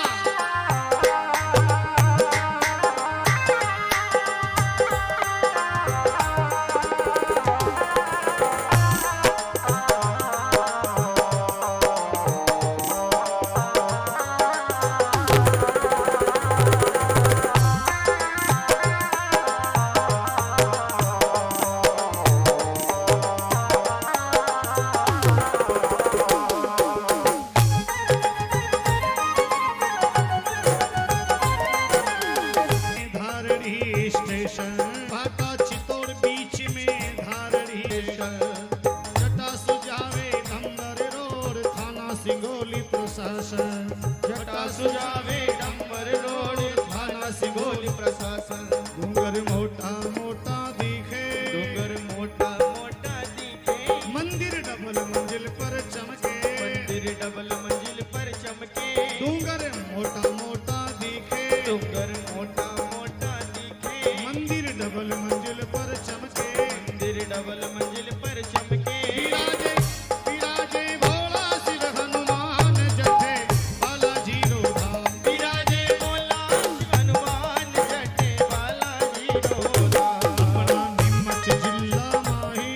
धारणी स्टेशन, भाटा चित्तौड़ बीच में धारणी स्टेशन, जटा सुजावे डंगर रोड, थाना सिंगोली प्रशासन, जटा सुजावे डंबर रोड, थाना सिंगोली प्रशासन, डूंगर मोटा मोटा दिखे, डूंगर मोटा मोटा मंदिर डबल मंजिल पर चमके, डूंगर मोटा मोटा दिखे, डूंगर मोटा मोटा दिखे, मंदिर डबल मंजिल पर चमके, मंदिर डबल मंजिल पर चमके, विराजे विराजे भोला शिव हनुमान जठे बालाजी रो धाम, विराजे भोला शिव हनुमान जटे बालाजी रो धाम। अपना नीमच जिल्ला माही,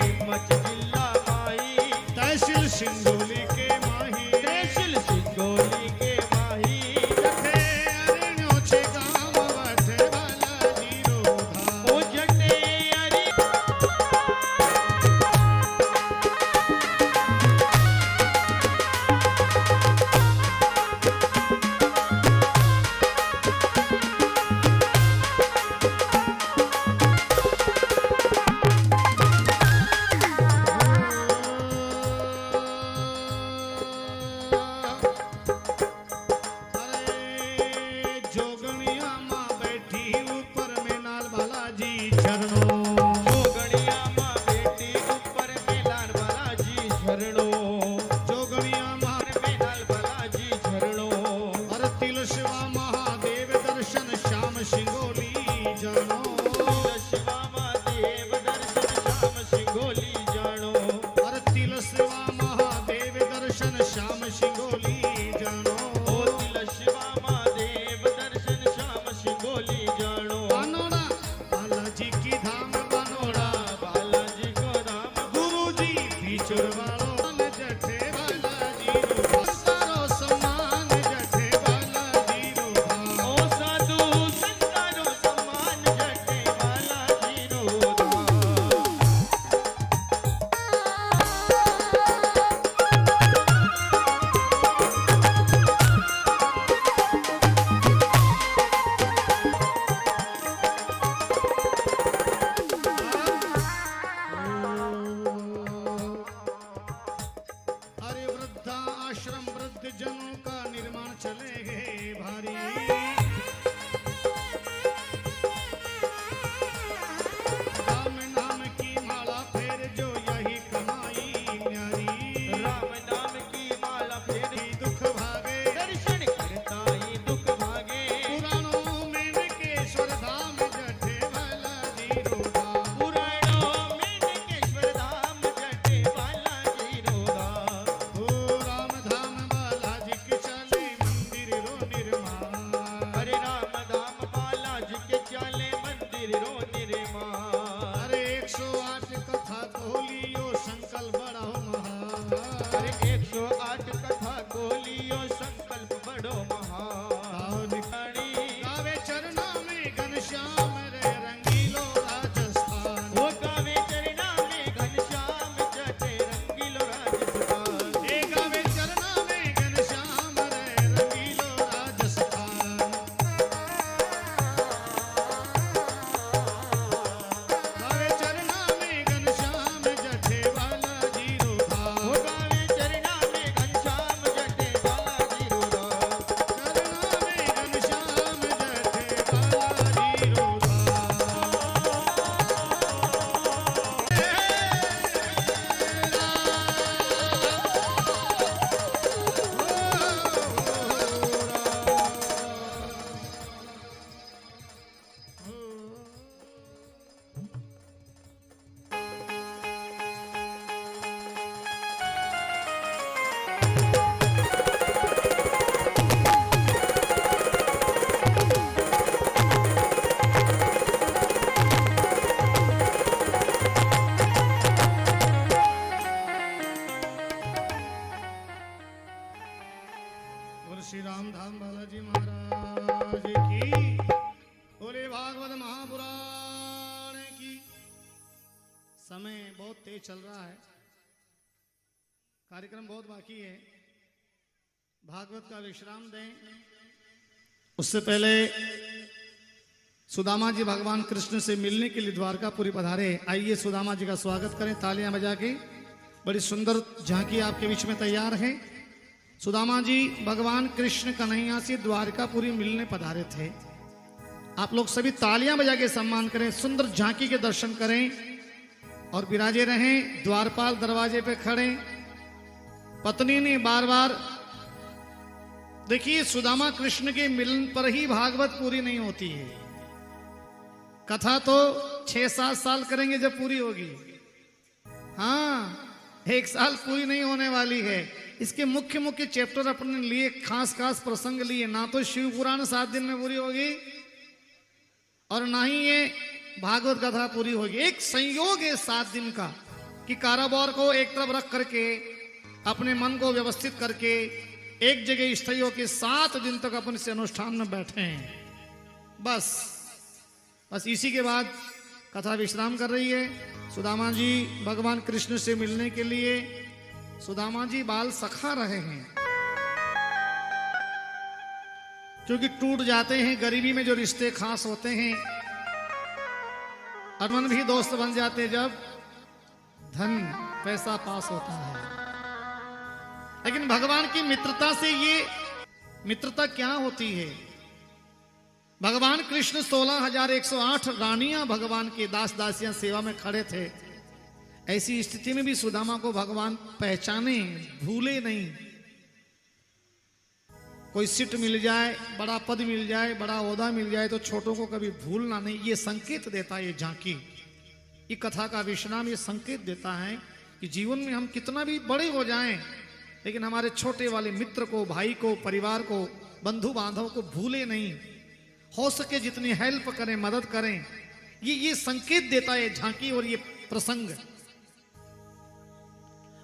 नीमच जिल्ला माही, तहसील सिंगोली के माही, तहसील सिंगोली के माही, जठे अरण्यो छे गाम वठे बालाजी रो धाम। ओ जटे अरे अरे जोगणिया मां बैठी ऊपर में नाल बालाजी चरणों, जोगणिया मां बेटी ऊपर में लाल बालाजी झरणो, जोगणिया मां में लाल बालाजी झरणो, और तिल शिवा महादेव दर्शन श्याम सिंगोली जानो, शिवा महादेव दर्शन श्याम सिंगोली जानो, और तिल शिवा महादेव दर्शन श्याम सिंगोली जानो। ओ तिल शिवा महादेव दर्शन श्याम सिंगोली जानो, बनोड़ा बालाजी की धाम बनोड़ा, बालाजी को राम गुरुजी फीचर वालो जठे बालाजी रो सारो सम्मान जठे बालाजी रो धाम। ओ साधु संतानो सम्मान जटे बालाजी रो धाम। अरे वृद्धा आश्रम वृद्ध जनों का निर्माण चलेगे भारी, राम नाम की माला फेर जो यही कमाई न्यारी, राम नाम की माला फेरी दुख भागे दर्शन करता ही दुख भागे, पुराणों में नकेश्वर धाम जठे बालाजी रो धाम। पुराणों में नकेश्वर धाम जटे बालाजी रो धाम। ओ राम धाम बालाजी के चले मंदिर रो निर्माण, हरे राम धाम बालाजी के चले मंदिर रो निर्माण। अरे 108 कथा बोलियो संकल्प बड़ा हो महान, हरे 108 कथा बोलियो संकल्प बड़ो महान। गावे चरना में घनश्याम रे रंगीलो राजस्थान, वो गावे चरना में घनश्याम जटे रंगीलो राजस्थान। ए गावे चरना में घनश्याम रे रंगीलो राजस्थान। गावे चरना में घनश्याम जठे बालाजी रो धाम, वो गावे चरना में घनश्याम जटे बालाजी रो धाम। चरना में घनश्याम जठे बालाजी रो बोल श्री राम धाम बालाजी महाराज की, बोले भागवत महापुराण की। समय बहुत तेज चल रहा है, कार्यक्रम बहुत बाकी है, भागवत का विश्राम दें। उससे पहले सुदामा जी भगवान कृष्ण से मिलने के लिए द्वारकापुरी पधारे। आइए सुदामा जी का स्वागत करें तालियां बजा के। बड़ी सुंदर झांकी आपके बीच में तैयार है। सुदामा जी भगवान कृष्ण कन्हैया से द्वारकापुरी मिलने पधारे थे। आप लोग सभी तालियां बजा के सम्मान करें, सुंदर झांकी के दर्शन करें और विराजे रहें। द्वारपाल दरवाजे पे खड़े, पत्नी ने बार बार, देखिए सुदामा कृष्ण के मिलन पर ही भागवत पूरी नहीं होती है। कथा तो 6-7 साल करेंगे जब पूरी होगी। हाँ, 1 साल पूरी नहीं होने वाली है। इसके मुख्य मुख्य चैप्टर अपने लिए, खास खास प्रसंग लिए। ना तो शिव पुराण 7 दिन में पूरी होगी और ना ही ये भागवत कथा पूरी होगी। एक संयोग है 7 दिन का कि कारोबार को एक तरफ रख करके, अपने मन को व्यवस्थित करके एक जगह स्थिर होकर 7 दिन तक अपन से अनुष्ठान में बैठे हैं। बस इसी के बाद कथा विश्राम कर रही है। सुदामा जी भगवान कृष्ण से मिलने के लिए, सुदामा जी बाल सखा रहे हैं, क्योंकि टूट जाते हैं गरीबी में जो रिश्ते खास होते हैं, और मन भी दोस्त बन जाते जब धन पैसा पास होता है। लेकिन भगवान की मित्रता से ये मित्रता क्या होती है? भगवान कृष्ण 16,108 रानियां भगवान के दास दासियां सेवा में खड़े थे। ऐसी स्थिति में भी सुदामा को भगवान पहचाने, भूले नहीं। कोई सीट मिल जाए, बड़ा पद मिल जाए, बड़ा ओहदा मिल जाए तो छोटों को कभी भूलना नहीं। ये संकेत देता है, ये झांकी, ये कथा का विश्राम ये संकेत देता है कि जीवन में हम कितना भी बड़े हो जाएं, लेकिन हमारे छोटे वाले मित्र को, भाई को, परिवार को, बंधु बांधव को भूले नहीं। हो सके जितनी हेल्प करें, मदद करें। ये संकेत देता है झांकी और ये प्रसंग।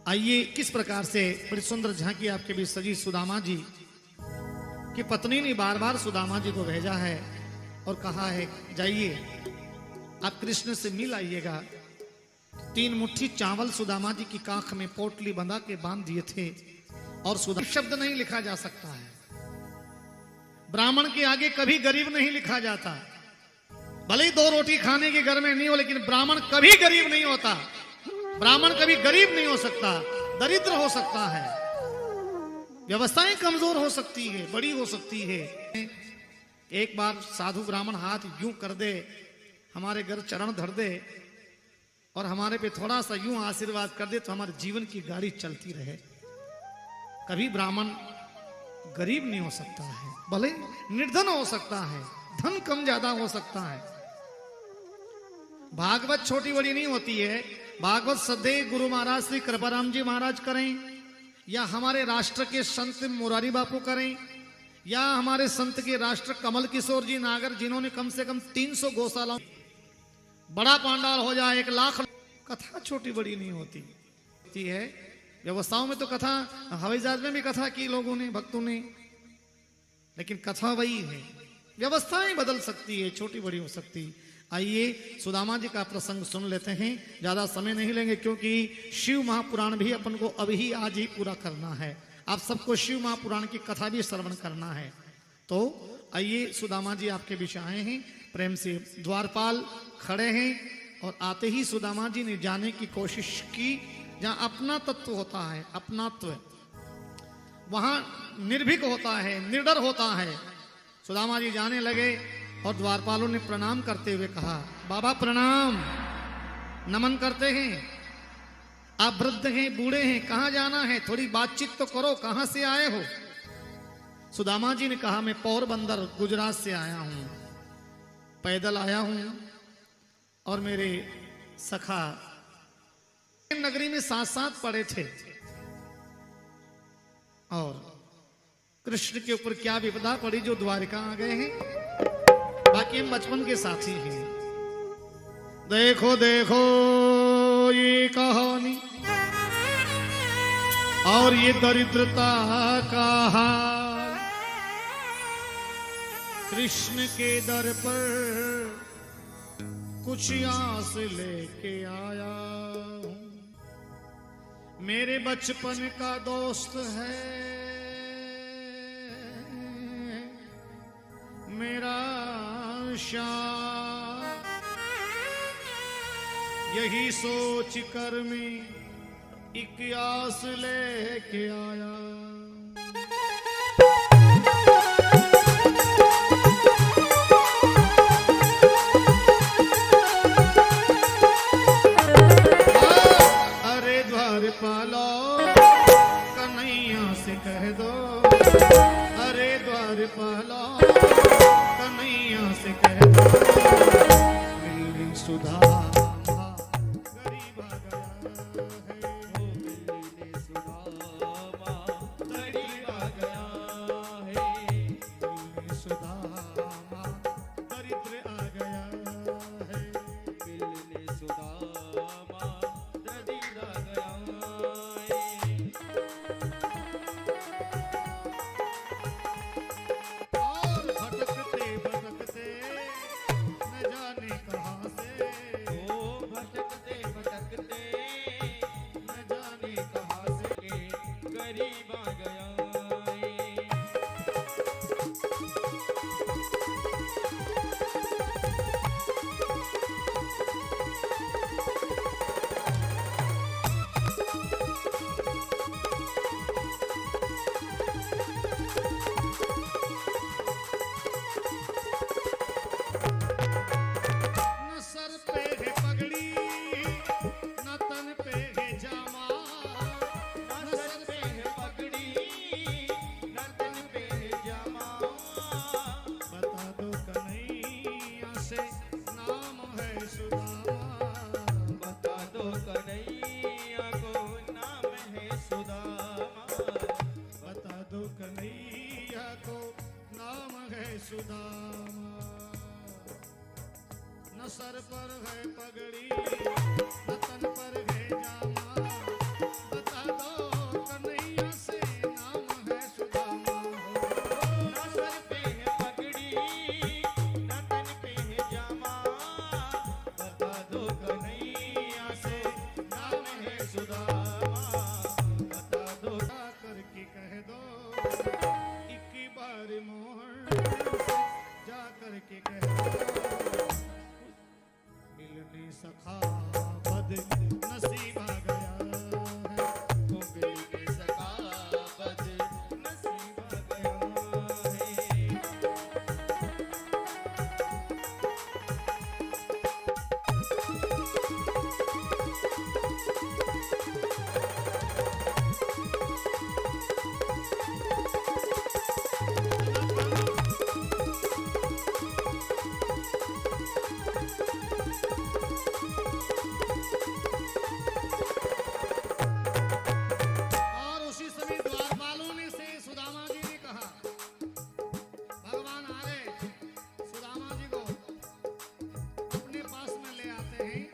आइए किस प्रकार से बड़ी सुंदर झांकी आपके बीच सजी। सुदामा जी की पत्नी ने बार बार सुदामा जी को भेजा है और कहा है, जाइए आप कृष्ण से मिल आइएगा। 3 मुट्ठी चावल सुदामा जी की कांख में पोटली बंधा के बांध दिए थे। और सुदामा शब्द नहीं लिखा जा सकता है। ब्राह्मण के आगे कभी गरीब नहीं लिखा जाता। भले ही 2 रोटी खाने के घर में नहीं हो, लेकिन ब्राह्मण कभी गरीब नहीं होता। ब्राह्मण कभी गरीब नहीं हो सकता, दरिद्र हो सकता है। व्यवस्थाएं कमजोर हो सकती है, बड़ी हो सकती है। एक बार साधु ब्राह्मण हाथ यूं कर दे, हमारे घर चरण धर दे और हमारे पे थोड़ा सा यूं आशीर्वाद कर दे तो हमारे जीवन की गाड़ी चलती रहे। कभी ब्राह्मण गरीब नहीं हो सकता है, भले निर्धन हो सकता है, धन कम ज्यादा हो सकता है। भागवत छोटी बड़ी नहीं होती है। भागवत सदैव गुरु महाराज श्री कृपाराम जी महाराज करें, या हमारे राष्ट्र के संत मुरारी बापू करें, या हमारे संत के राष्ट्र कमल किशोर जी नागर, जिन्होंने कम से कम 300 गौशाला, बड़ा पांडाल हो जाए 1 लाख। कथा छोटी बड़ी नहीं होती है। व्यवस्थाओं में तो कथा, हवाई जहाज में भी कथा की लोगों ने, भक्तों ने, लेकिन कथा वही है। व्यवस्थाएं बदल सकती है, छोटी बड़ी हो सकती। आइए सुदामा जी का प्रसंग सुन लेते हैं। ज्यादा समय नहीं लेंगे क्योंकि शिव महापुराण भी अपन को अभी आज ही पूरा करना है। आप सबको शिव महापुराण की कथा भी श्रवण करना है। तो आइए सुदामा जी आपके बीच आए हैं। प्रेम से द्वारपाल खड़े हैं और आते ही सुदामा जी ने जाने की कोशिश की। जहां अपना तत्व होता है, अपनात्व, वहां निर्भीक होता है, निडर होता है। सुदामा जी जाने लगे और द्वारपालों ने प्रणाम करते हुए कहा, बाबा प्रणाम, नमन करते हैं। आप वृद्ध हैं, बूढ़े हैं, कहां जाना है? थोड़ी बातचीत तो करो, कहां से आए हो? सुदामा जी ने कहा, मैं पोरबंदर गुजरात से आया हूं, पैदल आया हूं और मेरे सखा नगरी में साथ पड़े थे और कृष्ण के ऊपर क्या विपदा पड़ी जो द्वारिका आ गए हैं। बाकी हम बचपन के साथी हैं। देखो देखो ये कहानी और ये दरिद्रता का हाल, कृष्ण के दर पर कुछ आस लेके आया हूं। मेरे बचपन का दोस्त है मेरा श्याम, यही सोच कर मैं एक आस लेके आया। अरे द्वारपालो एक बार मोहन से जा करके कह मिलने सखा बद नसीब आ गया है। वो मिल के सका बद नसीब आ गया है। और उसी समय द्वारपालों ने से सुदामा जी ने कहा, भगवान आ गए, सुदामा जी को अपने पास में ले आते हैं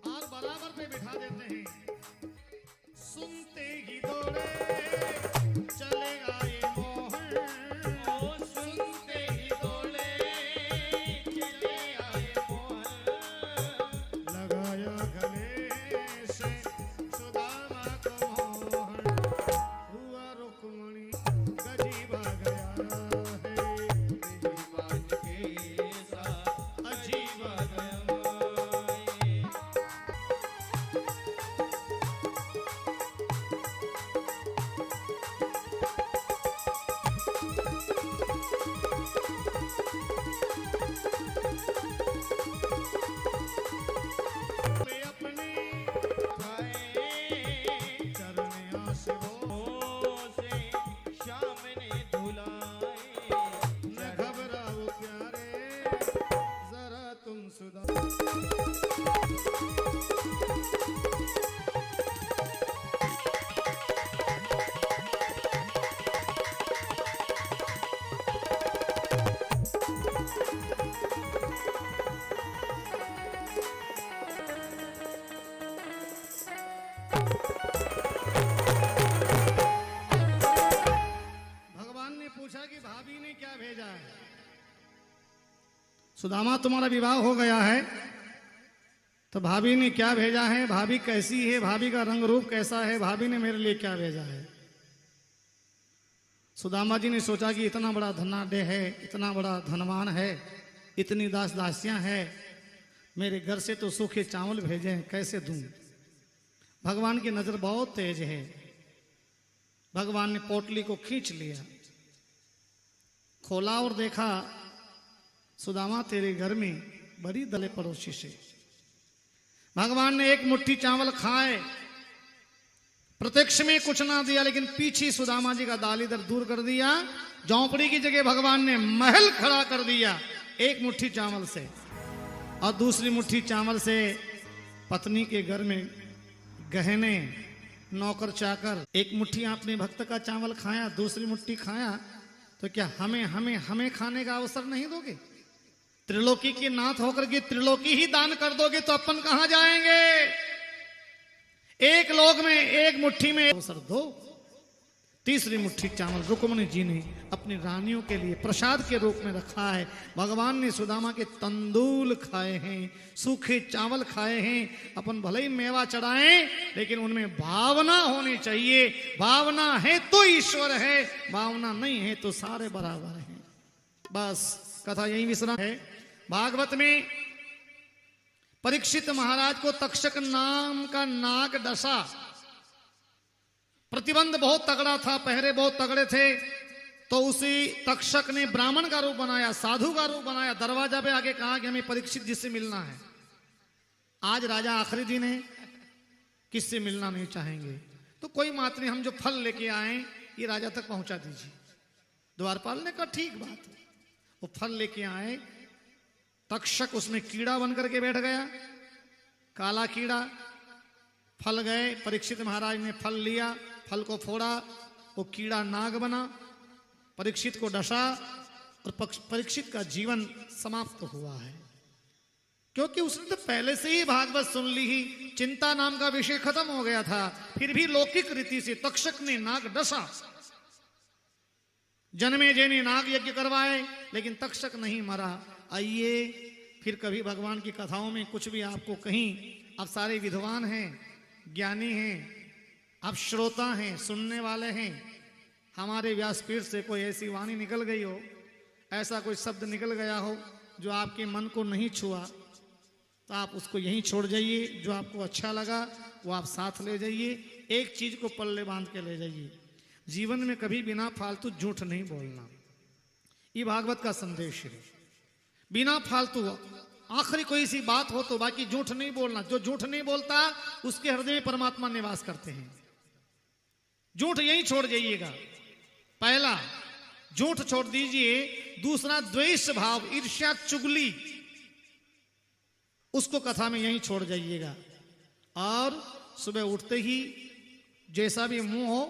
और बराबर पे बिठा देते हैं। सुनते ही दौड़े चलेगा ये मोहन, ओ सुनते ही दौड़े चले आए मोहन। लगाया गले से सुदामा को मोहन, हुआ रुक्मणी गजीब आ गया है। दीवान के साथ अजीब आ गया है। वे अपने चरण आसरो से शाम ने धुलाए। न घबराओ प्यारे जरा तुम सुदा। भगवान ने पूछा कि भाभी ने क्या भेजा है। सुदामा तुम्हारा विवाह हो गया है तो भाभी ने क्या भेजा है, भाभी कैसी है, भाभी का रंग रूप कैसा है, भाभी ने मेरे लिए क्या भेजा है। सुदामा जी ने सोचा कि इतना बड़ा धनाढ्य है, इतना बड़ा धनवान है, इतनी दास दासियां हैं, मेरे घर से तो सूखे चावल भेजे हैं, कैसे दूं। भगवान की नजर बहुत तेज है। भगवान ने पोटली को खींच लिया, खोला और देखा, सुदामा तेरे घर में बड़ी दले पड़ोसी से। भगवान ने एक मुट्ठी चावल खाए, प्रत्यक्ष में कुछ ना दिया, लेकिन पीछे सुदामा जी का दाल इधर दूर कर दिया। झोंपड़ी की जगह भगवान ने महल खड़ा कर दिया एक मुट्ठी चावल से, और दूसरी मुट्ठी चावल से पत्नी के घर में गहने, नौकर चाकर। एक मुट्ठी आपने भक्त का चावल खाया, दूसरी मुट्ठी खाया, तो क्या हमें हमें हमें खाने का अवसर नहीं दोगे? त्रिलोकी के नाथ होकर के त्रिलोकी ही दान कर दोगे तो अपन कहां जाएंगे? एक लोग में एक मुट्ठी में अवसर दो। तीसरी मुट्ठी चावल रुक्मणी जी ने अपनी रानियों के लिए प्रसाद के रूप में रखा है। भगवान ने सुदामा के तंदूल खाए हैं, सूखे चावल खाए हैं। अपन भले ही मेवा चढ़ाएं, लेकिन उनमें भावना होनी चाहिए। भावना है तो ईश्वर है, भावना नहीं है तो सारे बराबर हैं। बस कथा यही विश्राम है। भागवत में परीक्षित महाराज को तक्षक नाम का नाग डसा। प्रतिबंध बहुत तगड़ा था, पहरे बहुत तगड़े थे, तो उसी तक्षक ने ब्राह्मण का रूप बनाया, साधु का रूप बनाया, दरवाजा पे आके कहा कि हमें परीक्षित जिससे मिलना है। आज राजा आखिरी दिन है, किससे मिलना नहीं चाहेंगे, तो कोई बात नहीं, हम जो फल लेके आए ये राजा तक पहुंचा दीजिए। द्वारपाल ने कहा ठीक बात है। वो फल लेके आए, तक्षक उसमें कीड़ा बन करके बैठ गया, काला कीड़ा। फल गए, परीक्षित महाराज ने फल लिया, फल को फोड़ा, वो कीड़ा नाग बना, परीक्षित को डसा और परीक्षित का जीवन समाप्त हुआ है। क्योंकि उसने तो पहले से ही भागवत सुन ली ही, चिंता नाम का विषय खत्म हो गया था। फिर भी लौकिक रीति से तक्षक ने नाग डसा। जन्मेजय ने नाग यज्ञ करवाए, लेकिन तक्षक नहीं मरा। आइए फिर कभी भगवान की कथाओं में कुछ भी आपको कहीं, आप सारे विद्वान हैं, ज्ञानी हैं, आप श्रोता हैं, सुनने वाले हैं, हमारे व्यासपीठ से कोई ऐसी वाणी निकल गई हो, ऐसा कोई शब्द निकल गया हो जो आपके मन को नहीं छुआ, तो आप उसको यहीं छोड़ जाइए। जो आपको अच्छा लगा वो आप साथ ले जाइए। एक चीज को पल्ले बांध के ले जाइए, जीवन में कभी बिना फालतू झूठ नहीं बोलना। ये भागवत का संदेश है। बिना फालतू आखिरी कोई सी बात हो तो बाकी झूठ नहीं बोलना। जो झूठ नहीं बोलता उसके हृदय में परमात्मा निवास करते हैं। झूठ यहीं छोड़ जाइएगा। पहला झूठ छोड़ दीजिए। दूसरा द्वेष भाव, ईर्ष्या, चुगली, उसको कथा में यहीं छोड़ जाइएगा। और सुबह उठते ही जैसा भी मुंह हो,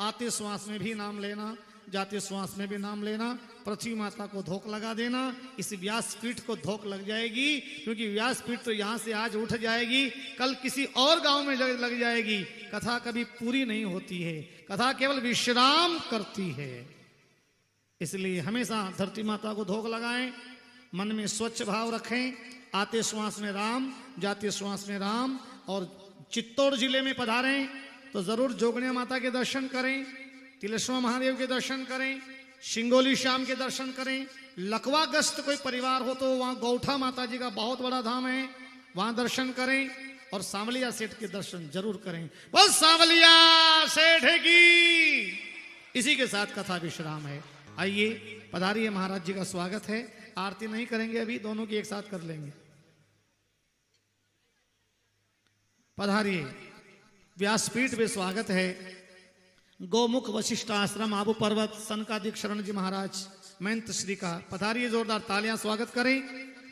आते श्वास में भी नाम लेना, जाते श्वास में भी नाम लेना। पृथ्वी माता को धोख लगा देना। इस व्यासपीठ को धोख लग जाएगी, क्योंकि व्यासपीठ तो यहां से आज उठ जाएगी, कल किसी और गांव में लग जाएगी। कथा कभी पूरी नहीं होती है, कथा केवल विश्राम करती है। इसलिए हमेशा धरती माता को धोख लगाएं, मन में स्वच्छ भाव रखें। आते श्वास में राम, जाते श्वास में राम। और चित्तौड़ जिले में पधारें तो जरूर जोगनिया माता के दर्शन करें, तिलेश्वर महादेव के दर्शन करें, शिंगोली श्याम के दर्शन करें। लकवाग्रस्त कोई परिवार हो तो वहां गौठा माता जी का बहुत बड़ा धाम है, वहां दर्शन करें। और सांवलिया सेठ के दर्शन जरूर करें। बस सांवलिया सेठ की। इसी के साथ कथा विश्राम है। आइए पधारिए, महाराज जी का स्वागत है। आरती नहीं करेंगे अभी, दोनों की एक साथ कर लेंगे। पधारिए, व्यासपीठ पे स्वागत है। गौमुख वशिष्ठ आश्रम आबू पर्वत सनकादिक शरण जी महाराज महंत श्री का। पधारिए, जोरदार तालियां स्वागत करें।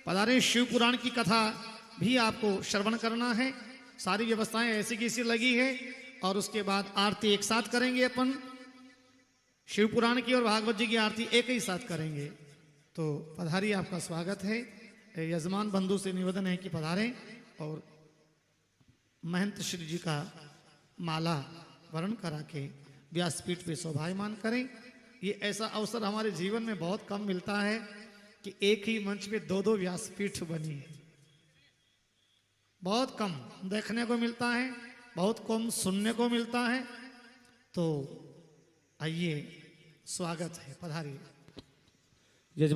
पधारे, शिव पुराण की कथा भी आपको श्रवण करना है। सारी व्यवस्थाएं ऐसी की सी लगी है। और उसके बाद आरती एक साथ करेंगे अपन। शिव पुराण की और भागवत जी की आरती एक ही साथ करेंगे। तो पधारिए, आपका स्वागत है। यजमान बंधु से निवेदन है कि पधारें और महंत श्री जी का माला वरण करा के व्यासपीठ पे शोभायमान करें। ये ऐसा अवसर हमारे जीवन में बहुत कम मिलता है कि एक ही मंच पे दो दो व्यासपीठ बनी है। बहुत कम देखने को मिलता है, बहुत कम सुनने को मिलता है। तो आइए, स्वागत है, पधारिए। यजमान